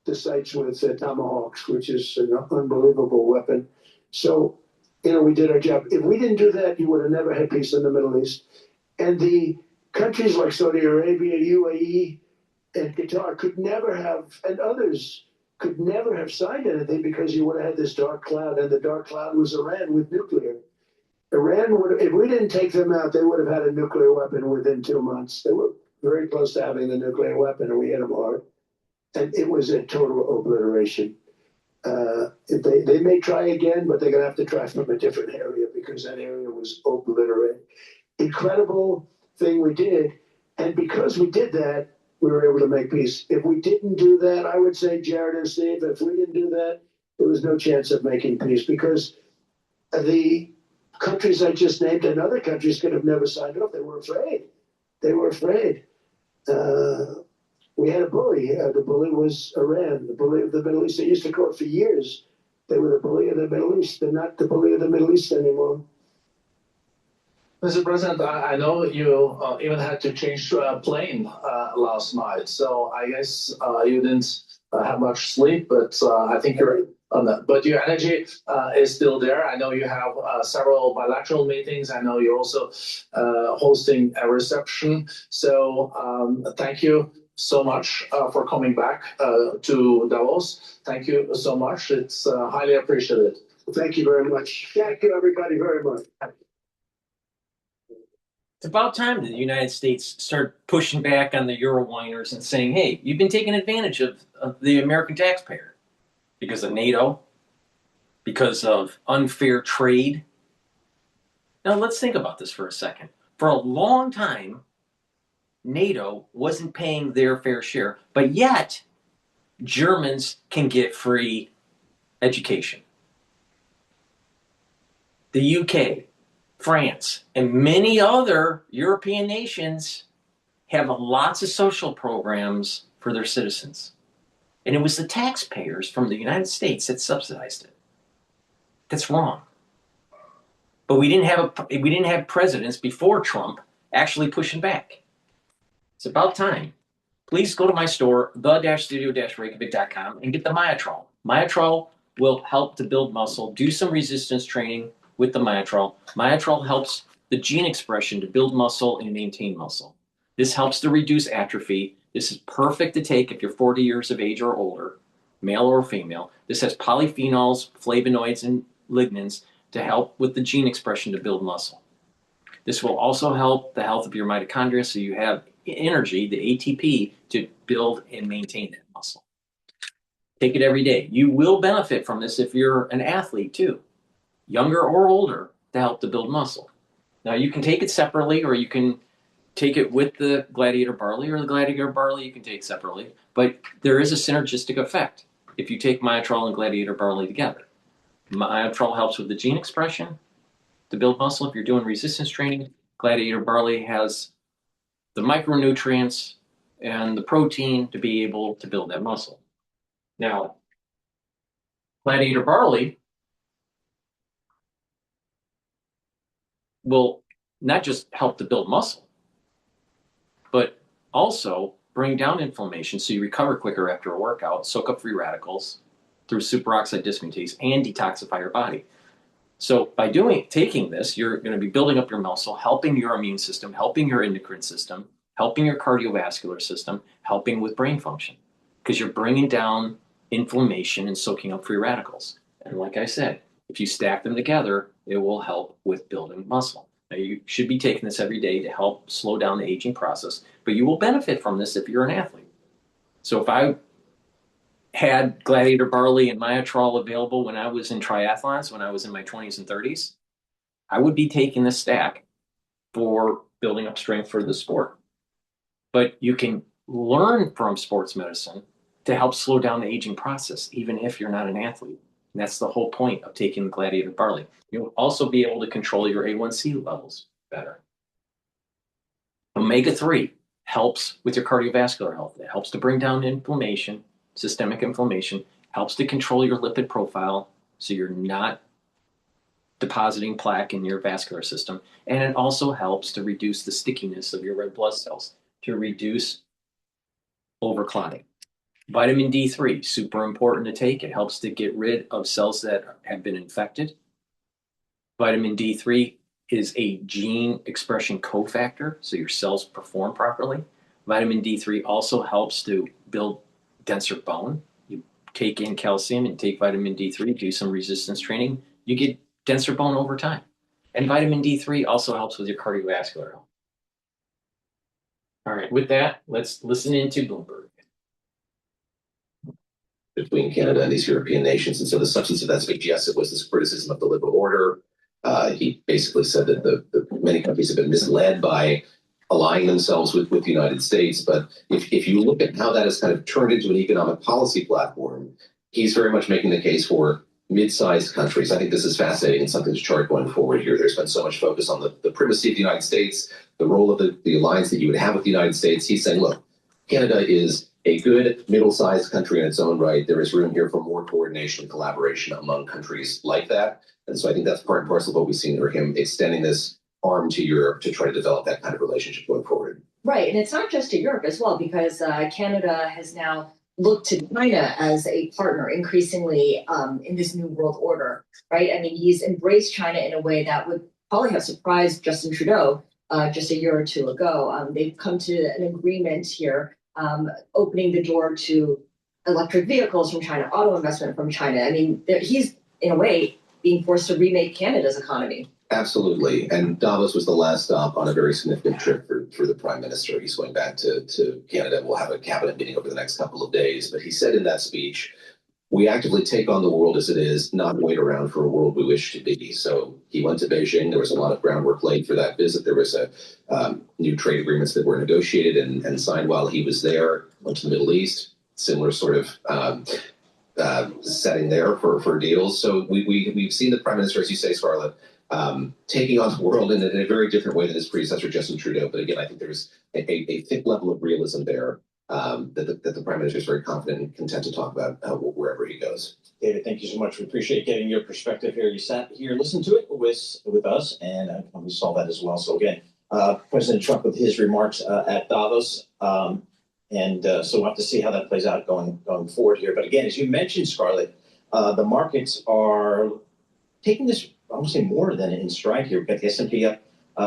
the sites with tomahawks, which is an unbelievable weapon. So, we did our job. If we didn't do that, you would have never had peace in the Middle East. And the countries like Saudi Arabia, UAE, and Qatar could never have, and others could never have signed anything because you would have had this dark cloud, and the dark cloud was Iran with nuclear. Iran would, if we didn't take them out, they would have had a nuclear weapon within 2 months. They were very close to having the nuclear weapon, and we hit them hard. And it was a total obliteration. They may try again, but they're going to have to try from a different area because that area was obliterated. Incredible thing we did. And because we did that, we were able to make peace. If we didn't do that, I would say, Jared and Steve, if we didn't do that, there was no chance of making peace because the countries I just named and other countries could have never signed up. They were afraid. They were afraid. We had a bully. The bully was Iran, the bully of the Middle East. They used to call it for years. They were the bully of the Middle East. They're not the bully of the Middle East anymore. Mr. President, I know you even had to change plane last night, so I guess you didn't have much sleep, but I think you're on that. But your energy is still there. I know you have several bilateral meetings. I know you're also hosting a reception. So thank you so much for coming back to Davos. Thank you so much. It's highly appreciated. Thank you very much. Thank you, everybody, very much. It's about time that the United States started pushing back on the Euro whiners and saying, hey, you've been taking advantage of the American taxpayer because of NATO, because of unfair trade. Now, let's think about this for a second. For a long time, NATO wasn't paying their fair share, but yet Germans can get free education. The UK, France, and many other European nations have lots of social programs for their citizens. And it was the taxpayers from the United States that subsidized it. That's wrong. But we didn't have presidents before Trump actually pushing back. It's about time. Please go to my store, the-studio-reykjavik.com, and get the Myotrol. Myotrol will help to build muscle. Do some resistance training with the Myotrol. Myotrol helps the gene expression to build muscle and maintain muscle. This helps to reduce atrophy. This is perfect to take if you're 40 years of age or older, male or female. This has polyphenols, flavonoids, and lignans to help with the gene expression to build muscle. This will also help the health of your mitochondria so you have energy, the ATP, to build and maintain that muscle. Take it every day. You will benefit from this if you're an athlete too, younger or older, to help to build muscle. Now you can take it separately, or you can take it with the Gladiator Barley, or the Gladiator Barley you can take separately, but there is a synergistic effect if you take Myotrol and Gladiator Barley together. Myotrol helps with the gene expression to build muscle. If you're doing resistance training, Gladiator Barley has the micronutrients and the protein to be able to build that muscle. Now, Gladiator Barley will not just help to build muscle, but also bring down inflammation so you recover quicker after a workout, soak up free radicals through superoxide dismutase, and detoxify your body. So by taking this, you're going to be building up your muscle, helping your immune system, helping your endocrine system, helping your cardiovascular system, helping with brain function, because you're bringing down inflammation and soaking up free radicals. And like I said, if you stack them together, it will help with building muscle. Now, you should be taking this every day to help slow down the aging process, but you will benefit from this if you're an athlete. So if I had Gladiator Barley and Myotrol available when I was in triathlons, when I was in my 20s and 30s, I would be taking this stack for building up strength for the sport. But you can learn from sports medicine to help slow down the aging process, even if you're not an athlete. And that's the whole point of taking the Gladiator Barley. You'll also be able to control your A1C levels better. Omega-3 helps with your cardiovascular health. It helps to bring down inflammation, systemic inflammation, helps to control your lipid profile so you're not depositing plaque in your vascular system. And it also helps to reduce the stickiness of your red blood cells, to reduce overclotting. Vitamin D3, super important to take. It helps to get rid of cells that have been infected. Vitamin D3 is a gene expression cofactor, so your cells perform properly. Vitamin D3 also helps to build denser bone. You take in calcium and take vitamin D3, do some resistance training, you get denser bone over time. And vitamin D3 also helps with your cardiovascular health. All right, with that, let's listen into Bloomberg. Between Canada and these European nations. And so the substance of that speech, yes, it was this criticism of the liberal order. He basically said that the many countries have been misled by aligning themselves with the United States. But if you look at how that has kind of turned into an economic policy platform, he's very much making the case for mid-sized countries. I think this is fascinating and something to chart going forward here. There's been so much focus on the primacy of the United States, the role of the alliance that you would have with the United States. He's saying, look, Canada is a good middle-sized country in its own right. There is room here for more coordination and collaboration among countries like that. And so I think that's part and parcel of what we've seen for him extending this arm to Europe to try to develop that kind of relationship going forward. Right. And it's not just to Europe as well, because Canada has now looked to China as a partner increasingly in this new world order, right? I mean, he's embraced China in a way that would probably have surprised Justin Trudeau just a year or two ago. They've come to an agreement here, opening the door to electric vehicles from China, auto investment from China. I mean, he's, in a way, being forced to remake Canada's economy. Absolutely. And Davos was the last stop on a very significant trip for the Prime Minister. He's going back to Canada. We'll have a cabinet meeting over the next couple of days. But he said in that speech, we actively take on the world as it is, not wait around for a world we wish to be. So he went to Beijing. There was a lot of groundwork laid for that visit. There was new trade agreements that were negotiated and signed while he was there. Went to the Middle East, similar sort of setting there for deals. So we've seen the Prime Minister, as you say, Scarlett, taking on the world in a very different way than his predecessor, Justin Trudeau. But again, I think there's a thick level of realism there that the Prime Minister is very confident and content to talk about wherever he goes. David, thank you so much. We appreciate getting your perspective here. You sat here, listened to it with us, and we saw that as well. So again, President Trump with his remarks at Davos, so we'll have to see how that plays out going forward here. But again, as you mentioned, Scarlett, the markets are taking this, I would say, more than in stride here. We've got the S&P up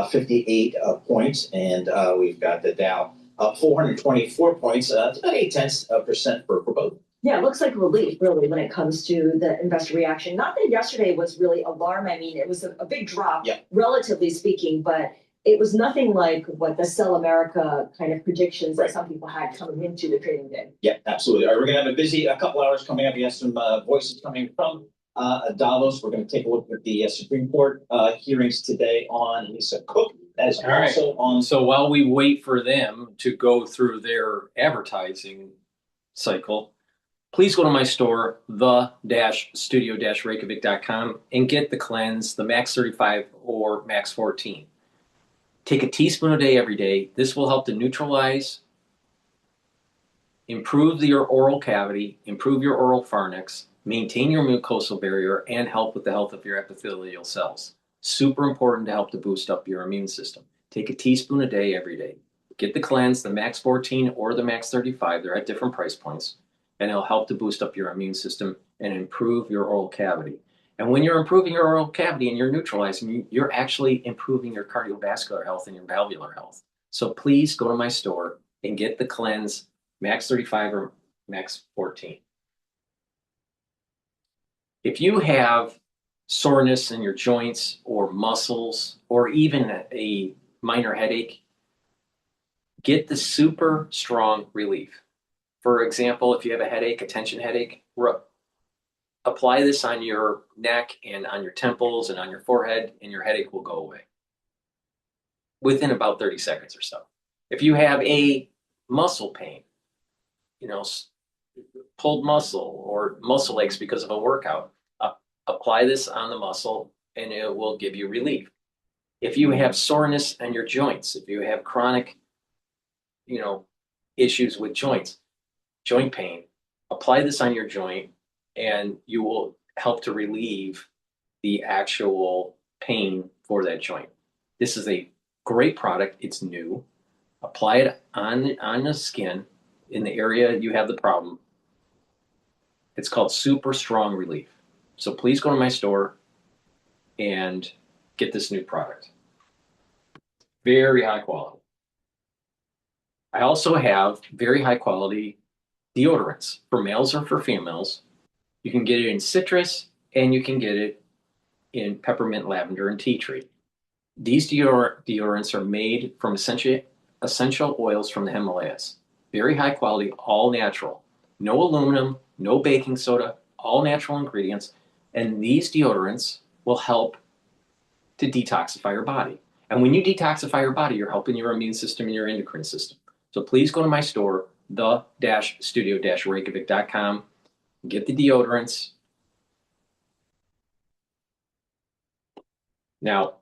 58 points, and we've got the Dow up 424 points. It's about 0.8% for both. Yeah, it looks like relief, really, when it comes to the investor reaction. Not that yesterday was really alarm. I mean, it was a big drop, relatively speaking, but it was nothing like what the Sell America kind of predictions that some people had coming into the trading day. Yeah, absolutely. All right, we're going to have a busy couple hours coming up. We have some voices coming from Davos. We're going to take a look at the Supreme Court hearings today on Lisa Cook. As also on. So while we wait for them to go through their advertising cycle, please go to my store, the-studio-reykjavik.com, and get the cleanse, the Max 35 or Max 14. Take a teaspoon a day every day. This will help to neutralize, improve your oral cavity, improve your oral pharynx, maintain your mucosal barrier, and help with the health of your epithelial cells. Super important to help to boost up your immune system. Take a teaspoon a day every day. Get the cleanse, the Max 14 or the Max 35. They're at different price points. And it'll help to boost up your immune system and improve your oral cavity. And when you're improving your oral cavity and you're neutralizing, you're actually improving your cardiovascular health and your valvular health. So please go to my store and get the cleanse, Max 35 or Max 14. If you have soreness in your joints or muscles or even a minor headache, get the super strong relief. For example, if you have a headache, a tension headache, apply this on your neck and on your temples and on your forehead, and your headache will go away within about 30 seconds or so. If you have a muscle pain, pulled muscle or muscle aches because of a workout, apply this on the muscle and it will give you relief. If you have soreness in your joints, if you have chronic, issues with joints, joint pain, apply this on your joint and you will help to relieve the actual pain for that joint. This is a great product. It's new. Apply it on the skin in the area you have the problem. It's called Super Strong Relief. So please go to my store and get this new product. Very high quality. I also have very high quality deodorants for males or for females. You can get it in citrus and you can get it in peppermint, lavender, and tea tree. These deodorants are made from essential oils from the Himalayas. Very high quality, all natural. No aluminum, no baking soda, all natural ingredients. And these deodorants will help to detoxify your body. And when you detoxify your body, you're helping your immune system and your endocrine system. So please go to my store, the-studio-reykjavik.com, get the deodorants. Now,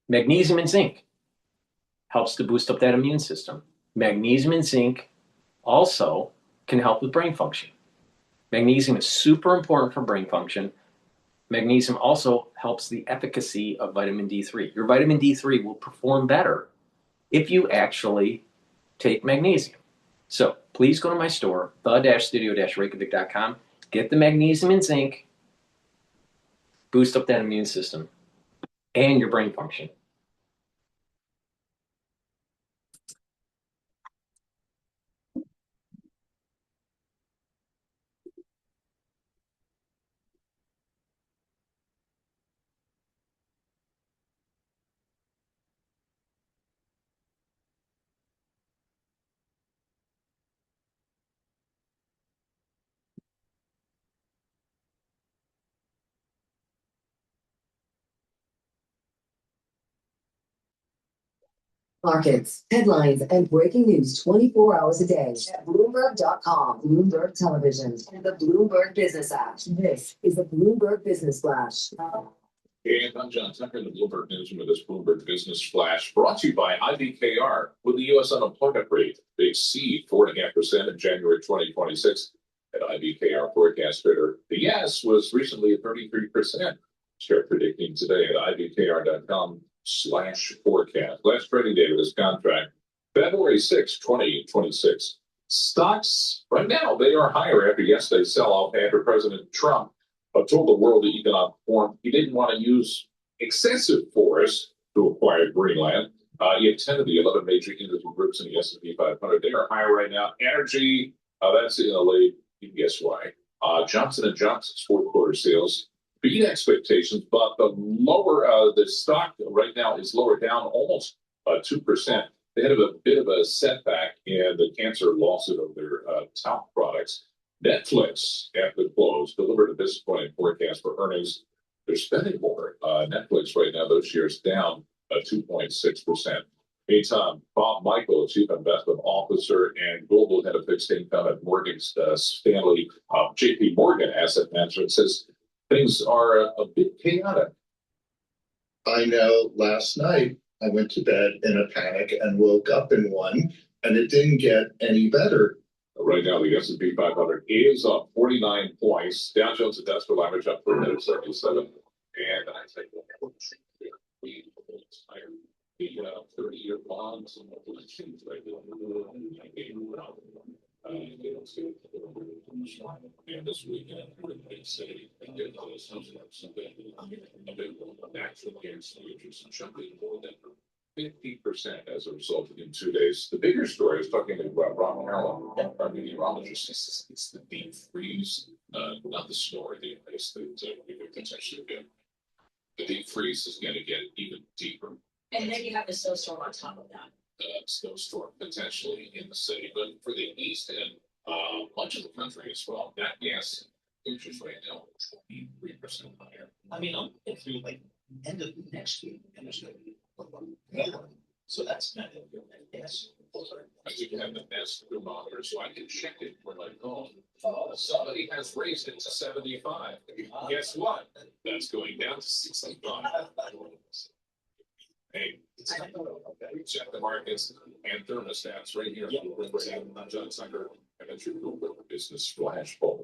magnesium and zinc helps to boost up that immune system. Magnesium and zinc also can help with brain function. Magnesium is super important for brain function. Magnesium also helps the efficacy of vitamin D3. Your vitamin D3 will perform better if you actually take magnesium. So please go to my store, the-studio-reykjavik.com, get the magnesium and zinc, boost up that immune system and your brain function. Markets, headlines, and breaking news 24 hours a day at Bloomberg.com, Bloomberg Television, and the Bloomberg Business app. This is the Bloomberg Business Flash. Hey, I'm John Tucker, the Bloomberg Newsroom with this Bloomberg Business Flash, brought to you by IBKR. Will the U.S. unemployment rate exceed 4.5% in January 2026? at IBKR Forecast Trader. The yes was recently at 33%. Start predicting today at ibkr.com/forecast. Last trading day of this contract, February 6, 2026. Stocks right now, they are higher after yesterday's sell-off after President Trump told the world that economic reform he didn't want to use excessive force to acquire Greenland. You have 10 of the 11 major industry groups in the S&P 500. They are higher right now. Energy, that's in the lead. You can guess why. Johnson & Johnson's fourth quarter sales beat expectations, but the stock right now is lower down almost 2%. They had a bit of a setback in the cancer lawsuit of their top products. Netflix, after the close, delivered a disappointing forecast for earnings. They're spending more. Netflix right now, those shares down 2.6%. Meantime, Bob Michael, Chief Investment Officer and Global Head of Fixed Income at Morgan Stanley, JP Morgan Asset Management, says things are a bit chaotic. I know last night I went to bed in a panic and woke up in one, and it didn't get any better. Right now, the S&P 500 is up 49 points. Dow Jones Industrial Average up 477. And I think the 30-year bonds and elections right now. And this weekend, they say they did something a bit natural gas futures and jumping more than 50% as a result in 2 days. The bigger story is talking about Ron Harlan, our meteorologist. It's the deep freeze, not the snow or the ice that we could potentially get. The deep freeze is going to get even deeper. And then you have the snowstorm on top of that. Snowstorm potentially in the city, but for the east and much of the country as well. That gas futures right now 23% higher. I mean, I'm through like end of next week, and there's going to be more. So that's kind of your yes. I think you have the best thermometer, so I can check it when I go. Somebody has raised it to 75. Guess what? That's going down to 65. Hey, check the markets and thermostats right here. I'm John Sucker. And that's your Google Business Flash Bulb.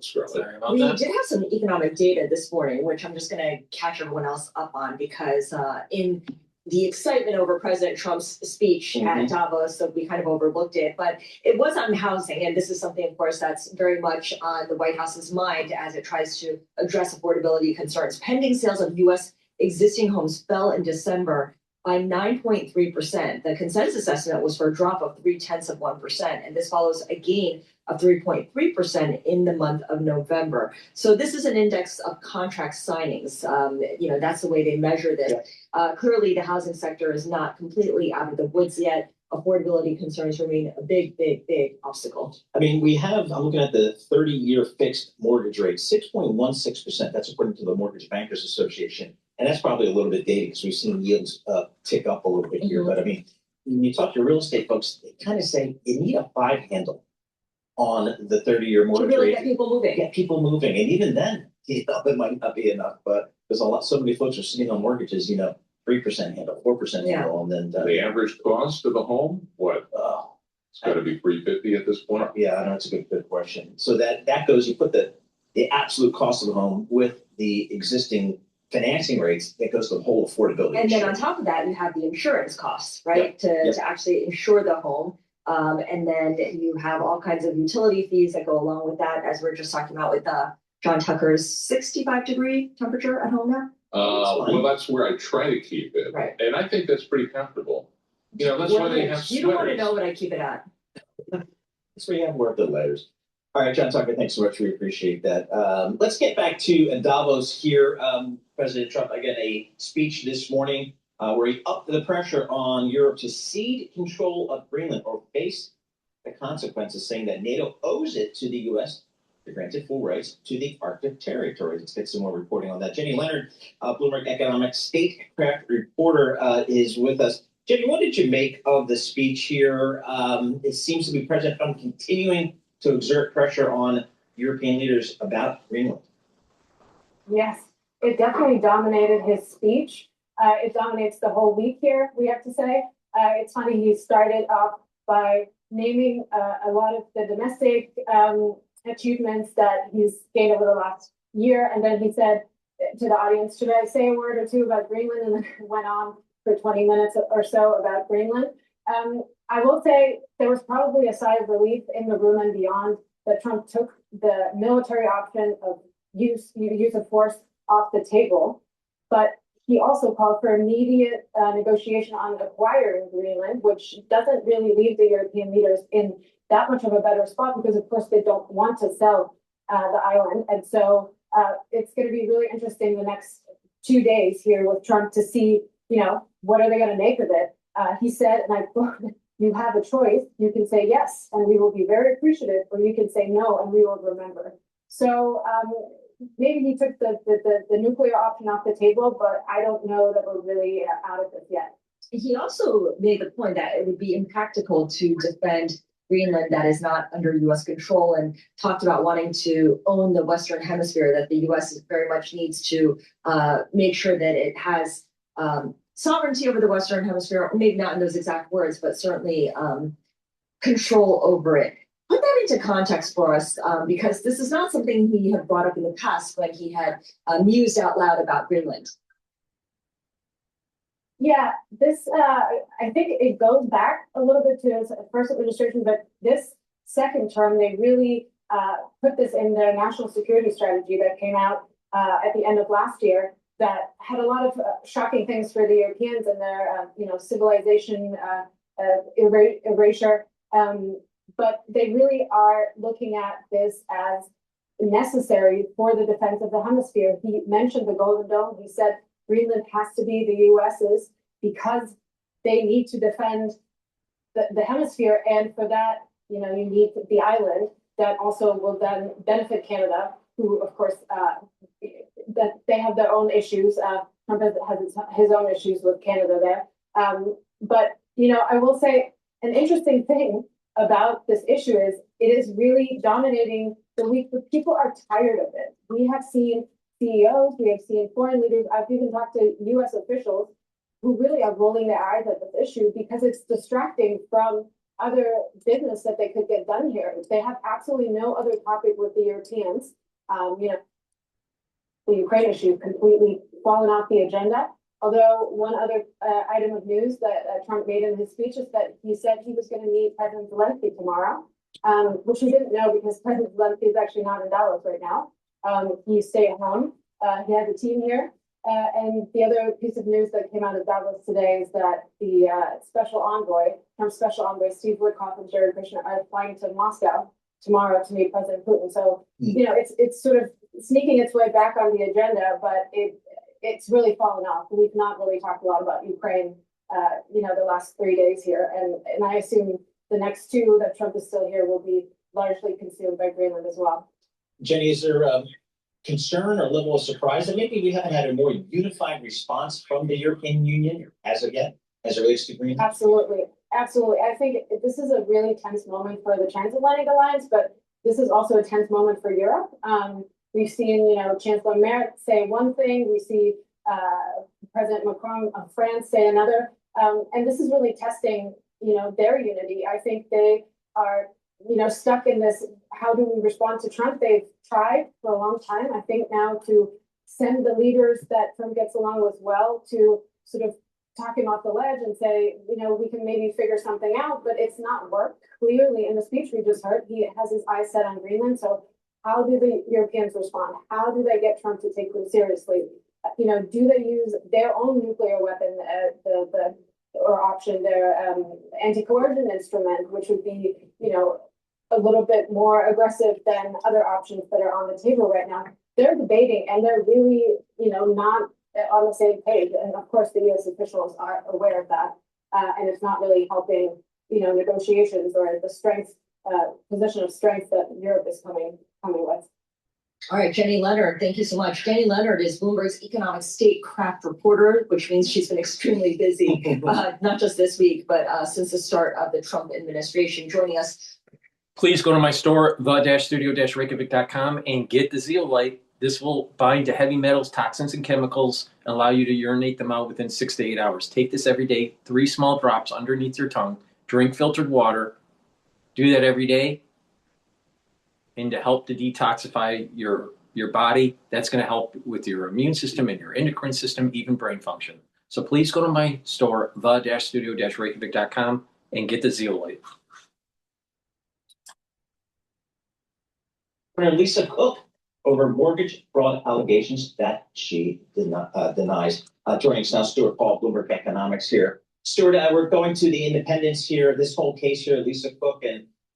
We did have some economic data this morning, which I'm just going to catch everyone else up on because in the excitement over President Trump's speech at Davos, so we kind of overlooked it, but it was on housing. And this is something, of course, that's very much on the White House's mind as it tries to address affordability concerns. Pending sales of U.S. existing homes fell in December by 9.3%. The consensus estimate was for a drop of 0.3%, and this follows a gain of 3.3% in the month of November. So this is an index of contract signings. That's the way they measure this. Clearly, the housing sector is not completely out of the woods yet. Affordability concerns remain a big, big, big obstacle. I mean, I'm looking at the 30-year fixed mortgage rate, 6.16%. That's according to the Mortgage Bankers Association. And that's probably a little bit dated because we've seen yields tick up a little bit here. But I mean, when you talk to real estate folks, they kind of say you need a 5 handle on the 30-year mortgage to really rate. get people moving. Get people moving. And even then, it might not be enough. But there's so many folks are sitting on mortgages, 3% handle, 4% handle. And then the average cost of a home, what? It's got to be $350 at this point. Yeah, I know it's a good question. So that goes, you put the absolute cost of the home with the existing financing rates, that goes to the whole affordability. And then on top of that, you have the insurance costs, right? To actually insure the home. And then you have all kinds of utility fees that go along with that, as we're just talking about with John Tucker's 65-degree temperature at home now. Well, that's where I try to keep it. Right. And I think that's pretty comfortable. That's why they have sweaters. You don't want to know what I keep it at. That's where you have work the layers. All right, John Tucker, thanks so much. We appreciate that. Let's get back to Davos here. President Trump, again, a speech this morning where he upped the pressure on Europe to cede control of Greenland or face the consequences, saying that NATO owes it to the U.S. to grant it full rights to the Arctic territory. Let's get some more reporting on that. Jenny Leonard, Bloomberg Economic Statecraft reporter, is with us. Jenny, what did you make of the speech here? It seems to be President Trump continuing to exert pressure on European leaders about Greenland. Yes, it definitely dominated his speech. It dominates the whole week here, we have to say. It's funny, he started off by naming a lot of the domestic achievements that he's gained over the last year. And then he said to the audience, should I say a word or two about Greenland? And then went on for 20 minutes or so about Greenland. I will say there was probably a sigh of relief in the room and beyond that Trump took the military option of use of force off the table. But he also called for immediate negotiation on acquiring Greenland, which doesn't really leave the European leaders in that much of a better spot because, of course, they don't want to sell the island. And so it's going to be really interesting the next 2 days here with Trump to see, what are they going to make of it? He said, and I quote, you have a choice. You can say yes, and we will be very appreciative, or you can say no, and we will remember. So maybe he took the nuclear option off the table, but I don't know that we're really out of this yet. He also made the point that it would be impractical to defend Greenland that is not under U.S. control, and talked about wanting to own the Western Hemisphere, that the U.S. very much needs to make sure that it has sovereignty over the Western Hemisphere, maybe not in those exact words, but certainly control over it. Put that into context for us, because this is not something he had brought up in the past when he had mused out loud about Greenland. Yeah, this, I think it goes back a little bit to his first administration, but this second term, they really put this in their national security strategy that came out at the end of last year that had a lot of shocking things for the Europeans and their, civilization erasure. But they really are looking at this as necessary for the defense of the hemisphere. He mentioned the Golden Dome. He said Greenland has to be the US's because they need to defend the hemisphere. And for that, you need the island that also will then benefit Canada, who, of course, that they have their own issues. Trump has his own issues with Canada there. But, I will say an interesting thing about this issue is it is really dominating the week, but people are tired of it. We have seen CEOs, we have seen foreign leaders, I've even talked to US officials who really are rolling their eyes at this issue because it's distracting from other business that they could get done here. They have absolutely no other topic with the Europeans. The Ukraine issue completely fallen off the agenda. Although one other item of news that Trump made in his speech is that he said he was going to meet President Zelensky tomorrow, which we didn't know because President Zelensky is actually not in Davos right now. He stayed at home. He has a team here. And the other piece of news that came out of Davos today is that the Trump's special envoy, Steve Witkoff and Jared Kushner are flying to Moscow tomorrow to meet President Putin. So, it's sort of sneaking its way back on the agenda, but it's really fallen off. We've not really talked a lot about Ukraine, the last 3 days here. And I assume the next two that Trump is still here will be largely consumed by Greenland as well. Jenny, is there concern or level of surprise that maybe we haven't had a more unified response from the European Union as of yet, as it relates to Greenland? Absolutely. I think this is a really tense moment for the transatlantic alliance, but this is also a tense moment for Europe. We've seen, Chancellor Merkel say one thing. We see President Macron of France say another. And this is really testing, their unity. I think they are, stuck in this, how do we respond to Trump? They've tried for a long time, I think now to send the leaders that Trump gets along with well to sort of talk him off the ledge and say, we can maybe figure something out, but it's not worked. Clearly in the speech we just heard, he has his eyes set on Greenland. So how do the Europeans respond? How do they get Trump to take them seriously? Do they use their own nuclear weapon, or option, their anti-coercion instrument, which would be, a little bit more aggressive than other options that are on the table right now? They're debating and they're really, not on the same page. And of course, the U.S. officials are aware of that. And it's not really helping, negotiations or the strength, position of strength that Europe is coming with. All right, Jenny Leonard, thank you so much. Jenny Leonard is Bloomberg's economic statecraft reporter, which means she's been extremely busy, not just this week, but since the start of the Trump administration. Joining us. Please go to my store, the-studio-reykjavik.com, and get the zeolite. This will bind to heavy metals, toxins, and chemicals, and allow you to urinate them out within 6 to 8 hours. Take this every day, 3 small drops underneath your tongue. Drink filtered water. Do that every day. and to help to detoxify your body. That's going to help with your immune system and your endocrine system, even brain function. So please go to my store, the-studio-reykjavik.com, and get the zeolite. Lisa Cook over mortgage fraud allegations that she denies. Joining us now, Stuart Paul, Bloomberg Economics here. Stuart, we're going to the independence here. This whole case here, Lisa Cook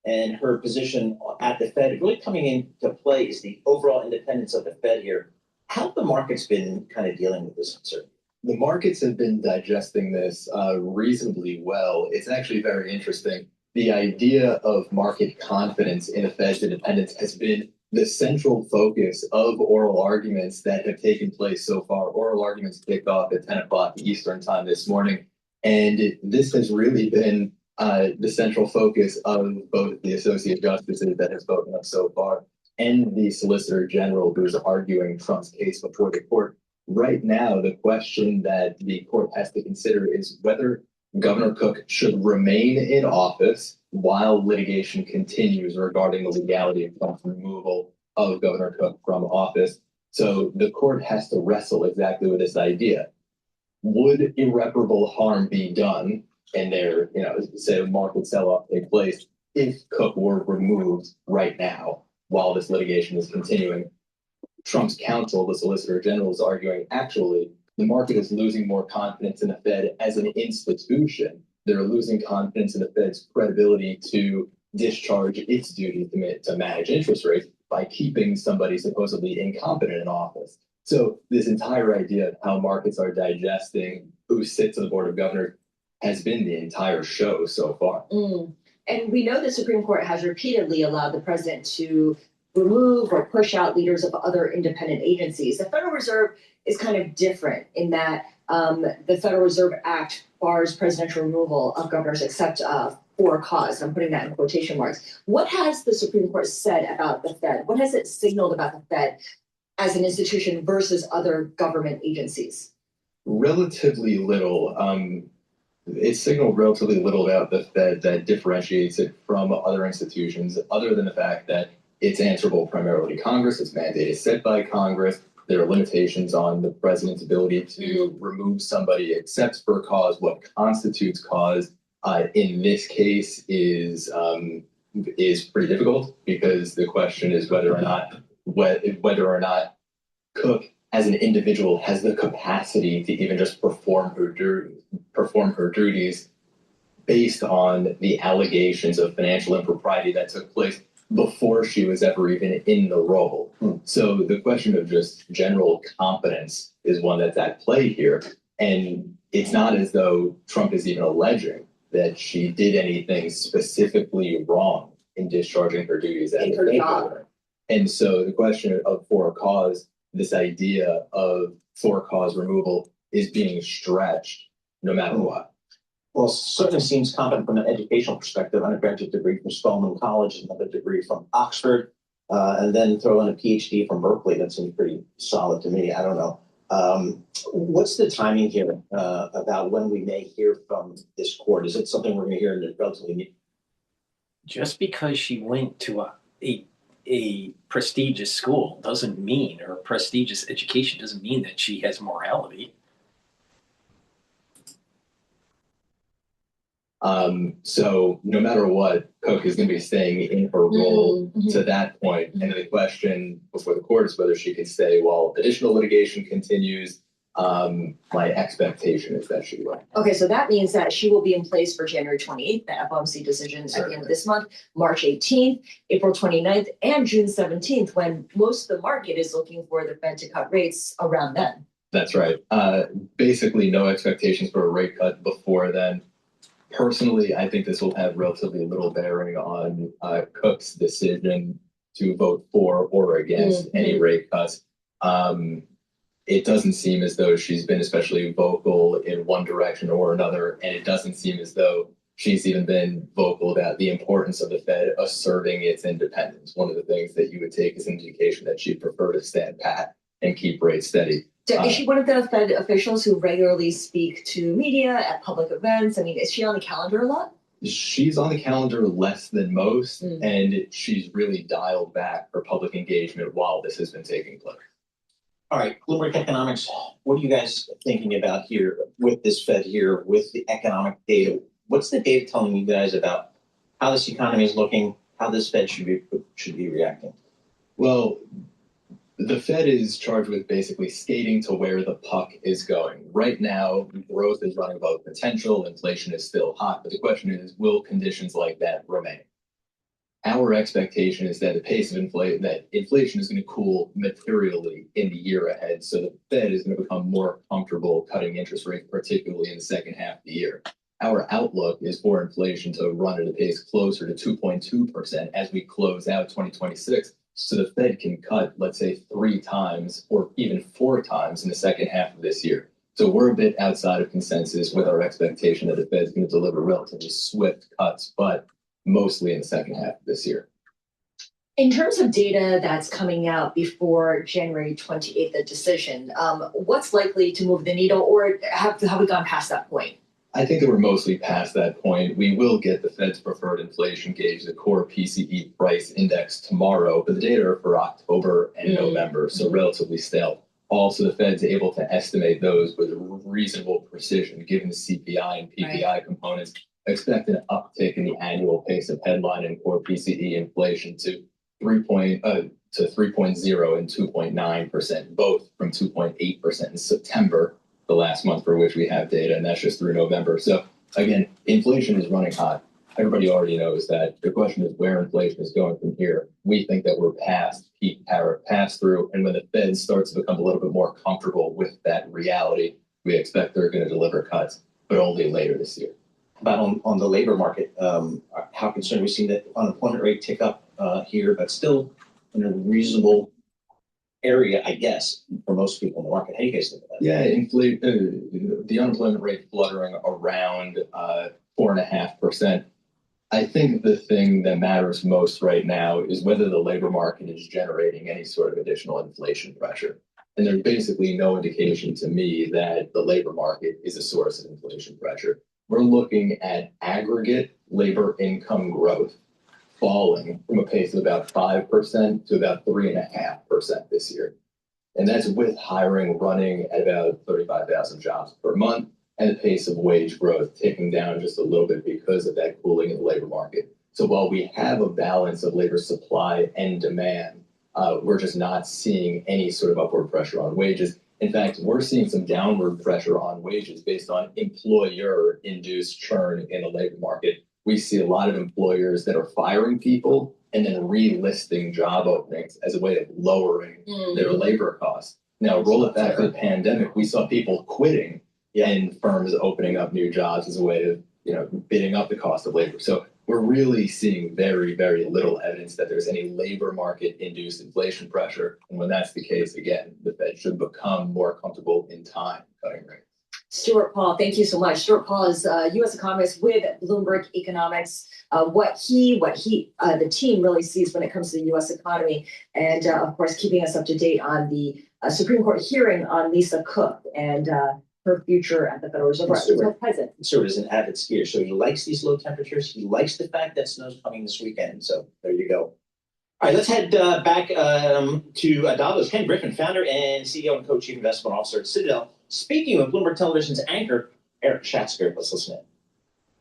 and her position at the Fed really coming into play is the overall independence of the Fed here. How have the markets been kind of dealing with this uncertainty? The markets have been digesting this reasonably well. It's actually very interesting. The idea of market confidence in the Fed's independence has been the central focus of oral arguments that have taken place so far. Oral arguments kicked off at 10 o'clock Eastern time this morning. And this has really been the central focus of both the associate justices that have spoken up so far and the Solicitor General who's arguing Trump's case before the court. Right now, the question that the court has to consider is whether Governor Cook should remain in office while litigation continues regarding the legality of Trump's removal of Governor Cook from office. So the court has to wrestle exactly with this idea. Would irreparable harm be done, and there, say a market sell-off take place if Cook were removed right now while this litigation is continuing? Trump's counsel, the Solicitor General, is arguing actually the market is losing more confidence in the Fed as an institution. They're losing confidence in the Fed's credibility to discharge its duty to manage interest rates by keeping somebody supposedly incompetent in office. So this entire idea of how markets are digesting who sits on the Board of Governors has been the entire show so far. And we know the Supreme Court has repeatedly allowed the president to remove or push out leaders of other independent agencies. The Federal Reserve is kind of different in that the Federal Reserve Act bars presidential removal of governors except for a cause. I'm putting that in quotation marks. What has the Supreme Court said about the Fed? What has it signaled about the Fed as an institution versus other government agencies? Relatively little. It signaled relatively little about the Fed that differentiates it from other institutions, other than the fact that it's answerable primarily to Congress. Its mandate is set by Congress. There are limitations on the president's ability to remove somebody except for cause. What constitutes cause in this case is pretty difficult, because the question is whether or not Cook as an individual has the capacity to even just perform her duties based on the allegations of financial impropriety that took place before she was ever even in the role. So the question of just general competence is one that's at play here. And it's not as though Trump is even alleging that she did anything specifically wrong in discharging her duties as a job. And so the question of for a cause, this idea of for cause removal is being stretched no matter what. Well, certainly seems competent from an educational perspective. Undergraduate degree from Spelman College, another degree from Oxford, and then throw in a PhD from Berkeley. That seems pretty solid to me. I don't know. What's the timing here about when we may hear from this court? Is it something we're going to hear in the relatively near? Just because she went to a prestigious school doesn't mean, or a prestigious education doesn't mean that she has morality. So no matter what, Cook is going to be staying in her role to that point. And the question before the court is whether she can stay while additional litigation continues. My expectation is that she will. Okay, so that means that she will be in place for January 28th, the FOMC decision at the end of this month, March 18th, April 29th, and June 17th, when most of the market is looking for the Fed to cut rates around then. That's right. Basically, no expectations for a rate cut before then. Personally, I think this will have relatively little bearing on Cook's decision to vote for or against any rate cuts. It doesn't seem as though she's been especially vocal in one direction or another, and it doesn't seem as though she's even been vocal about the importance of the Fed asserting its independence. One of the things that you would take as an indication that she'd prefer to stand pat and keep rates steady. Is she one of the Fed officials who regularly speak to media at public events? I mean, is she on the calendar a lot? She's on the calendar less than most, and she's really dialed back her public engagement while this has been taking place. All right, Bloomberg Economics, what are you guys thinking about here with this Fed here, with the economic data? What's the data telling you guys about how this economy is looking, how this Fed should be reacting? Well, the Fed is charged with basically skating to where the puck is going. Right now, growth is running above potential, inflation is still hot, but the question is, will conditions like that remain? Our expectation is that the pace of inflation is going to cool materially in the year ahead, so the Fed is going to become more comfortable cutting interest rates, particularly in the second half of the year. Our outlook is for inflation to run at a pace closer to 2.2% as we close out 2026. So the Fed can cut, let's say, 3 times or even 4 times in the second half of this year. So we're a bit outside of consensus with our expectation that the Fed is going to deliver relatively swift cuts, but mostly in the second half of this year. In terms of data that's coming out before January 28th, the decision, what's likely to move the needle, or have we gone past that point? I think that we're mostly past that point. We will get the Fed's preferred inflation gauge, the core PCE price index, tomorrow, but the data are for October and November, so relatively stale. Also, the Fed's able to estimate those with reasonable precision, given the CPI and PPI components. Expect an uptick in the annual pace of headline and core PCE inflation to 3.0 and 2.9%, both from 2.8% in September, the last month for which we have data, and that's just through November. So again, inflation is running hot. Everybody already knows that. The question is where inflation is going from here. We think that we're past peak tariff pass-through, and when the Fed starts to become a little bit more comfortable with that reality, we expect they're going to deliver cuts, but only later this year. About on the labor market, how concerned we've seen that unemployment rate tick up here, but still in a reasonable area, I guess, for most people in the market. How do you guys think about that? Yeah, the unemployment rate fluttering around 4.5%. I think the thing that matters most right now is whether the labor market is generating any sort of additional inflation pressure. And there's basically no indication to me that the labor market is a source of inflation pressure. We're looking at aggregate labor income growth falling from a pace of about 5% to about 3.5% this year. And that's with hiring running at about 35,000 jobs per month and the pace of wage growth ticking down just a little bit because of that cooling in the labor market. So while we have a balance of labor supply and demand, we're just not seeing any sort of upward pressure on wages. In fact, we're seeing some downward pressure on wages based on employer-induced churn in the labor market. We see a lot of employers that are firing people and then relisting job openings as a way of lowering their labor costs. Now, roll it back to the pandemic, we saw people quitting and firms opening up new jobs as a way of, bidding up the cost of labor. So we're really seeing very, very little evidence that there's any labor market-induced inflation pressure. And when that's the case, again, the Fed should become more comfortable in time cutting rates. Stuart Paul, thank you so much. Stuart Paul is a U.S. economist with Bloomberg Economics. What the team really sees when it comes to the U.S. economy, and of course, keeping us up to date on the Supreme Court hearing on Lisa Cook and her future at the Federal Reserve Board. Stuart is an avid skier, so he likes these low temperatures. He likes the fact that snow's coming this weekend. So there you go. All right, let's head back to Davos. Ken Griffin, founder and CEO and co-chief investment officer at Citadel, speaking with Bloomberg Television's anchor, Eric Schatzker. Let's listen in.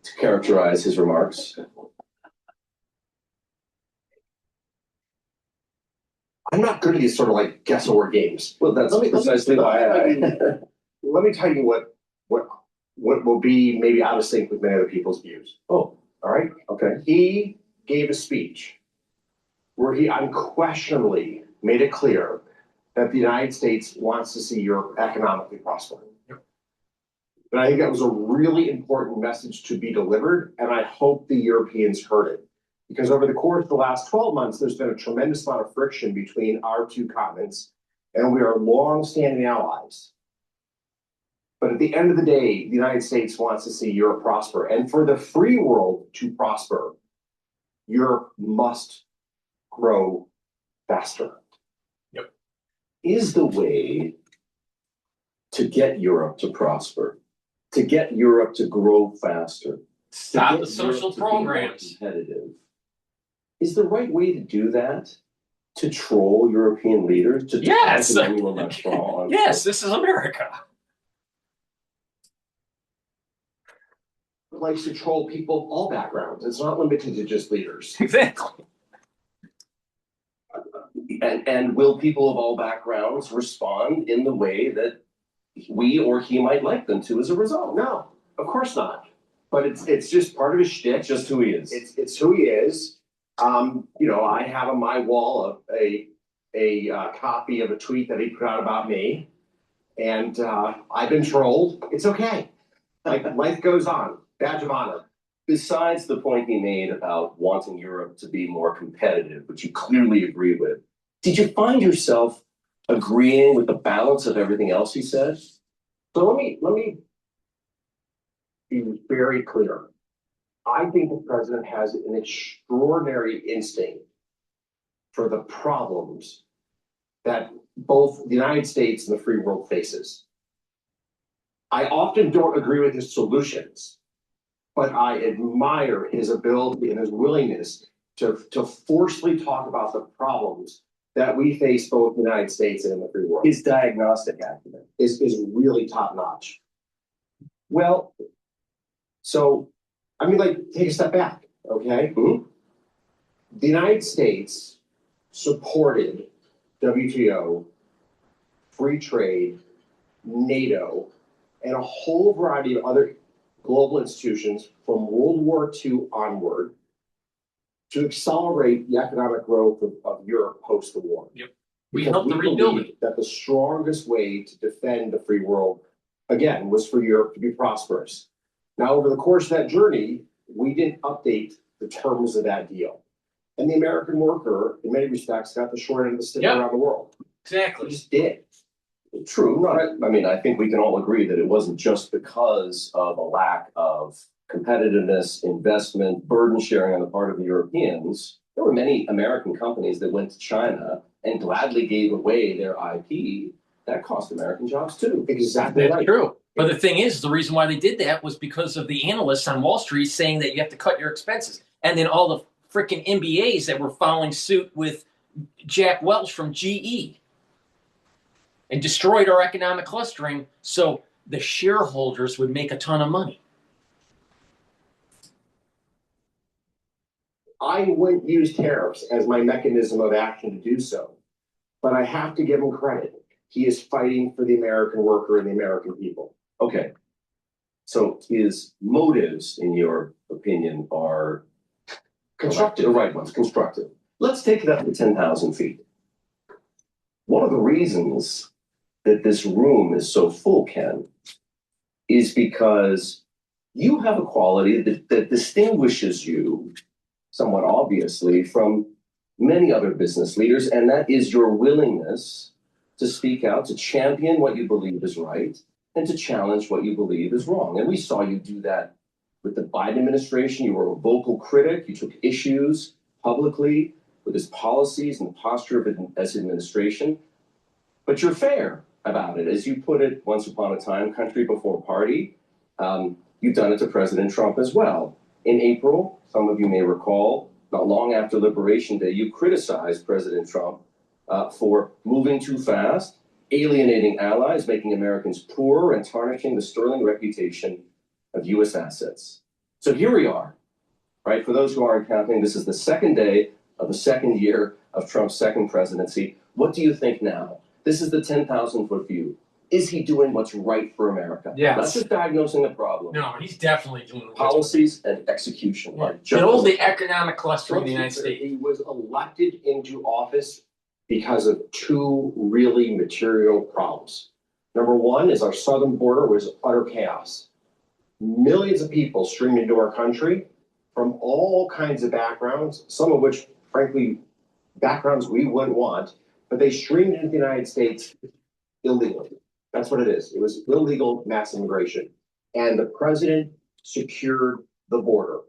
To characterize his remarks, I'm not good at these sort of like guess-or games. Well, that's precisely why let me tell you what will be maybe out of sync with many other people's views. Oh, all right. Okay. He gave a speech where he unquestionably made it clear that the United States wants to see Europe economically prospering. And I think that was a really important message to be delivered, and I hope the Europeans heard it. Because over the course of the last 12 months, there's been a tremendous amount of friction between our two continents, and we are long-standing allies. But at the end of the day, the United States wants to see Europe prosper. And for the free world to prosper, Europe must grow faster. Yep. Is the way to get Europe to prosper, to get Europe to grow faster, Stop the social programs. Competitive. Is the right way to do that to troll European leaders? To Yes. Emmanuel Macron? Yes, this is America. Likes to troll people of all backgrounds. It's not limited to just leaders. Exactly. And will people of all backgrounds respond in the way that we or he might like them to as a result? No, of course not. But it's just part of his shtick. Just who he is. It's who he is. I have on my wall a copy of a tweet that he put out about me, and I've been trolled. It's okay. Like life goes on. Badge of honor. Besides the point he made about wanting Europe to be more competitive, which you clearly agree with, did you find yourself agreeing with the balance of everything else he said? So let me be very clear. I think the president has an extraordinary instinct for the problems that both the United States and the free world faces. I often don't agree with his solutions, but I admire his ability and his willingness to forcefully talk about the problems that we face both in the United States and in the free world. His diagnostic acumen is really top notch. Well, so, take a step back, okay? Mm-hmm. The United States supported WTO, free trade, NATO, and a whole variety of other global institutions from World War II onward to accelerate the economic growth of Europe post the war. Yep. We helped to rebuild it. That the strongest way to defend the free world, again, was for Europe to be prosperous. Now, over the course of that journey, we didn't update the terms of that deal. And the American worker, in many respects, got the short end of the stick around the world. Exactly. We just did. True. I think we can all agree that it wasn't just because of a lack of competitiveness, investment, burden sharing on the part of the Europeans. There were many American companies that went to China and gladly gave away their IP. That cost American jobs too. Exactly That's right. true. But the thing is, the reason why they did that was because of the analysts on Wall Street saying that you have to cut your expenses. And then all the freaking MBAs that were following suit with Jack Welch from GE and destroyed our economic clustering so the shareholders would make a ton of money. I wouldn't use tariffs as my mechanism of action to do so, but I have to give him credit. He is fighting for the American worker and the American people. Okay. So his motives, in your opinion, are constructive. The right ones, constructive. Let's take it up to 10,000 feet. One of the reasons that this room is so full, Ken, is because you have a quality that distinguishes you somewhat obviously from many other business leaders, and that is your willingness to speak out, to champion what you believe is right, and to challenge what you believe is wrong. And we saw you do that with the Biden administration. You were a vocal critic. You took issues publicly with his policies and the posture of as administration. But you're fair about it. As you put it once upon a time, country before party. You've done it to President Trump as well. In April, some of you may recall, not long after Liberation Day, you criticized President Trump for moving too fast, alienating allies, making Americans poorer, and tarnishing the sterling reputation of U.S. assets. So here we are, right? For those who aren't counting, this is the second day of the second year of Trump's second presidency. What do you think now? This is the 10,000-foot view. Is he doing what's right for America? Yes. Not just diagnosing the problem. No, he's definitely doing what's Policies and execution. Build the economic cluster in the United States. He was elected into office because of two really material problems. Number one is our southern border was utter chaos. Millions of people streamed into our country from all kinds of backgrounds, some of which, frankly, backgrounds we wouldn't want, but they streamed into the United States illegally. That's what it is. It was illegal mass immigration. And the president secured the border.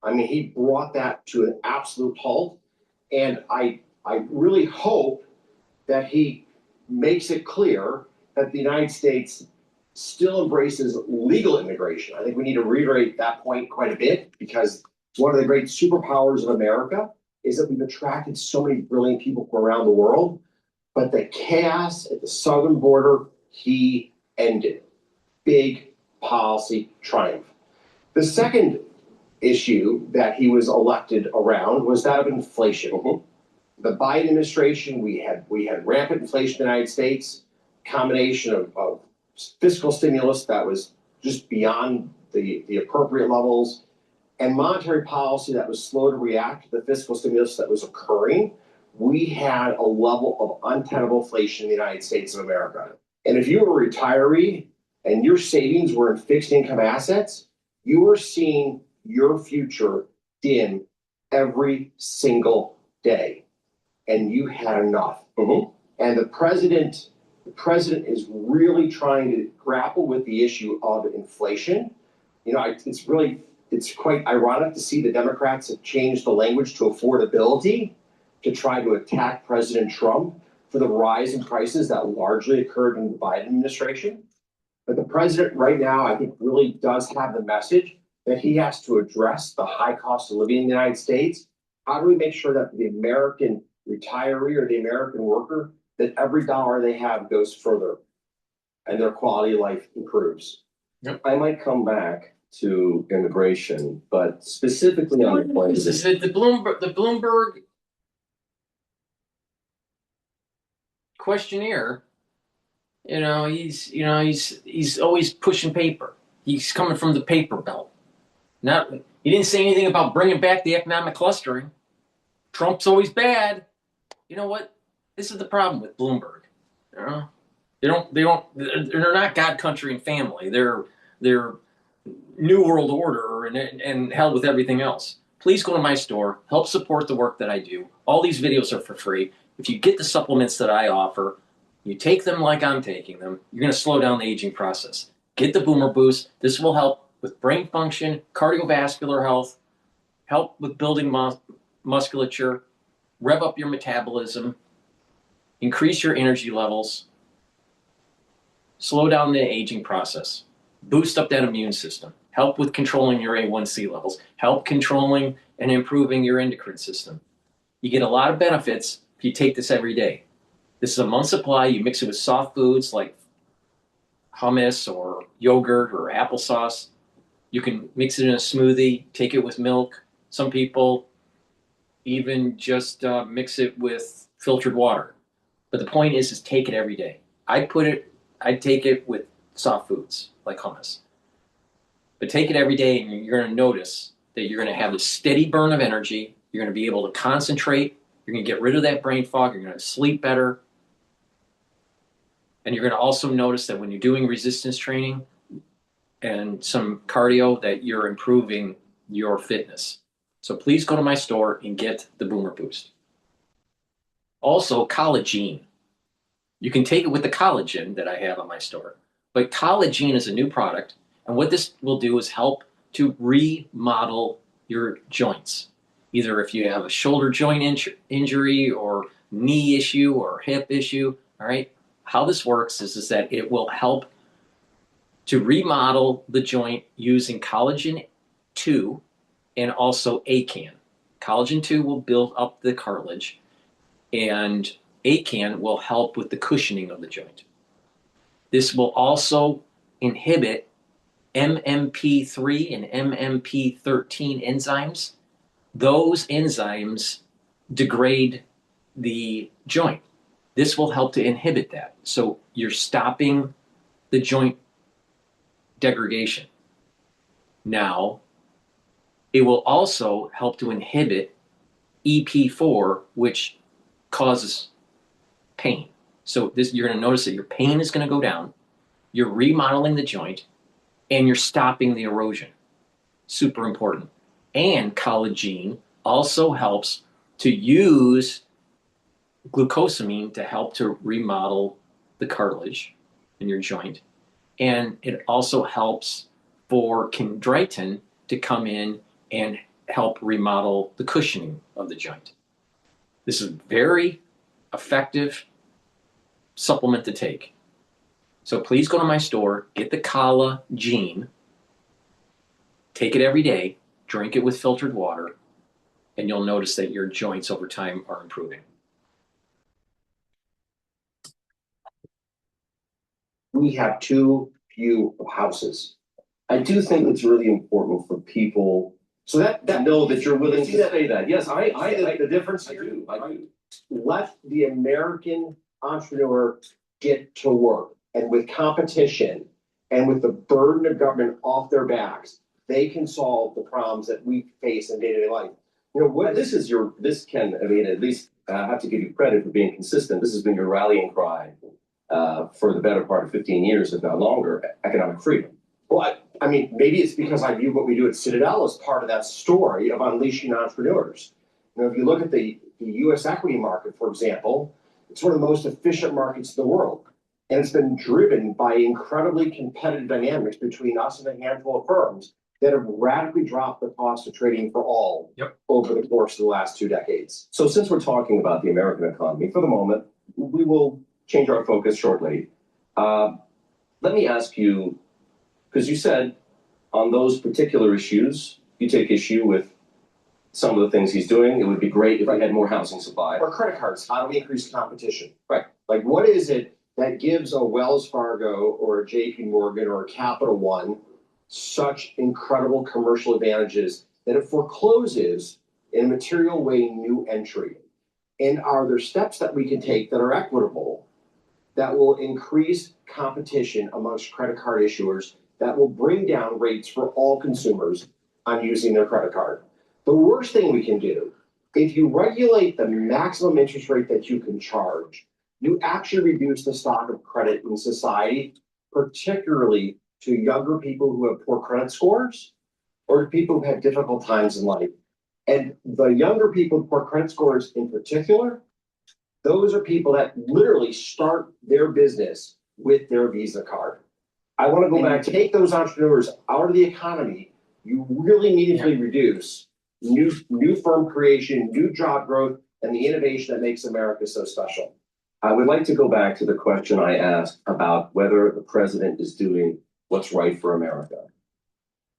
I mean, he brought that to an absolute halt. And I really hope that he makes it clear that the United States still embraces legal immigration. I think we need to reiterate that point quite a bit, because one of the great superpowers of America is that we've attracted so many brilliant people from around the world, but the chaos at the southern border, he ended. Big policy triumph. The second issue that he was elected around was that of inflation. The Biden administration, we had rampant inflation in the United States, combination of fiscal stimulus that was just beyond the appropriate levels, and monetary policy that was slow to react to the fiscal stimulus that was occurring. We had a level of untenable inflation in the United States of America. And if you were a retiree and your savings were in fixed income assets, you were seeing your future dim every single day. And you had enough. And the president is really trying to grapple with the issue of inflation. You know, it's quite ironic to see the Democrats have changed the language to affordability to try to attack President Trump for the rise in prices that largely occurred in the Biden administration. But the president right now, I think, really does have the message that he has to address the high cost of living in the United States. How do we make sure that the American retiree or the American worker, that every dollar they have goes further and their quality of life improves? I might come back to immigration, but specifically on the point of the Bloomberg questionnaire. He's always pushing paper. He's coming from the paper belt. He didn't say anything about bringing back the economic clustering. Trump's always bad. You know what? This is the problem with Bloomberg. They're not God, country, and family. They're New World Order and hell with everything else. Please go to my store. Help support the work that I do. All these videos are for free. If you get the supplements that I offer, you take them like I'm taking them, you're going to slow down the aging process. Get the Boomer Boost. This will help with brain function, cardiovascular health, help with building musculature, rev up your metabolism, increase your energy levels, slow down the aging process, boost up that immune system, help with controlling your A1C levels, help controlling and improving your endocrine system. You get a lot of benefits if you take this every day. This is a month supply. You mix it with soft foods like hummus or yogurt or applesauce. You can mix it in a smoothie, take it with milk. Some people even just mix it with filtered water. But the point is take it every day. I take it with soft foods like hummus. But take it every day and you're going to notice that you're going to have a steady burn of energy. You're going to be able to concentrate. You're going to get rid of that brain fog. You're going to sleep better. And you're going to also notice that when you're doing resistance training and some cardio, that you're improving your fitness. So please go to my store and get the Boomer Boost. Also, collagen. You can take it with the collagen that I have on my store. But collagen is a new product. And what this will do is help to remodel your joints. Either if you have a shoulder joint injury or knee issue or hip issue, all right? How this works is that it will help to remodel the joint using collagen 2 and also ACAN. Collagen 2 will build up the cartilage, and ACAN will help with the cushioning of the joint. This will also inhibit MMP3 and MMP13 enzymes. Those enzymes degrade the joint. This will help to inhibit that. So you're stopping the joint degradation. Now, it will also help to inhibit EP4, which causes pain. So you're going to notice that your pain is going to go down, you're remodeling the joint, and you're stopping the erosion. Super important. And collagen also helps to use glucosamine to help to remodel the cartilage in your joint. And it also helps for chondroitin to come in and help remodel the cushioning of the joint. This is a very effective supplement to take. So please go to my store, get the Kala Gene, take it every day, drink it with filtered water, and you'll notice that your joints over time are improving. We have too few houses. I do think it's really important for people so that know that you're willing to say that. Yes, I like the difference here. I do. Let the American entrepreneur get to work, and with competition and with the burden of government off their backs, they can solve the problems that we face in day-to-day life. You know what? This can, I mean, at least I have to give you credit for being consistent. This has been your rallying cry for the better part of 15 years, if not longer, economic freedom. Well, I mean, maybe it's because I view what we do at Citadel as part of that story of unleashing entrepreneurs. You know, if you look at the U.S. equity market, for example, it's one of the most efficient markets in the world. And it's been driven by incredibly competitive dynamics between us and a handful of firms that have radically dropped the cost of trading for all over the course of the last 2 decades. So since we're talking about the American economy, for the moment, we will change our focus shortly. Let me ask you, because you said on those particular issues, you take issue with some of the things he's doing. It would be great if we had more housing supply. Or credit cards. How do we increase competition? Right. Like, what is it that gives a Wells Fargo or a JP Morgan or a Capital One such incredible commercial advantages that it forecloses in a material way new entry? And are there steps that we can take that are equitable that will increase competition amongst credit card issuers that will bring down rates for all consumers on using their credit card? The worst thing we can do, if you regulate the maximum interest rate that you can charge, you actually reduce the stock of credit in society, particularly to younger people who have poor credit scores or people who have difficult times in life. And the younger people with poor credit scores in particular, those are people that literally start their business with their Visa card. I want to go back, take those entrepreneurs out of the economy. You really meaningfully reduce new firm creation, new job growth, and the innovation that makes America so special. I would like to go back to the question I asked about whether the president is doing what's right for America.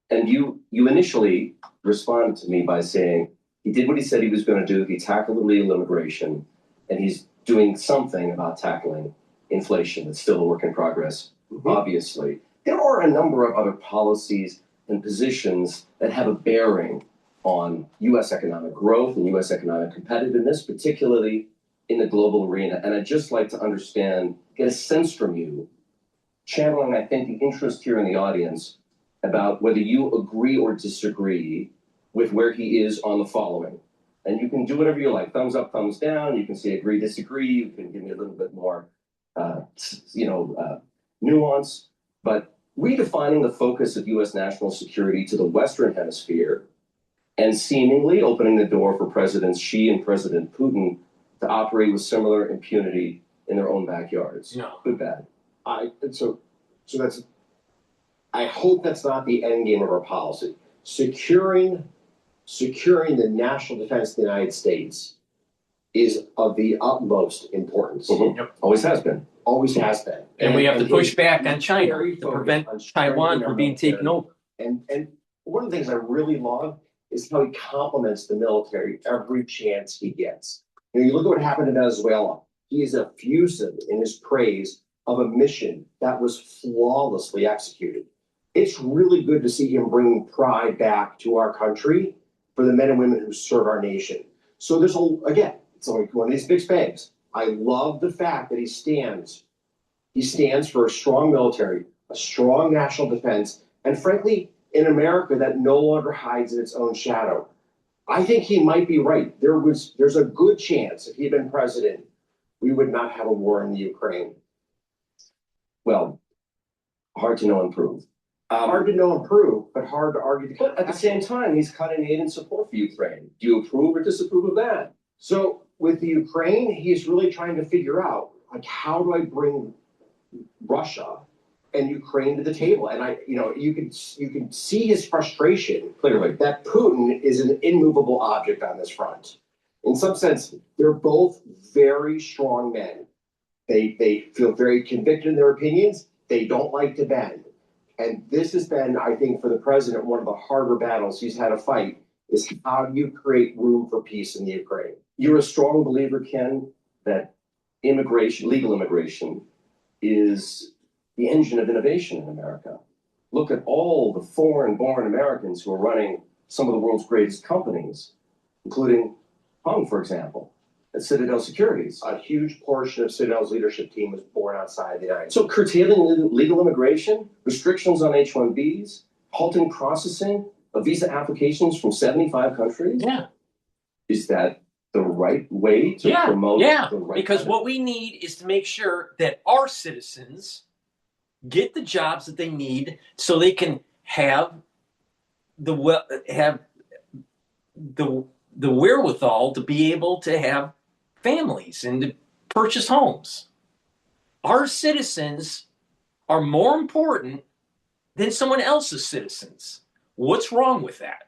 And you initially responded to me by saying he did what he said he was going to do. He tackled illegal immigration, and he's doing something about tackling inflation. It's still a work in progress, obviously. There are a number of other policies and positions that have a bearing on U.S. economic growth and U.S. economic competitiveness, particularly in the global arena. And I'd just like to understand, get a sense from you, channeling, I think, the interest here in the audience about whether you agree or disagree with where he is on the following. And you can do whatever you like, thumbs up, thumbs down. You can say agree, disagree. You can give me a little bit more, nuance. But redefining the focus of U.S. national security to the Western Hemisphere and seemingly opening the door for Presidents Xi and President Putin to operate with similar impunity in their own backyards. No. Good, bad. So that's, I hope that's not the end game of our policy. Securing the national defense of the United States is of the utmost importance. Always has been. Always has been. And we have to push back on China to prevent Taiwan from being taken over. And one of the things I really love is how he compliments the military every chance he gets. You know, you look at what happened in Venezuela. He is effusive in his praise of a mission that was flawlessly executed. It's really good to see him bringing pride back to our country for the men and women who serve our nation. So there's it's only one of these big spags. I love the fact that he stands for a strong military, a strong national defense, and frankly, in America that no longer hides in its own shadow. I think he might be right. There's a good chance if he'd been president, we would not have a war in the Ukraine. Well, hard to know and prove. Hard to know and prove, but hard to argue. But at the same time, he's cutting aid and support for Ukraine. Do you approve or disapprove of that? So with the Ukraine, he's really trying to figure out, like, how do I bring Russia and Ukraine to the table? And you can see his frustration clearly that Putin is an immovable object on this front. In some sense, they're both very strong men. They feel very convicted in their opinions, They don't like to bend. And this has been, I think, for the president, one of the harder battles he's had to fight is how do you create room for peace in the Ukraine? You're a strong believer, Ken, that immigration, legal immigration, is the engine of innovation in America. Look at all the foreign-born Americans who are running some of the world's greatest companies, including Hung, for example, at Citadel Securities. A huge portion of Citadel's leadership team was born outside the United States. So curtailing legal immigration, restrictions on H-1Bs, halting processing of visa applications from 75 countries? Yeah. Is that the right way to promote the right because kind of- what we need is to make sure that our citizens get the jobs that they need so they can have the wherewithal to be able to have families and to purchase homes. Our citizens are more important than someone else's citizens. What's wrong with that?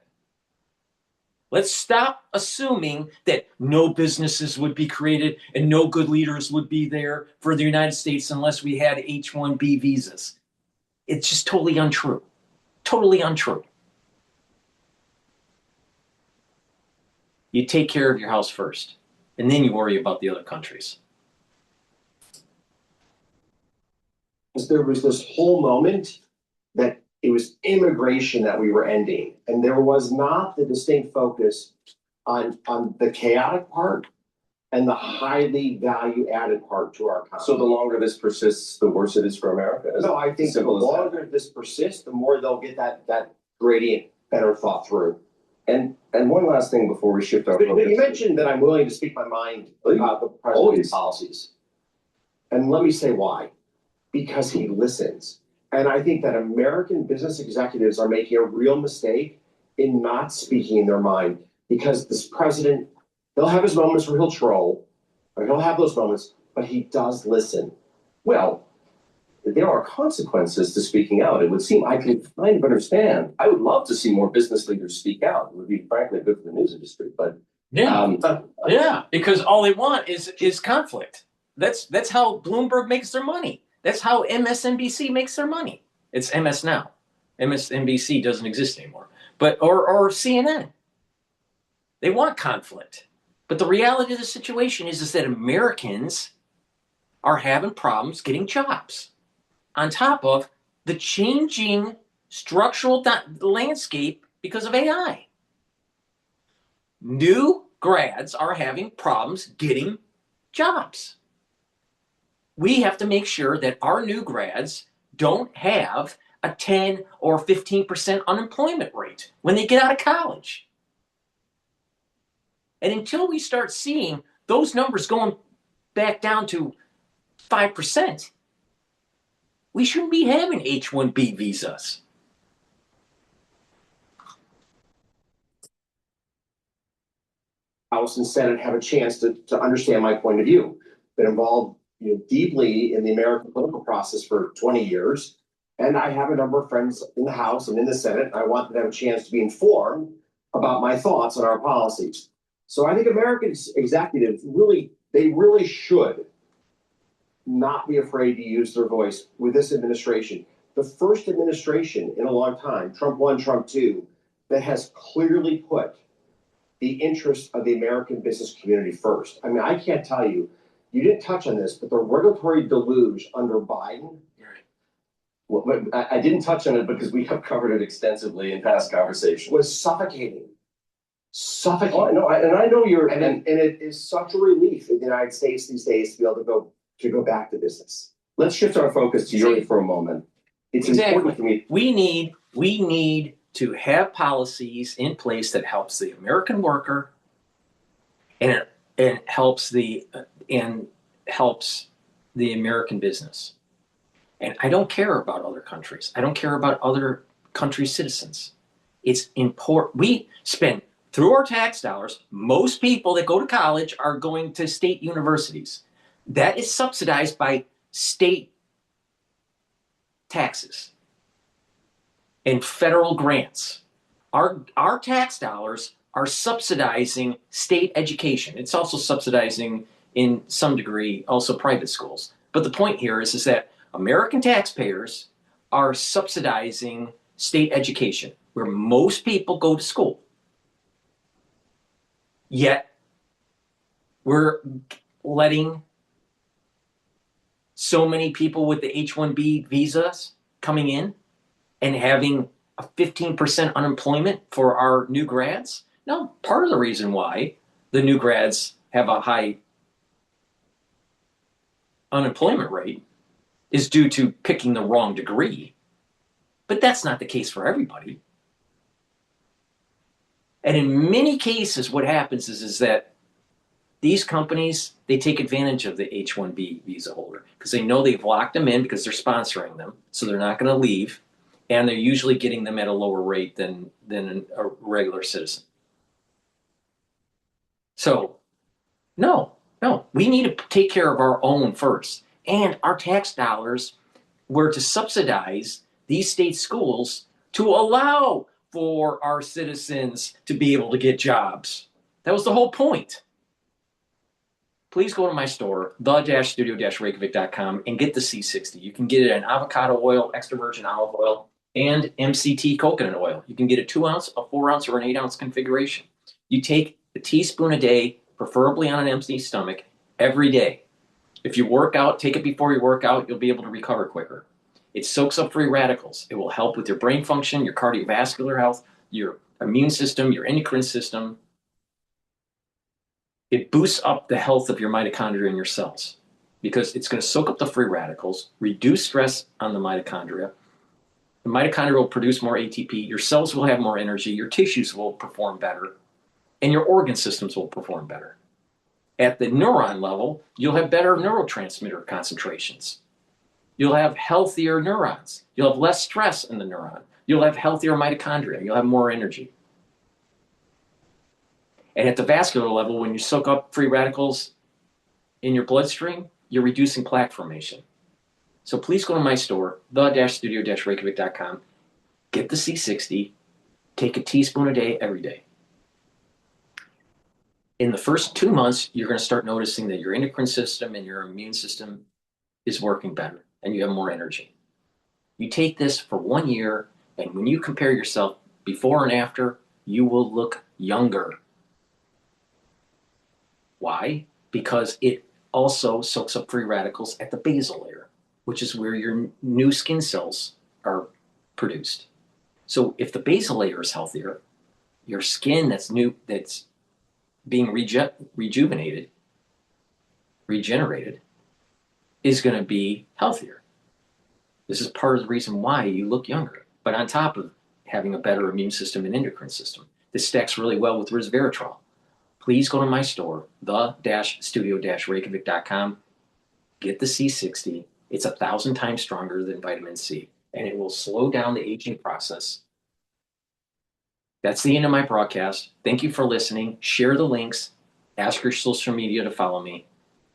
Let's stop assuming that no businesses would be created and no good leaders would be there for the United States unless we had H-1B visas. It's just totally untrue. Totally untrue. You take care of your house first, and then you worry about the other countries. There was this whole moment that it was immigration that we were ending, and there was not the distinct focus on the chaotic part and the highly value-added part to our economy. So the longer this persists, the worse it is for America? No, I think the longer this persists, the more they'll get that gradient better thought through. And one last thing before we shift our But focus. you mentioned that I'm willing to speak my mind about the president's policies. And let me say why. Because he listens. And I think that American business executives are making a real mistake in not speaking their mind. Because this president, he'll have his moments where he'll troll, or he'll have those moments, but he does listen. Well, there are consequences to speaking out. It would seem I can kind of understand. I would love to see more business leaders speak out. It would be frankly good for the news industry. But because all they want is conflict. That's how Bloomberg makes their money. That's how MSNBC makes their money. It's MS now. MSNBC doesn't exist anymore. But or CNN. They want conflict. But the reality of the situation is that Americans are having problems getting jobs. On top of the changing structural landscape because of AI. New grads are having problems getting jobs. We have to make sure that our new grads don't have a 10 or 15% unemployment rate when they get out of college. And until we start seeing those numbers going back down to 5%, we shouldn't be having H-1B visas. House and Senate have a chance to understand my point of view. Been involved deeply in the American political process for 20 years. And I have a number of friends in the House and in the Senate, and I want them to have a chance to be informed about my thoughts on our policies. So I think American executives really should not be afraid to use their voice with this administration. The first administration in a long time, Trump 1, Trump 2, that has clearly put the interests of the American business community first. I mean, I can't tell you, you didn't touch on this, but the regulatory deluge under Biden, well, I didn't touch on it because we have covered it extensively in past conversations. Was suffocating. Suffocating. Oh, I know you're, and it is such a relief in the United States these days to be able to go back to business. Let's shift our focus to Europe for a moment. It's important for me. We need to have policies in place that helps the American worker and helps the American business. And I don't care about other countries. I don't care about other countries' citizens. It's important. We spend, through our tax dollars, most people that go to college are going to state universities. That is subsidized by state taxes and federal grants. Our tax dollars are subsidizing state education. It's also subsidizing, in some degree, also private schools. But the point here is that American taxpayers are subsidizing state education, where most people go to school. Yet, we're letting so many people with the H-1B visas coming in and having a 15% unemployment for our new grads. No, part of the reason why the new grads have a high unemployment rate is due to picking the wrong degree. But that's not the case for everybody. And in many cases, what happens is that these companies, they take advantage of the H-1B visa holder because they know they've locked them in because they're sponsoring them, so they're not going to leave, and they're usually getting them at a lower rate than a regular citizen. So, no, we need to take care of our own first. And our tax dollars were to subsidize these state schools to allow for our citizens to be able to get jobs. That was the whole point. Please go to my store, the-studio-reykjavik.com, and get the C60. You can get it in avocado oil, extra virgin olive oil, and MCT coconut oil. You can get a 2 ounce, a 4 ounce, or an 8 ounce configuration. You take a teaspoon a day, preferably on an empty stomach, every day. If you work out, take it before you work out, you'll be able to recover quicker. It soaks up free radicals. It will help with your brain function, your cardiovascular health, your immune system, your endocrine system. It boosts up the health of your mitochondria and your cells because it's going to soak up the free radicals, reduce stress on the mitochondria. The mitochondria will produce more ATP. Your cells will have more energy. Your tissues will perform better. And your organ systems will perform better. At the neuron level, you'll have better neurotransmitter concentrations. You'll have healthier neurons. You'll have less stress in the neuron. You'll have healthier mitochondria. You'll have more energy. And at the vascular level, when you soak up free radicals in your bloodstream, you're reducing plaque formation. So please go to my store, the-studio-reykjavik.com, get the C60, take a teaspoon a day every day. In the first 2 months, you're going to start noticing that your endocrine system and your immune system is working better and you have more energy. You take this for 1 year, and when you compare yourself before and after, you will look younger. Why? Because it also soaks up free radicals at the basal layer, which is where your new skin cells are produced. So if the basal layer is healthier, your skin that's being regenerated, is going to be healthier. This is part of the reason why you look younger. But on top of having a better immune system and endocrine system, this stacks really well with resveratrol. Please go to my store, the-studio-reykjavik.com, get the C60. It's 1,000 times stronger than vitamin C, and it will slow down the aging process. That's the end of my broadcast. Thank you for listening. Share the links. Ask your social media to follow me.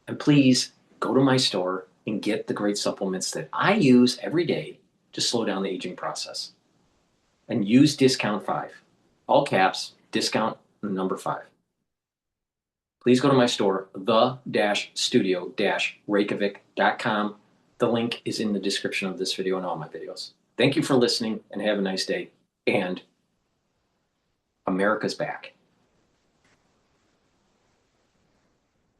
And please go to my store and get the great supplements that I use every day to slow down the aging process. And use discount 5. All caps, discount the number 5. Please go to my store, the-studio-reykjavik.com. The link is in the description of this video and all my videos. Thank you for listening and have a nice day. And America's back.